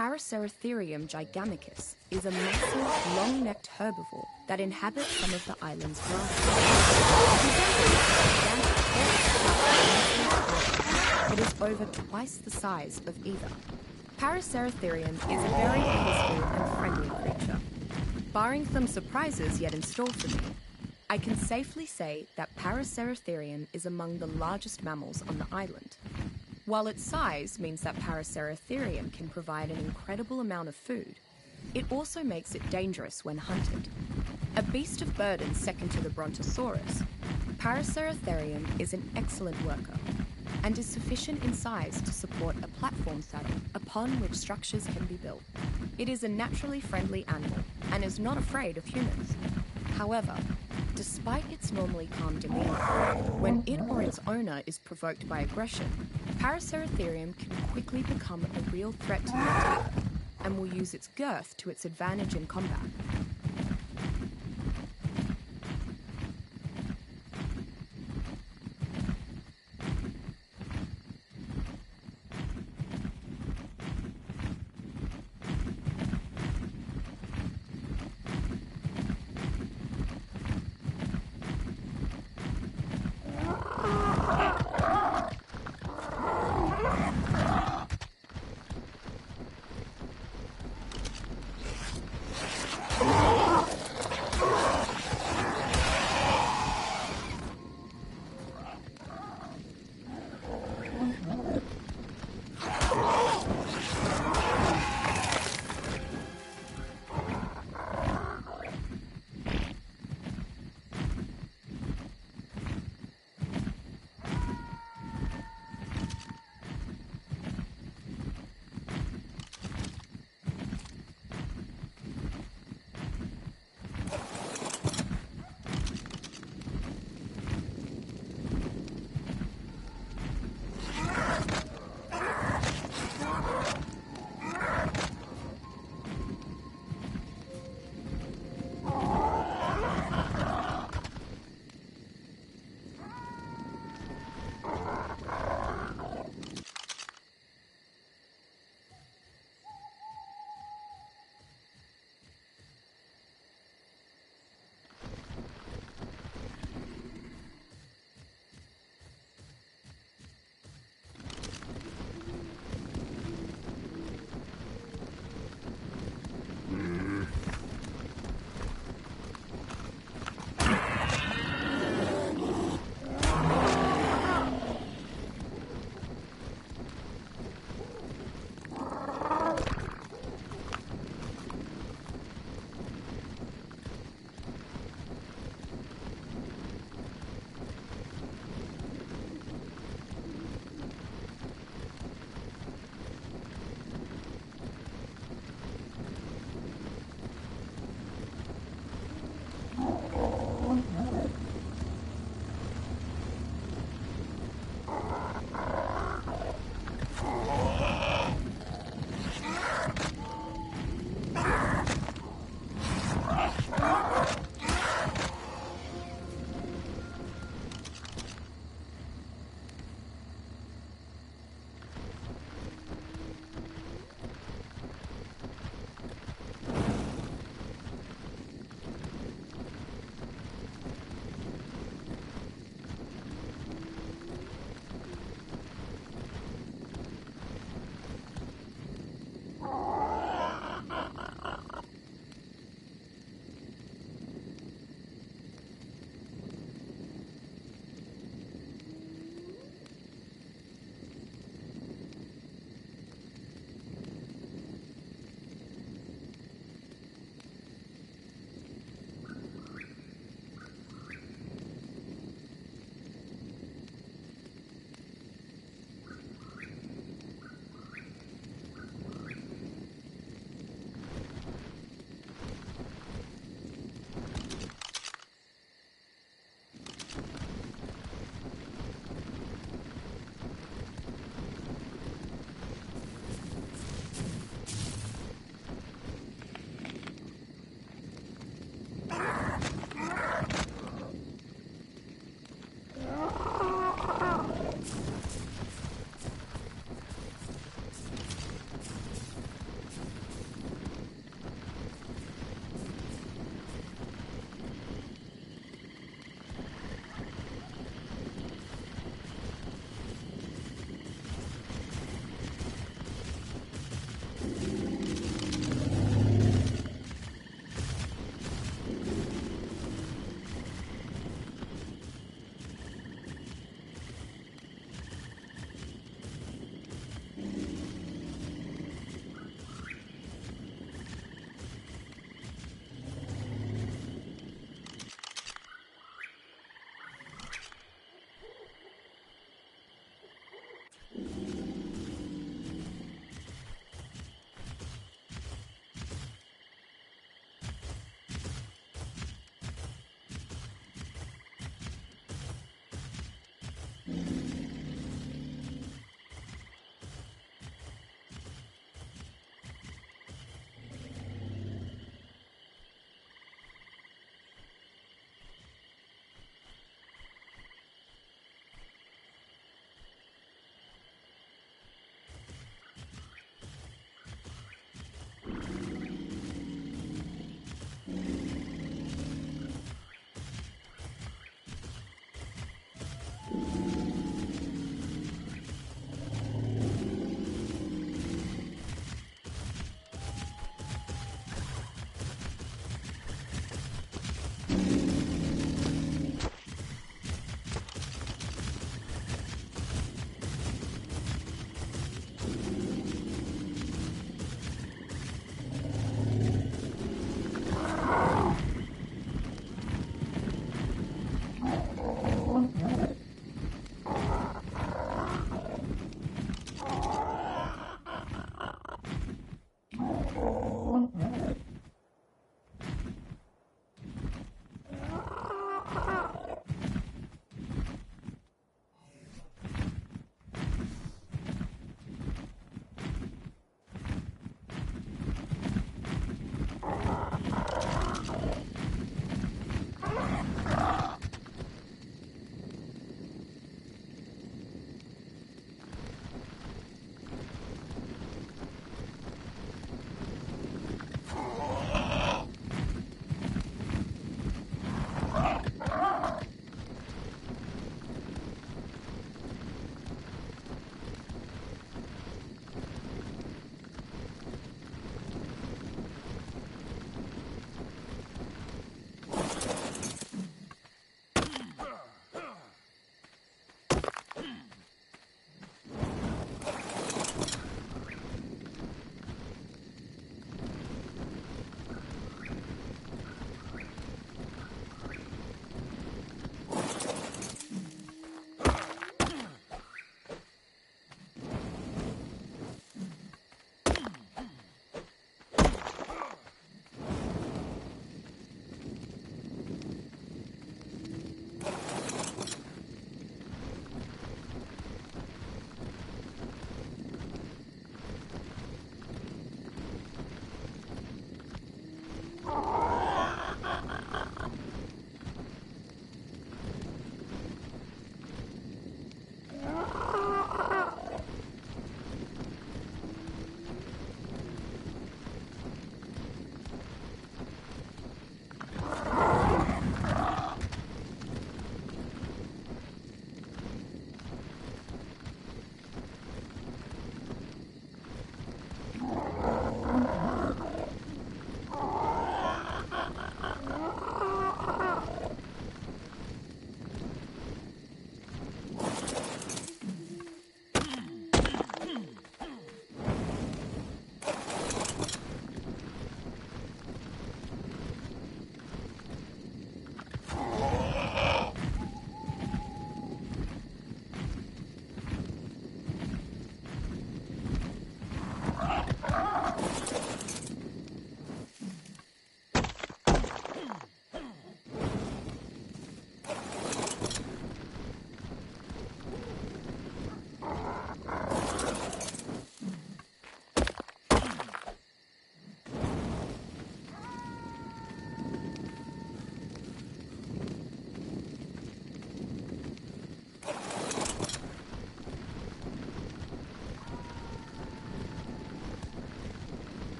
Paraceratherium giganticus is a massive, long-necked herbivore that inhabits some of the island's grasslands. It is over twice the size of either. Paraceratherium is a very peaceful and friendly creature. Barring some surprises yet in store for me, I can safely say that Paraceratherium is among the largest mammals on the island. While its size means that Paraceratherium can provide an incredible amount of food, it also makes it dangerous when hunted. A beast of burden second to the Brontosaurus, Paraceratherium is an excellent worker and is sufficient in size to support a platform saddle upon which structures can be built. It is a naturally friendly animal and is not afraid of humans. However, despite its normally calm demeanor, when it or its owner is provoked by aggression, Paraceratherium can quickly become a real threat to the attacker and will use its girth to its advantage in combat.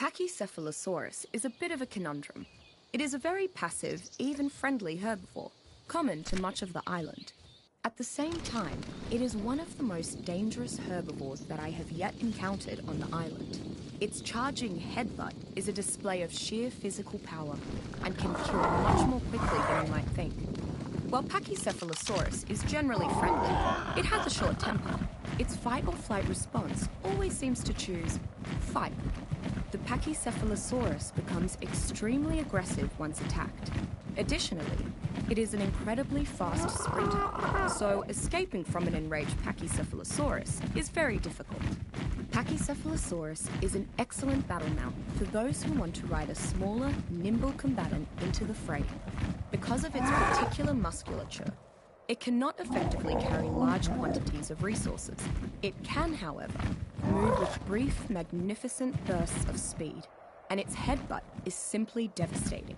Pachycephalosaurus is a bit of a conundrum. It is a very passive, even friendly herbivore, common to much of the island. At the same time, it is one of the most dangerous herbivores that I have yet encountered on the island. Its charging headbutt is a display of sheer physical power and can kill much more quickly than you might think. While Pachycephalosaurus is generally friendly, it has a short temper. Its fight or flight response always seems to choose fight. The Pachycephalosaurus becomes extremely aggressive once attacked. Additionally, it is an incredibly fast sprinter, so escaping from an enraged Pachycephalosaurus is very difficult. Pachycephalosaurus is an excellent battle mount for those who want to ride a smaller, nimble combatant into the fray. Because of its particular musculature, it cannot effectively carry large quantities of resources. It can, however, move with brief, magnificent bursts of speed, and its headbutt is simply devastating.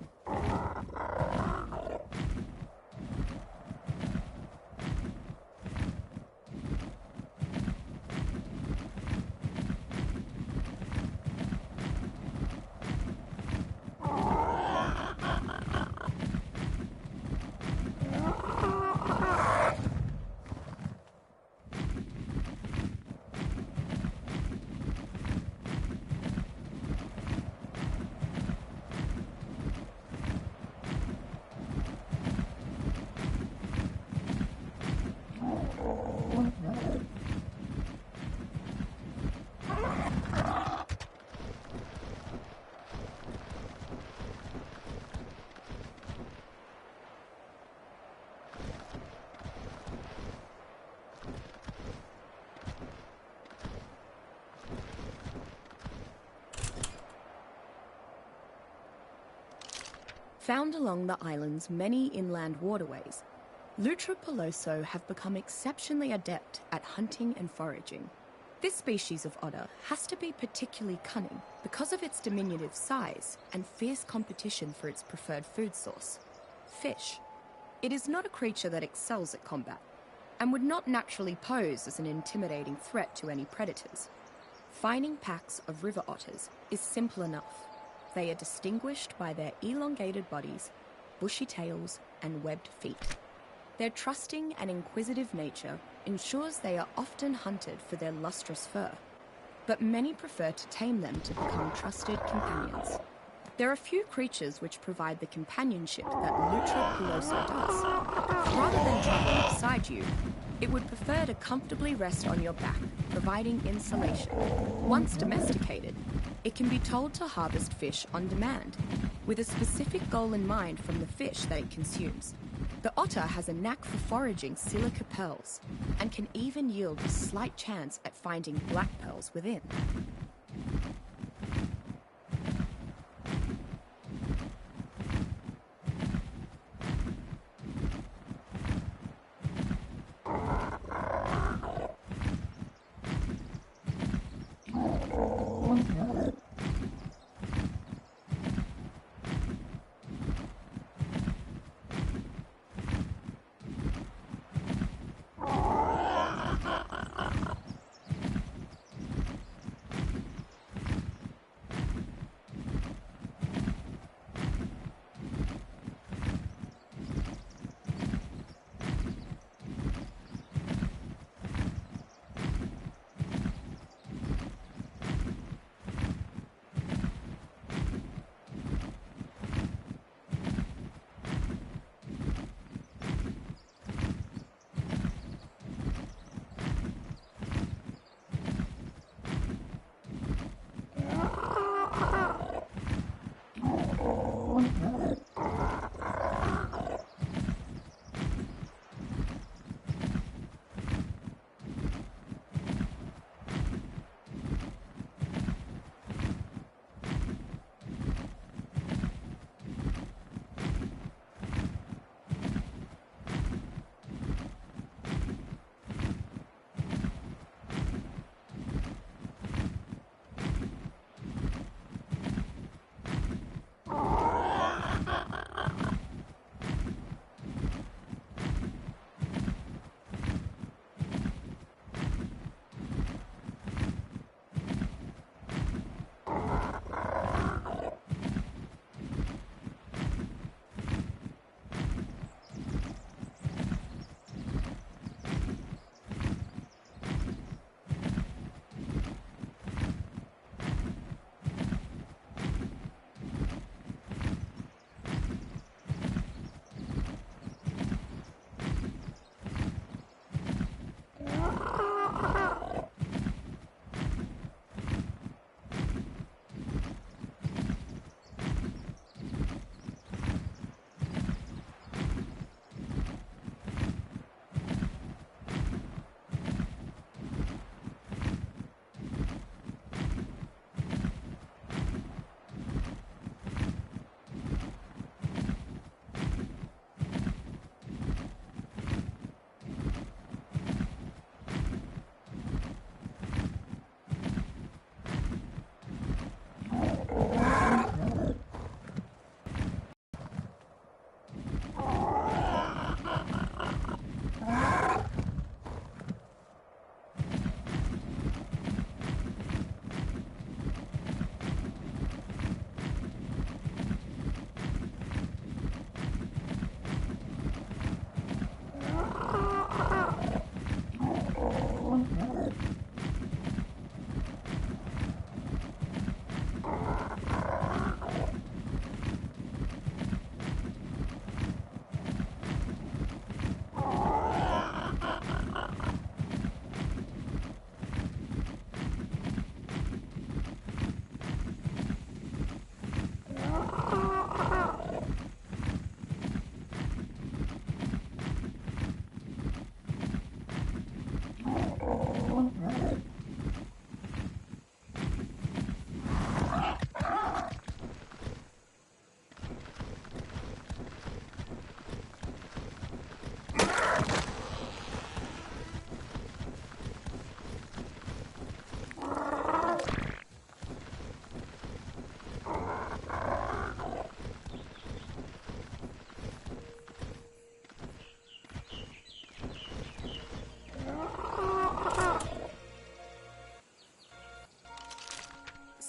Found along the island's many inland waterways, Lutra peloso have become exceptionally adept at hunting and foraging. This species of otter has to be particularly cunning because of its diminutive size and fierce competition for its preferred food source, fish. It is not a creature that excels at combat and would not naturally pose as an intimidating threat to any predators. Finding packs of river otters is simple enough. They are distinguished by their elongated bodies, bushy tails, and webbed feet. Their trusting and inquisitive nature ensures they are often hunted for their lustrous fur, but many prefer to tame them to become trusted companions. There are few creatures which provide the companionship that Lutra peloso does. Rather than traveling beside you, it would prefer to comfortably rest on your back, providing insulation. Once domesticated, it can be told to harvest fish on demand, with a specific goal in mind from the fish that it consumes. The otter has a knack for foraging silica pearls, and can even yield a slight chance at finding black pearls within.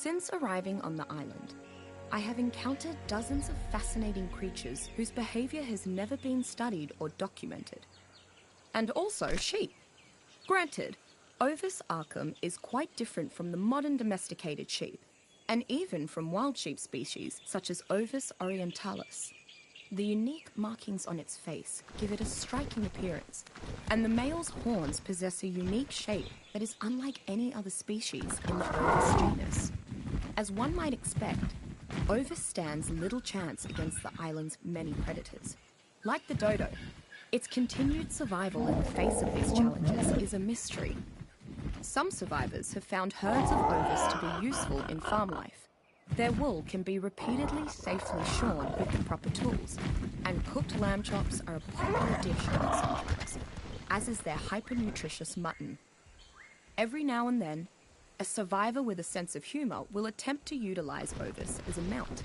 Since arriving on the island, I have encountered dozens of fascinating creatures whose behavior has never been studied or documented. And also sheep. Granted, Ovis arcum is quite different from the modern domesticated sheep, and even from wild sheep species such as Ovis orientalis. The unique markings on its face give it a striking appearance, and the male's horns possess a unique shape that is unlike any other species in the Ovis genus. As one might expect, Ovis stands little chance against the island's many predators. Like the dodo, its continued survival in the face of these challenges is a mystery. Some survivors have found herds of Ovis to be useful in farm life. Their wool can be repeatedly safely shorn with the proper tools, and cooked lamb chops are a popular dish among some tribes, as is their hyper-nutritious mutton. Every now and then, a survivor with a sense of humour will attempt to utilise Ovis as a mount.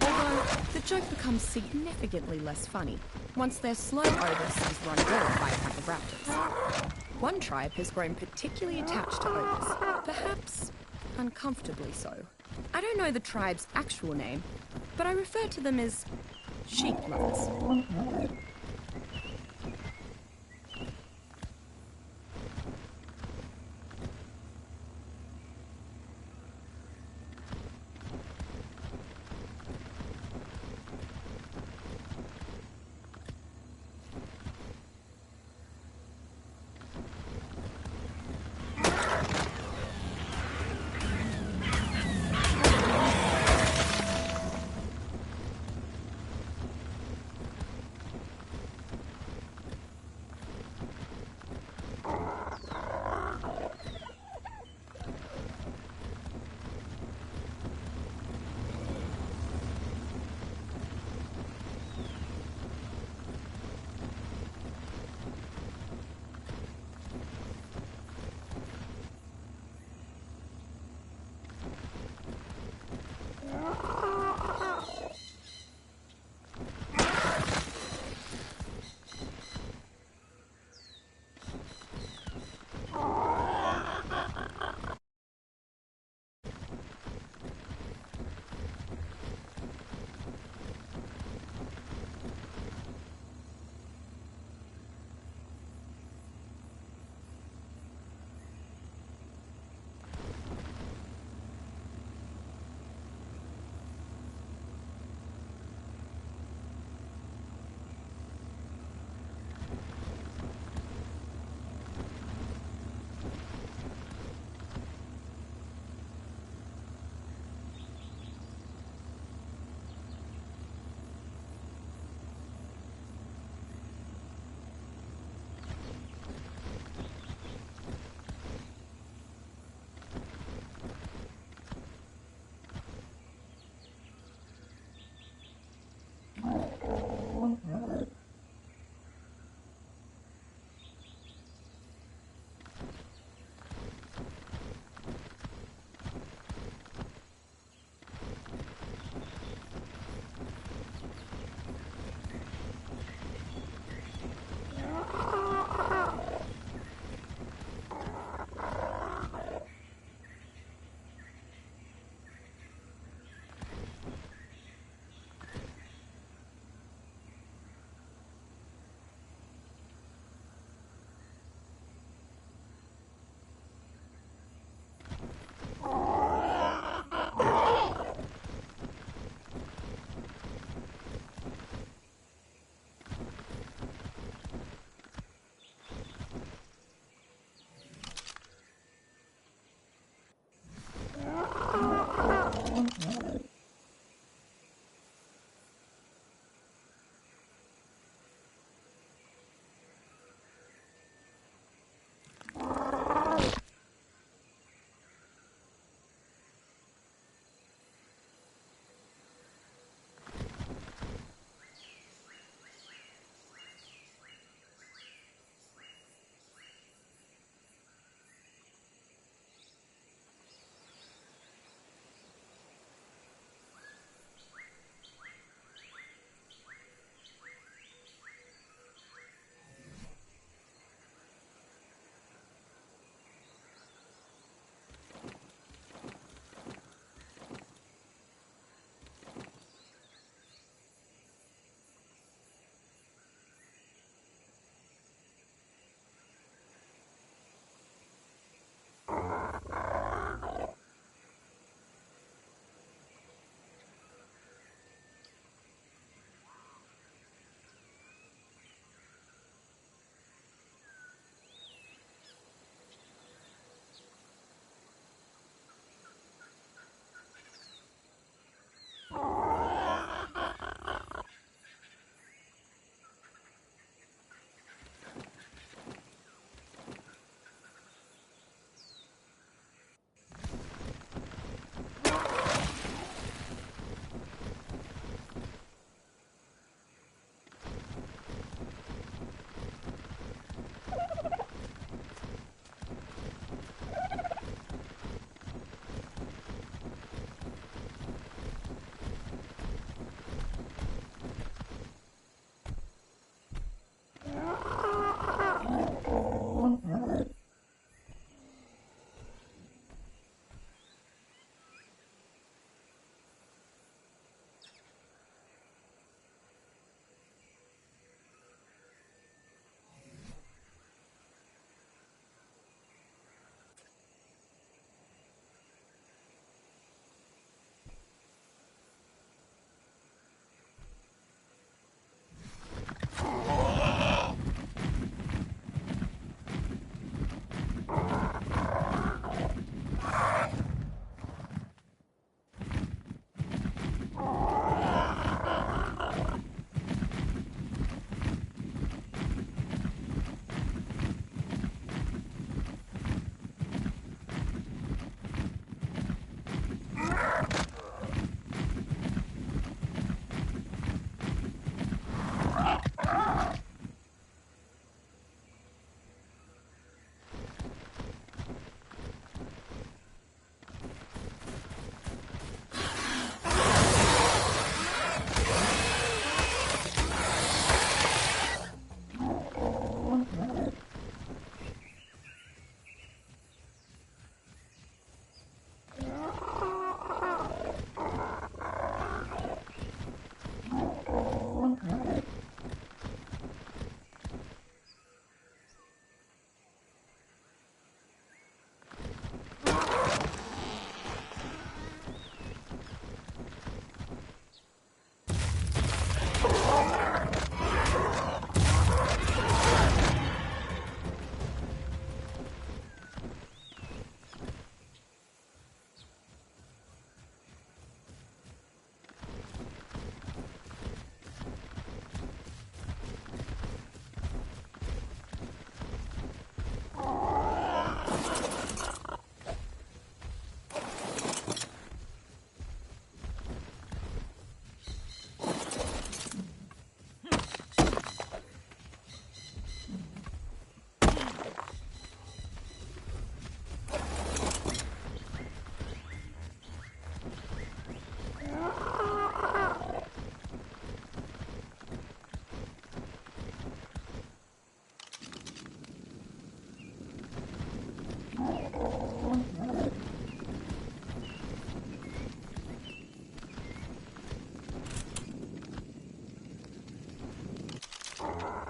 Although, the joke becomes significantly less funny once their slow Ovis is run raw by a pack of raptors. One tribe has grown particularly attached to Ovis, perhaps uncomfortably so. I don't know the tribe's actual name, but I refer to them as sheep lovers.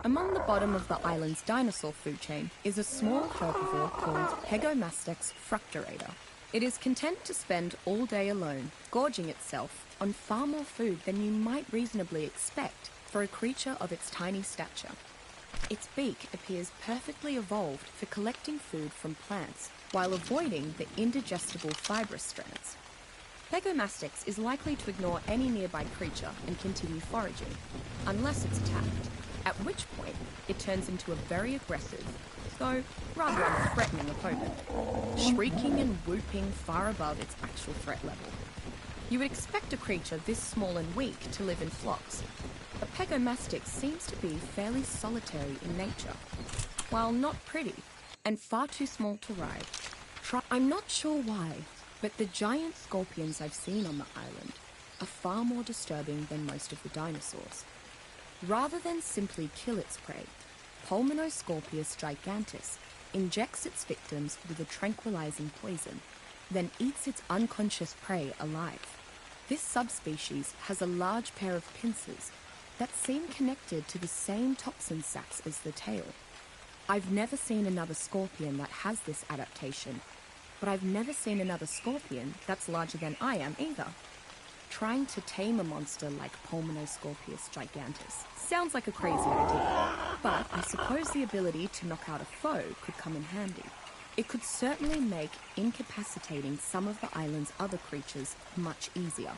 Among the bottom of the island's dinosaur food chain is a small herbivore called Pegomastex fructurator. It is content to spend all day alone, gorging itself on far more food than you might reasonably expect for a creature of its tiny stature. Its beak appears perfectly evolved for collecting food from plants while avoiding the indigestible fibrous strands. Pegomastex is likely to ignore any nearby creature and continue foraging, unless it's attacked, at which point it turns into a very aggressive, though rather unthreatening opponent, shrieking and whooping far above its actual threat level. You would expect a creature this small and weak to live in flocks, but Pegomastex seems to be fairly solitary in nature. While not pretty, and far too small to ride, I'm not sure why, but the giant scorpions I've seen on the island are far more disturbing than most of the dinosaurs. Rather than simply kill its prey, Pulmonoscorpius gigantus injects its victims with a tranquilizing poison, then eats its unconscious prey alive. This subspecies has a large pair of pincers that seem connected to the same toxin sacs as the tail. I've never seen another scorpion that has this adaptation, but I've never seen another scorpion that's larger than I am either. Trying to tame a monster like Pulmonoscorpius gigantus sounds like a crazy idea, but I suppose the ability to knock out a foe could come in handy. It could certainly make incapacitating some of the island's other creatures much easier.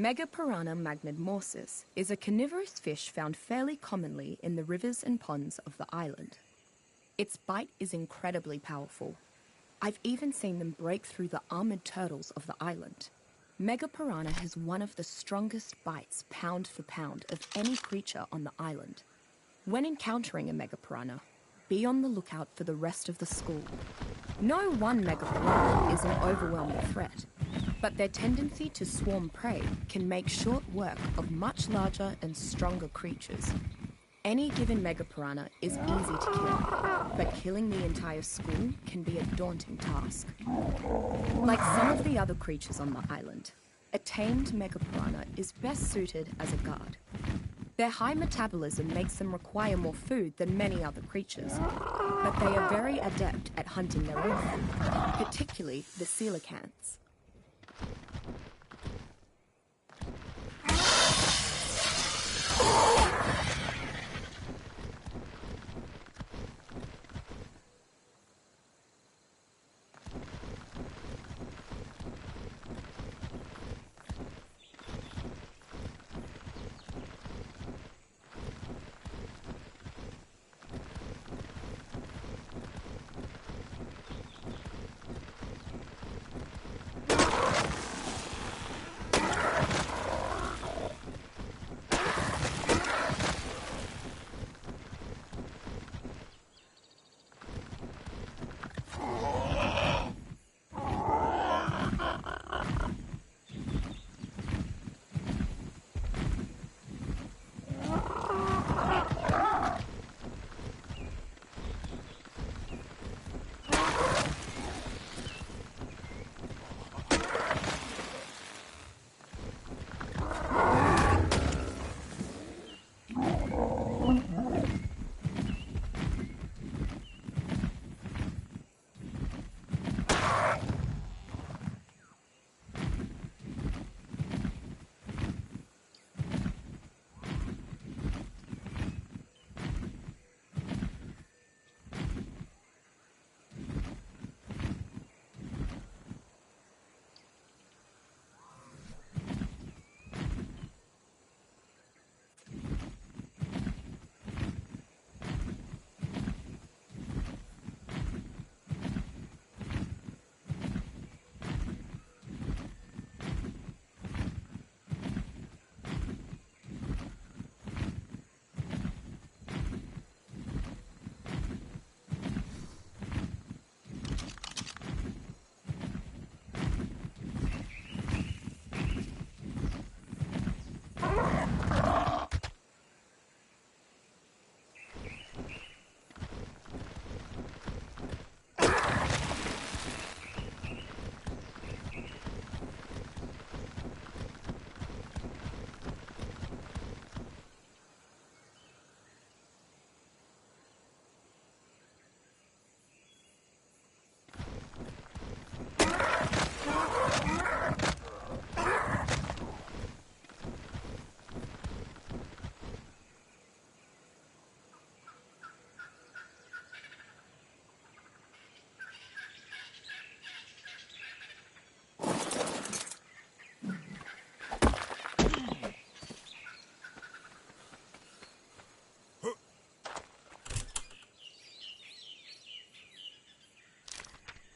Megapiranha magnetmorsis is a carnivorous fish found fairly commonly in the rivers and ponds of the island. Its bite is incredibly powerful. I've even seen them break through the armored turtles of the island. Megapiranha has one of the strongest bites pound for pound of any creature on the island. When encountering a megapiranha, be on the lookout for the rest of the school. No one megapiranha is an overwhelming threat, but their tendency to swarm prey can make short work of much larger and stronger creatures. Any given megapiranha is easy to kill, but killing the entire school can be a daunting task. Like some of the other creatures on the island, a tamed megapiranha is best suited as a guard. Their high metabolism makes them require more food than many other creatures, but they are very adept at hunting their own food, particularly the coelacanths.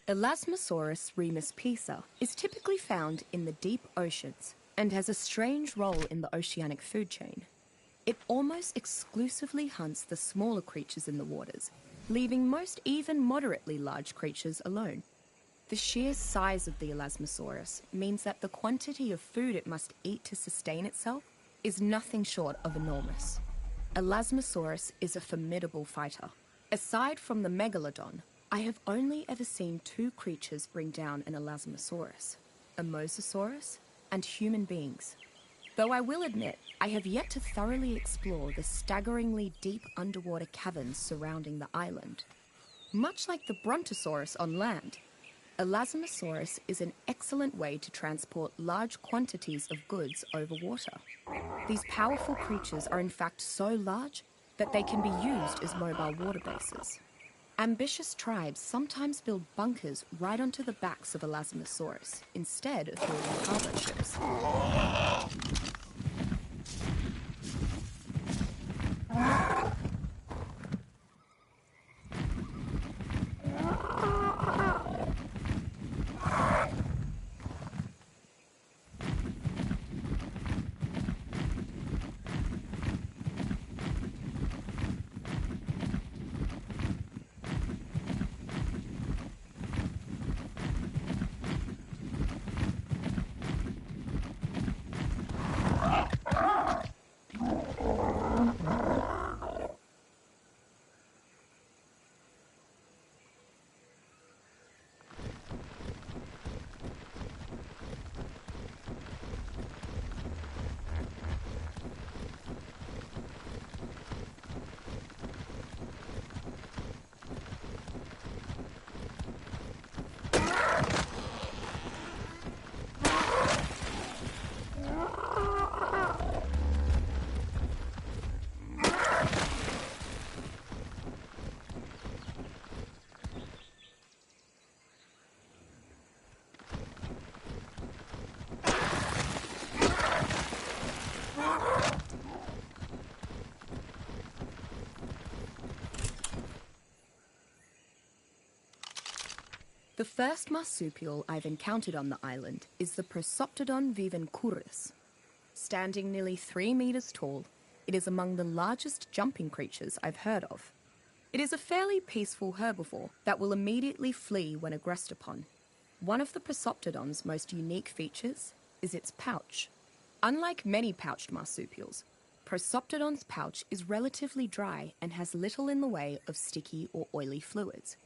Elasmosaurus remus pisa is typically found in the deep oceans and has a strange role in the oceanic food chain. It almost exclusively hunts the smaller creatures in the waters, leaving most even moderately large creatures alone. The sheer size of the Elasmosaurus means that the quantity of food it must eat to sustain itself is nothing short of enormous. Elasmosaurus is a formidable fighter. Aside from the megalodon, I have only ever seen two creatures bring down an Elasmosaurus, a Mosasaurus and human beings. Though I will admit, I have yet to thoroughly explore the staggeringly deep underwater caverns surrounding the island. Much like the Brontosaurus on land, Elasmosaurus is an excellent way to transport large quantities of goods over water. These powerful creatures are in fact so large that they can be used as mobile water bases. Ambitious tribes sometimes build bunkers right onto the backs of Elasmosaurus instead of building cargo ships. The first marsupial I've encountered on the island is the Prosoptodon vivencurus. Standing nearly 3 meters tall, it is among the largest jumping creatures I've heard of. It is a fairly peaceful herbivore that will immediately flee when aggressed upon. One of the Prosoptodon's most unique features is its pouch. Unlike many pouched marsupials, Prosoptodon's pouch is relatively dry and has little in the way of sticky or oily fluids.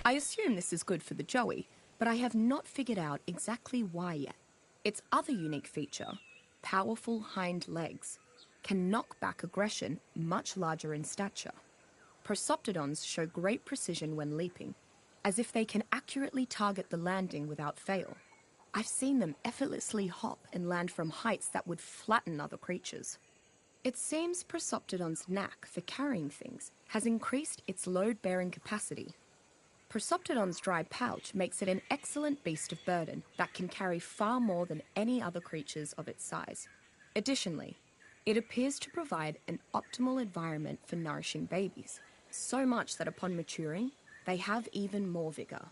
I assume this is good for the joey, but I have not figured out exactly why yet. Its other unique feature, powerful hind legs, can knock back aggression much larger in stature. Prosoptodons show great precision when leaping, as if they can accurately target the landing without fail. I've seen them effortlessly hop and land from heights that would flatten other creatures. It seems Prosoptodon's knack for carrying things has increased its load-bearing capacity. Prosoptodon's dry pouch makes it an excellent beast of burden that can carry far more than any other creatures of its size. Additionally, it appears to provide an optimal environment for nourishing babies, so much that upon maturing, they have even more vigor.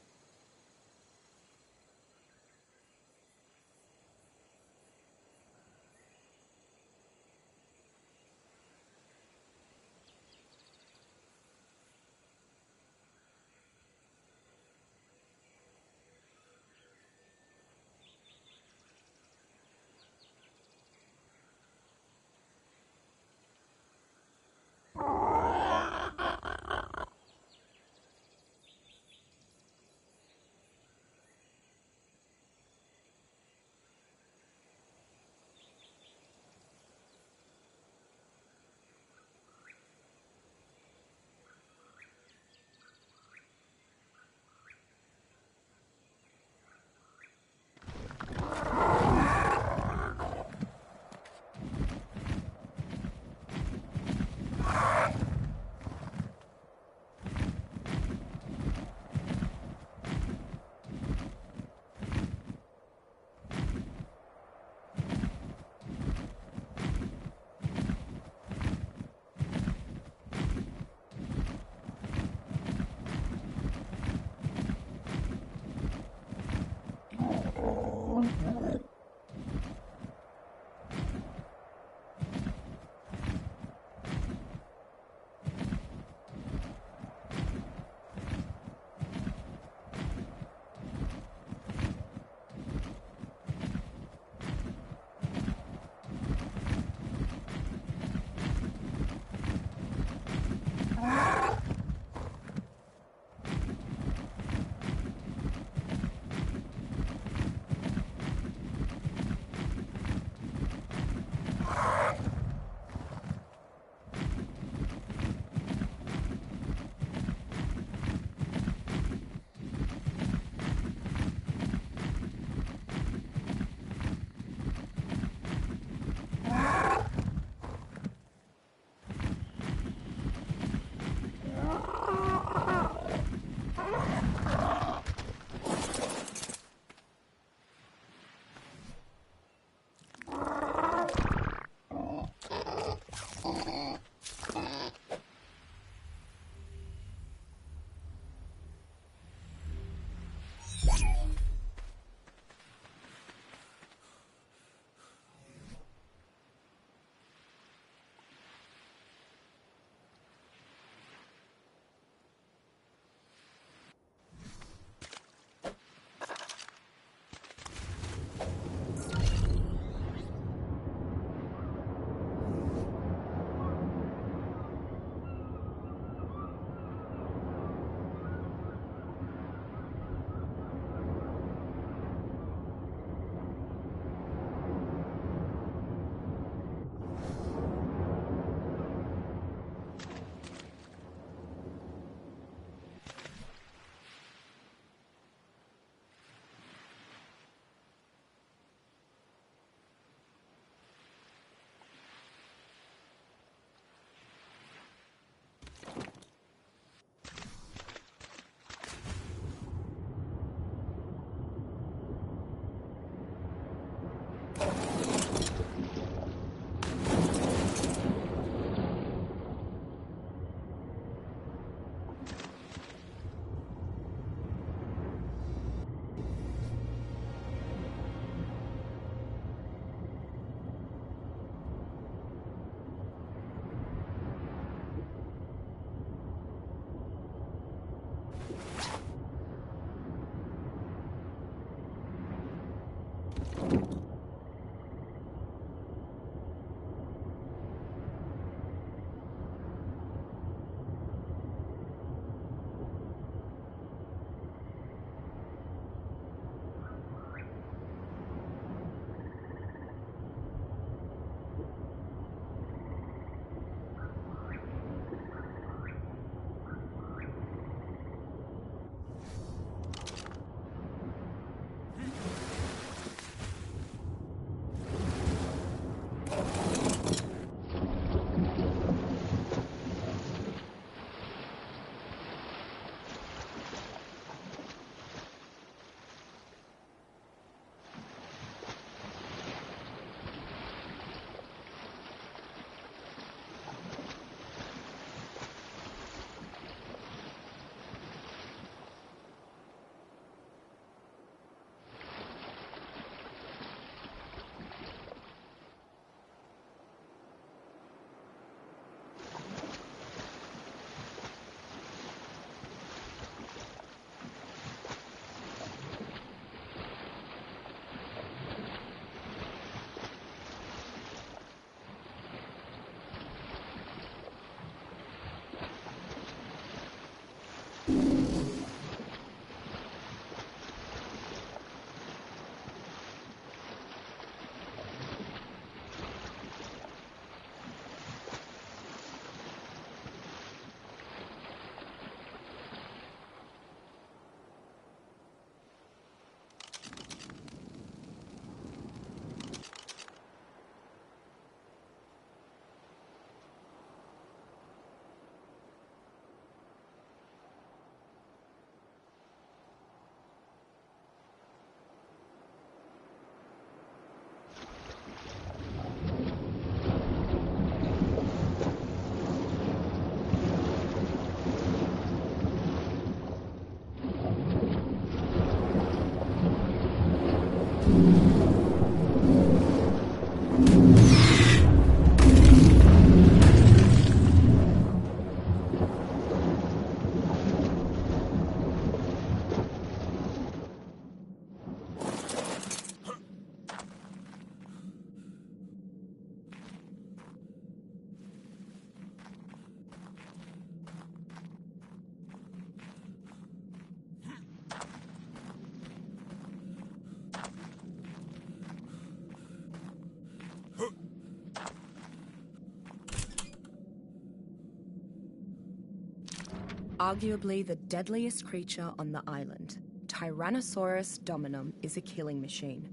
Arguably the deadliest creature on the island, Tyrannosaurus dominum is a killing machine.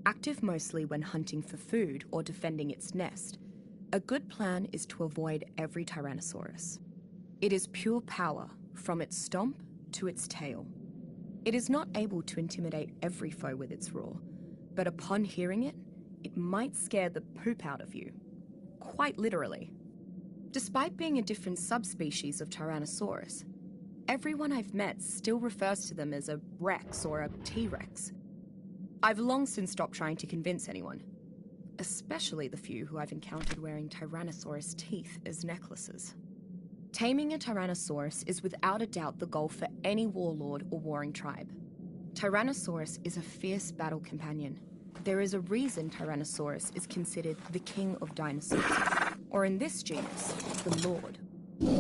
Active mostly when hunting for food or defending its nest, a good plan is to avoid every Tyrannosaurus. It is pure power, from its stomp to its tail. It is not able to intimidate every foe with its roar, but upon hearing it, it might scare the poop out of you. Quite literally. Despite being a different subspecies of Tyrannosaurus, everyone I've met still refers to them as a Rex or a T-Rex. I've long since stopped trying to convince anyone, especially the few who I've encountered wearing Tyrannosaurus teeth as necklaces. Taming a Tyrannosaurus is without a doubt the goal for any warlord or warring tribe. Tyrannosaurus is a fierce battle companion. There is a reason Tyrannosaurus is considered the king of dinosaurs, or in this genus, the lord.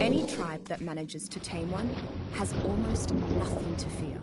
Any tribe that manages to tame one has almost nothing to fear.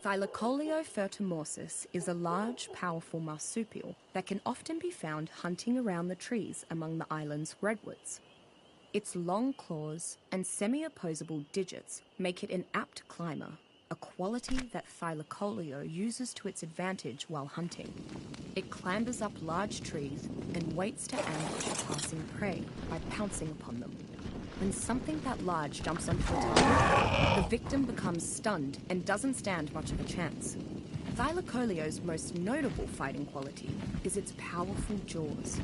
Thylacoleo fertimorsus is a large, powerful marsupial that can often be found hunting around the trees among the island's redwoods. Its long claws and semi-opposable digits make it an apt climber, a quality that Thylacoleo uses to its advantage while hunting. It clambers up large trees and waits to ambush passing prey by pouncing upon them. When something that large jumps onto a target, the victim becomes stunned and doesn't stand much of a chance. Thylacoleo's most notable fighting quality is its powerful jaws.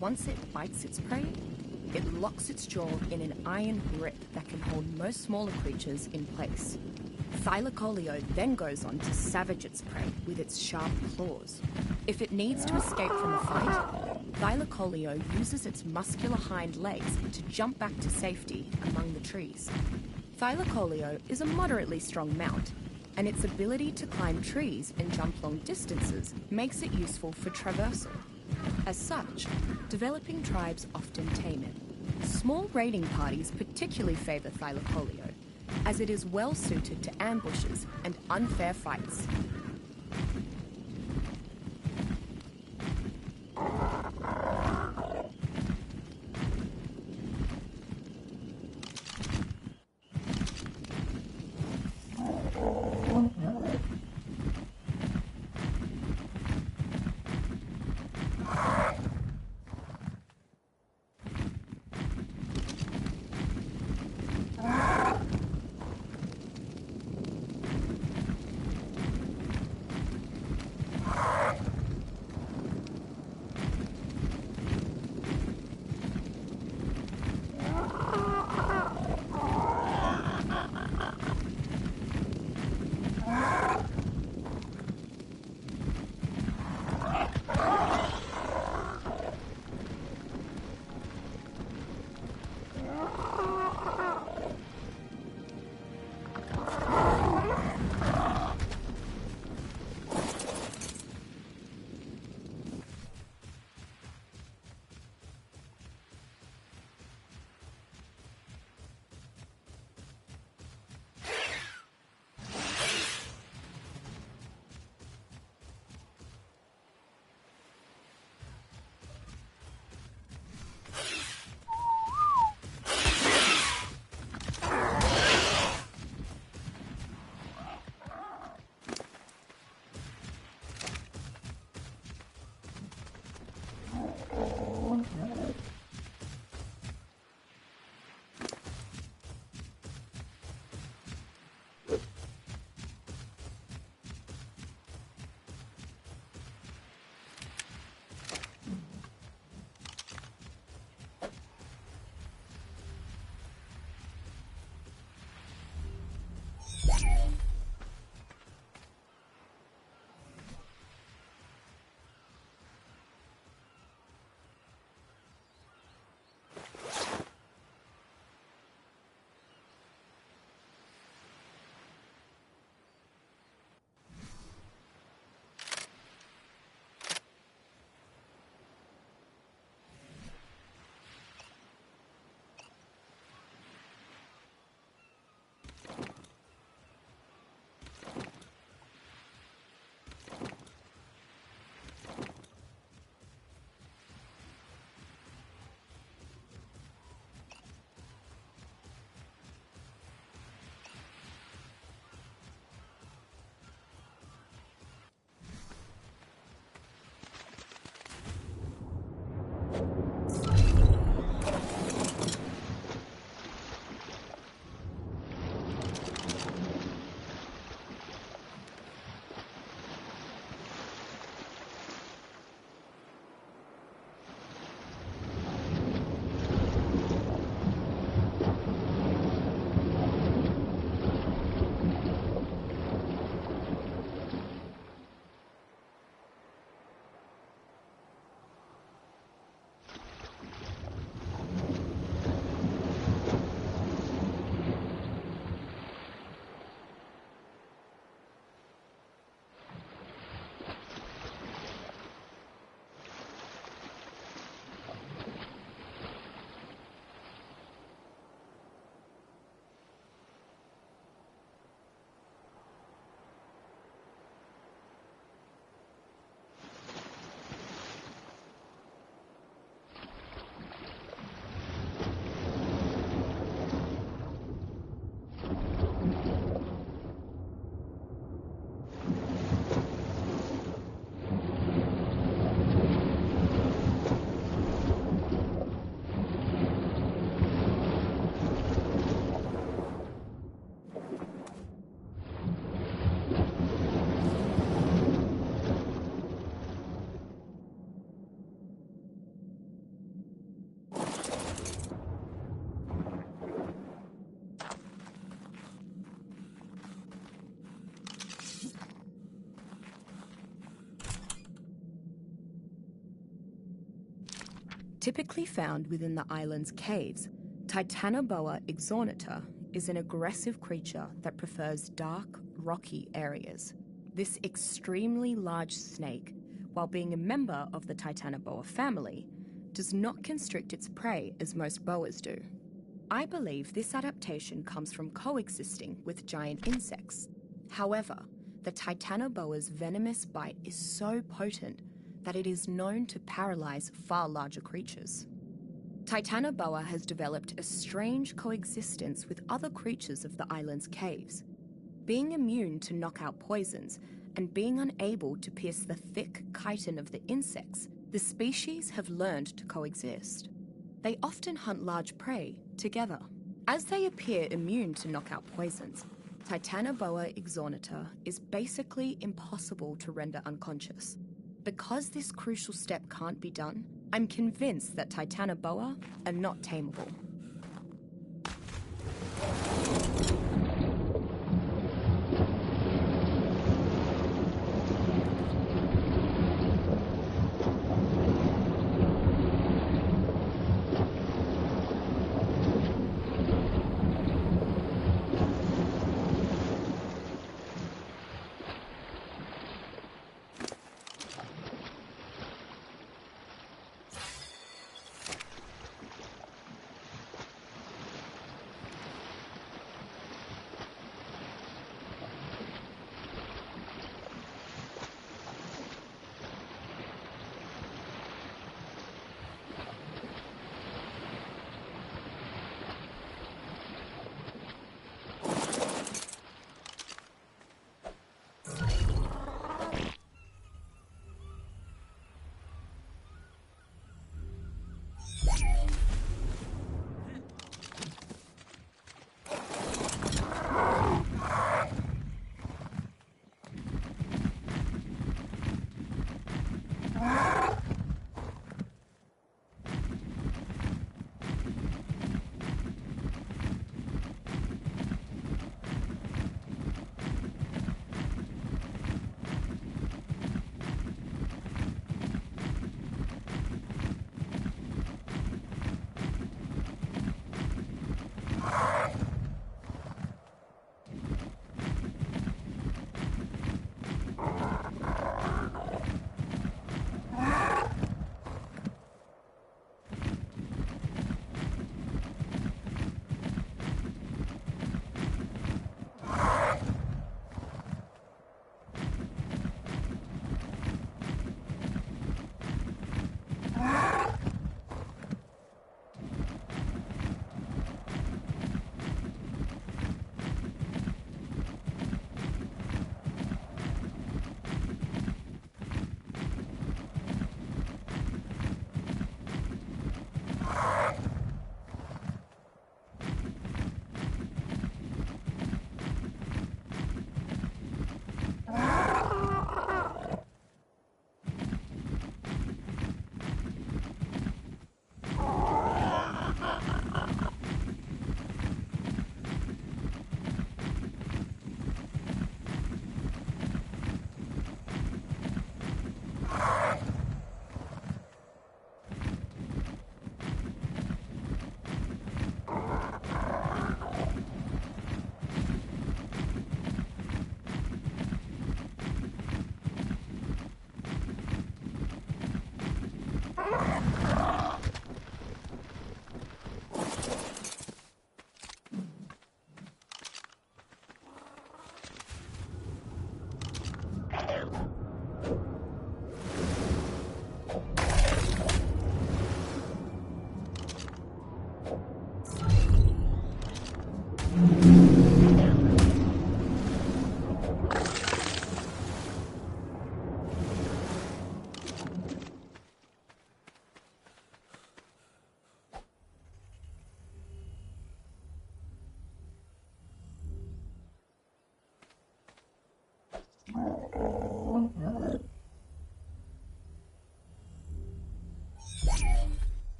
Once it bites its prey, it locks its jaw in an iron grip that can hold most smaller creatures in place. Thylacoleo then goes on to savage its prey with its sharp claws. If it needs to escape from a fight, Thylacoleo uses its muscular hind legs to jump back to safety among the trees. Thylacoleo is a moderately strong mount, and its ability to climb trees and jump long distances makes it useful for traversal. As such, developing tribes often tame it. Small raiding parties particularly favour Thylacoleo, as it is well suited to ambushes and unfair fights. Typically found within the island's caves, Titanoboa exornita is an aggressive creature that prefers dark, rocky areas. This extremely large snake, while being a member of the Titanoboa family, does not constrict its prey as most boas do. I believe this adaptation comes from coexisting with giant insects. However, the Titanoboa's venomous bite is so potent that it is known to paralyze far larger creatures. Titanoboa has developed a strange coexistence with other creatures of the island's caves. Being immune to knockout poisons and being unable to pierce the thick chitin of the insects, the species have learned to coexist. They often hunt large prey together. As they appear immune to knockout poisons, Titanoboa exornita is basically impossible to render unconscious. Because this crucial step can't be done, I'm convinced that Titanoboa are not tameable.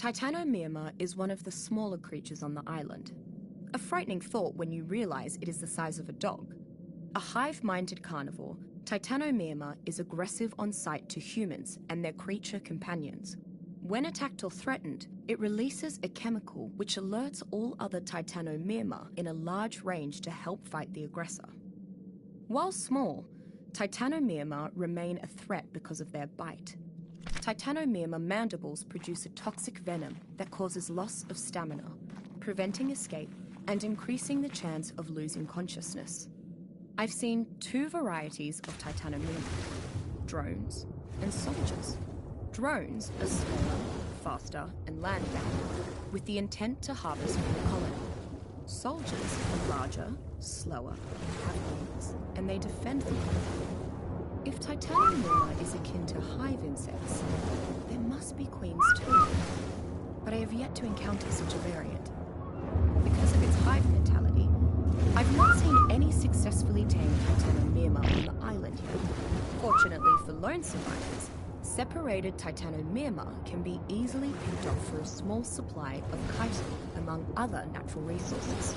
Titanomyrma is one of the smaller creatures on the island. A frightening thought when you realize it is the size of a dog. A hive-minded carnivore, Titanomyrma is aggressive on sight to humans and their creature companions. When attacked or threatened, it releases a chemical which alerts all other Titanomyrma in a large range to help fight the aggressor. While small, Titanomyrma remain a threat because of their bite. Titanomyrma mandibles produce a toxic venom that causes loss of stamina, preventing escape and increasing the chance of losing consciousness. I've seen two varieties of Titanomyrma: drones and soldiers. Drones are smaller, faster, and land-bound, with the intent to harvest from the colony. Soldiers are larger, slower, have wings, and they defend the colony. If Titanomyrma is akin to hive insects, there must be queens too. But I have yet to encounter such a variant. Because of its hive mentality, I've not seen any successfully tamed Titanomyrma on the island yet. Fortunately for lone survivors, separated Titanomyrma can be easily picked up for a small supply of chitin among other natural resources.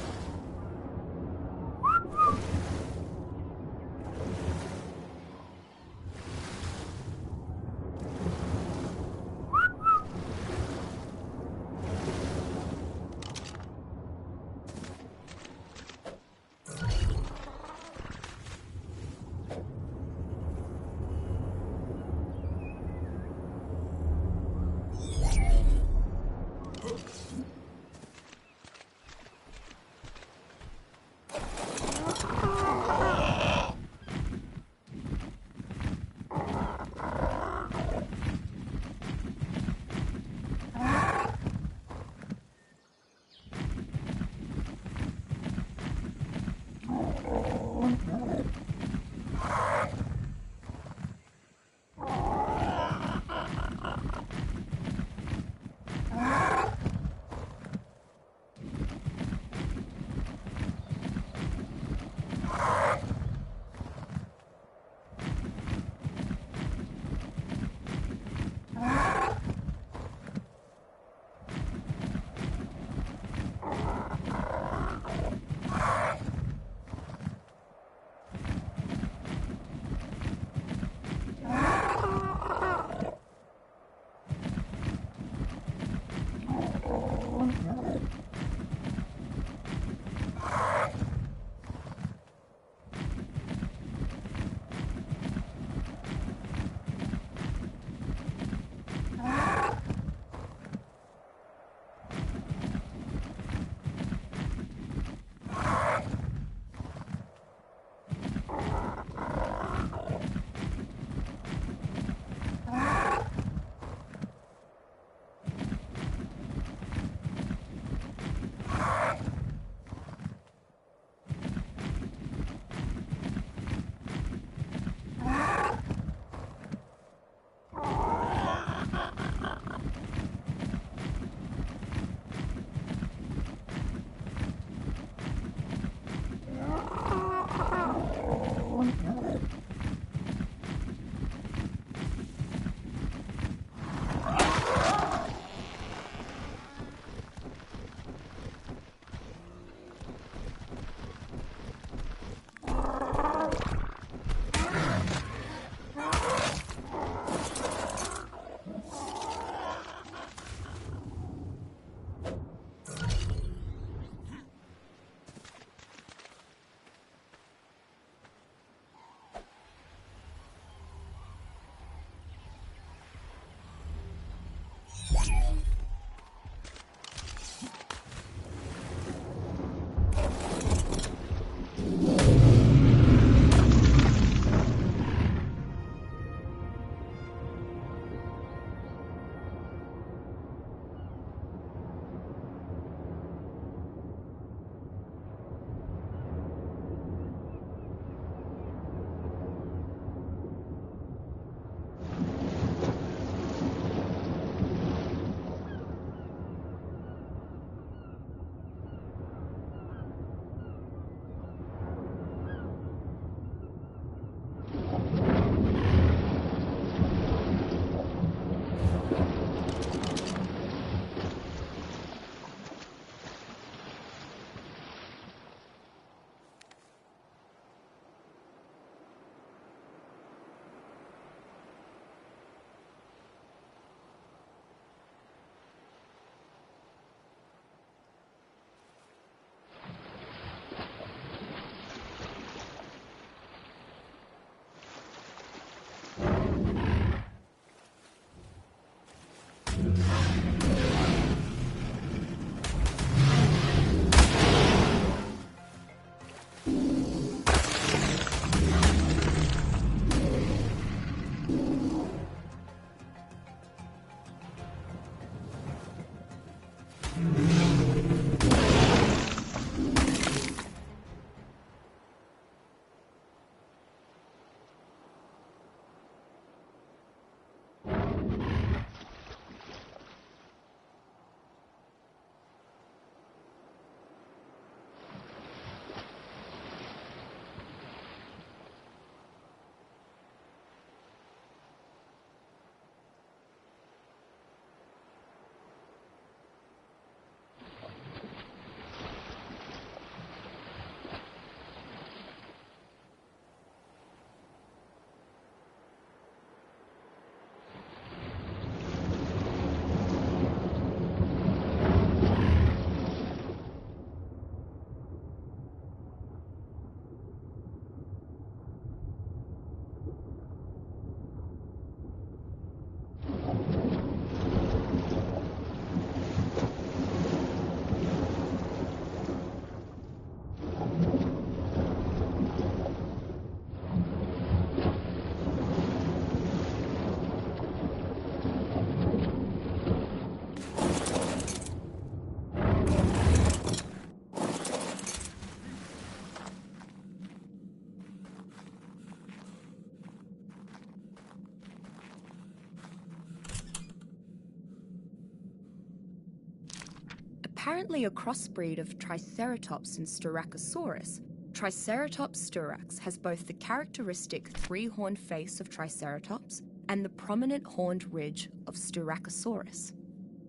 apparently a crossbreed of Triceratops and Styracosaurus, Triceratops styrax has both the characteristic three-horned face of Triceratops and the prominent horned ridge of Styracosaurus.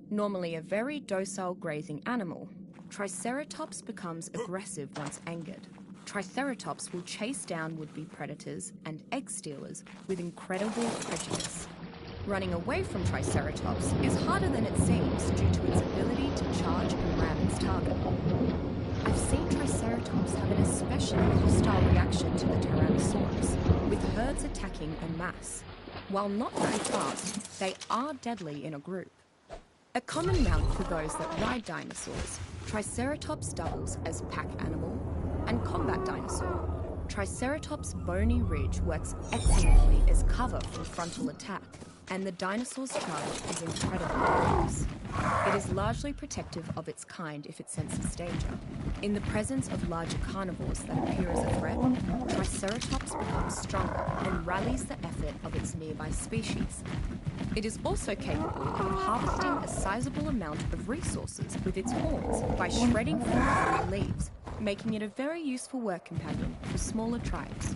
Normally a very docile grazing animal, Triceratops becomes aggressive once angered. Triceratops will chase down would-be predators and egg stealers with incredible prejudice. Running away from Triceratops is harder than it seems due to its ability to charge and ram its target. I've seen Triceratops have an especially hostile reaction to the Tyrannosaurus, with herds attacking en masse. While not very fast, they are deadly in a group. A common mount for those that ride dinosaurs, Triceratops doubles as pack animal and combat dinosaur. Triceratops' bony ridge works excellently as cover from frontal attack, and the dinosaur's charge is incredibly close. It is largely protective of its kind if it senses danger. In the presence of larger carnivores that appear as a threat, Triceratops becomes stronger and rallies the effort of its nearby species. It is also capable of harvesting a sizable amount of resources with its horns by shredding through leaves, making it a very useful work companion for smaller tribes.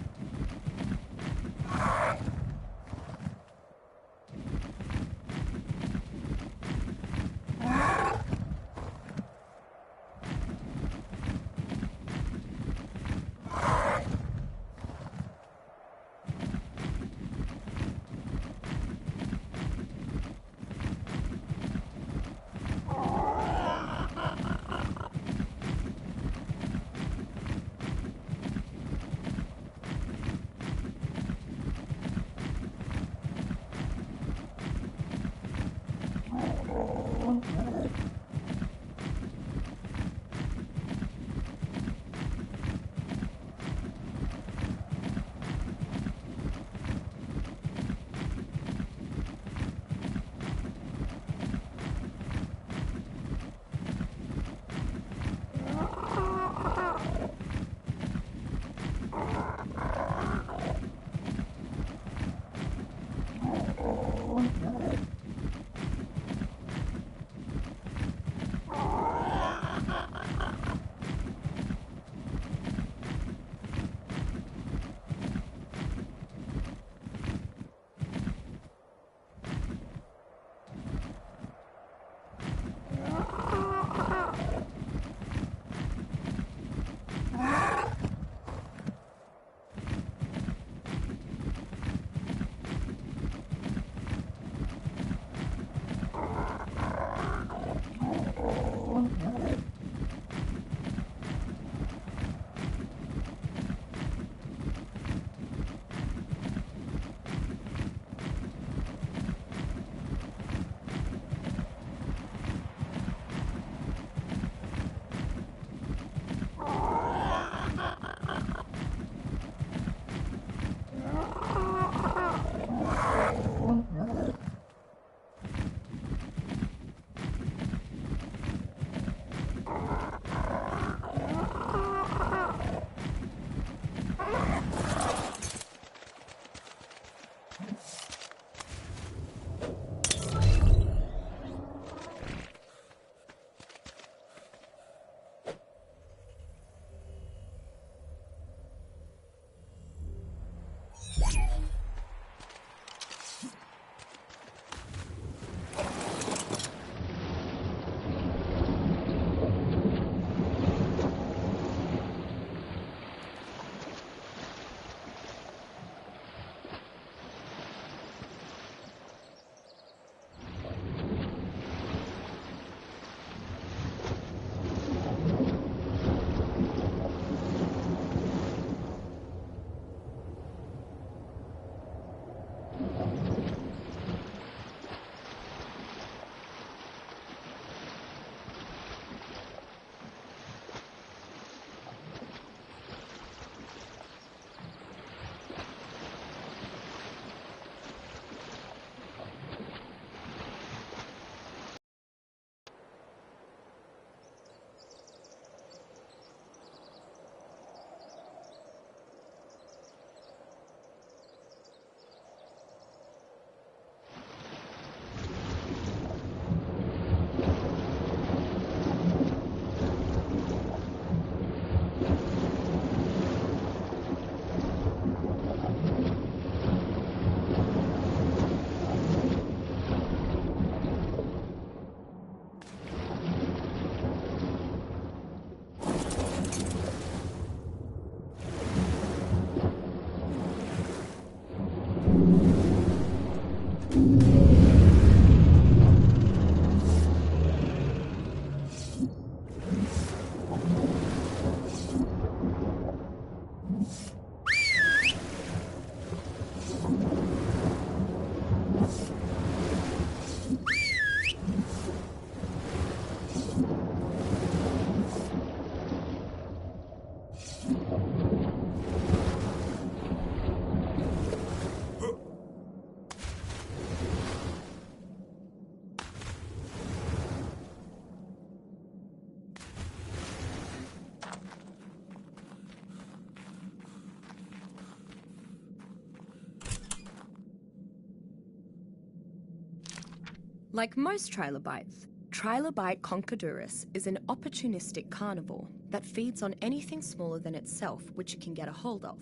Like most trilobites, Trilobite conchodurus is an opportunistic carnivore that feeds on anything smaller than itself which it can get a hold of.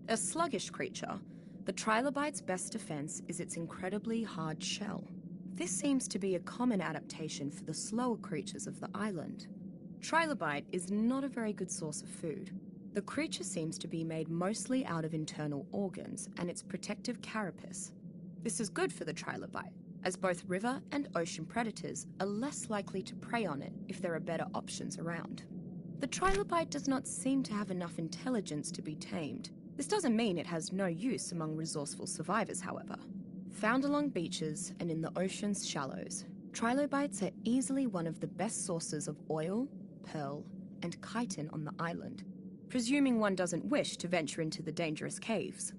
A sluggish creature, the trilobite's best defense is its incredibly hard shell. This seems to be a common adaptation for the slower creatures of the island. Trilobite is not a very good source of food. The creature seems to be made mostly out of internal organs and its protective carapace. This is good for the trilobite, as both river and ocean predators are less likely to prey on it if there are better options around. The trilobite does not seem to have enough intelligence to be tamed. This doesn't mean it has no use among resourceful survivors, however. Found along beaches and in the ocean's shallows, trilobites are easily one of the best sources of oil, pearl, and chitin on the island, presuming one doesn't wish to venture into the dangerous caves.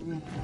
Oh,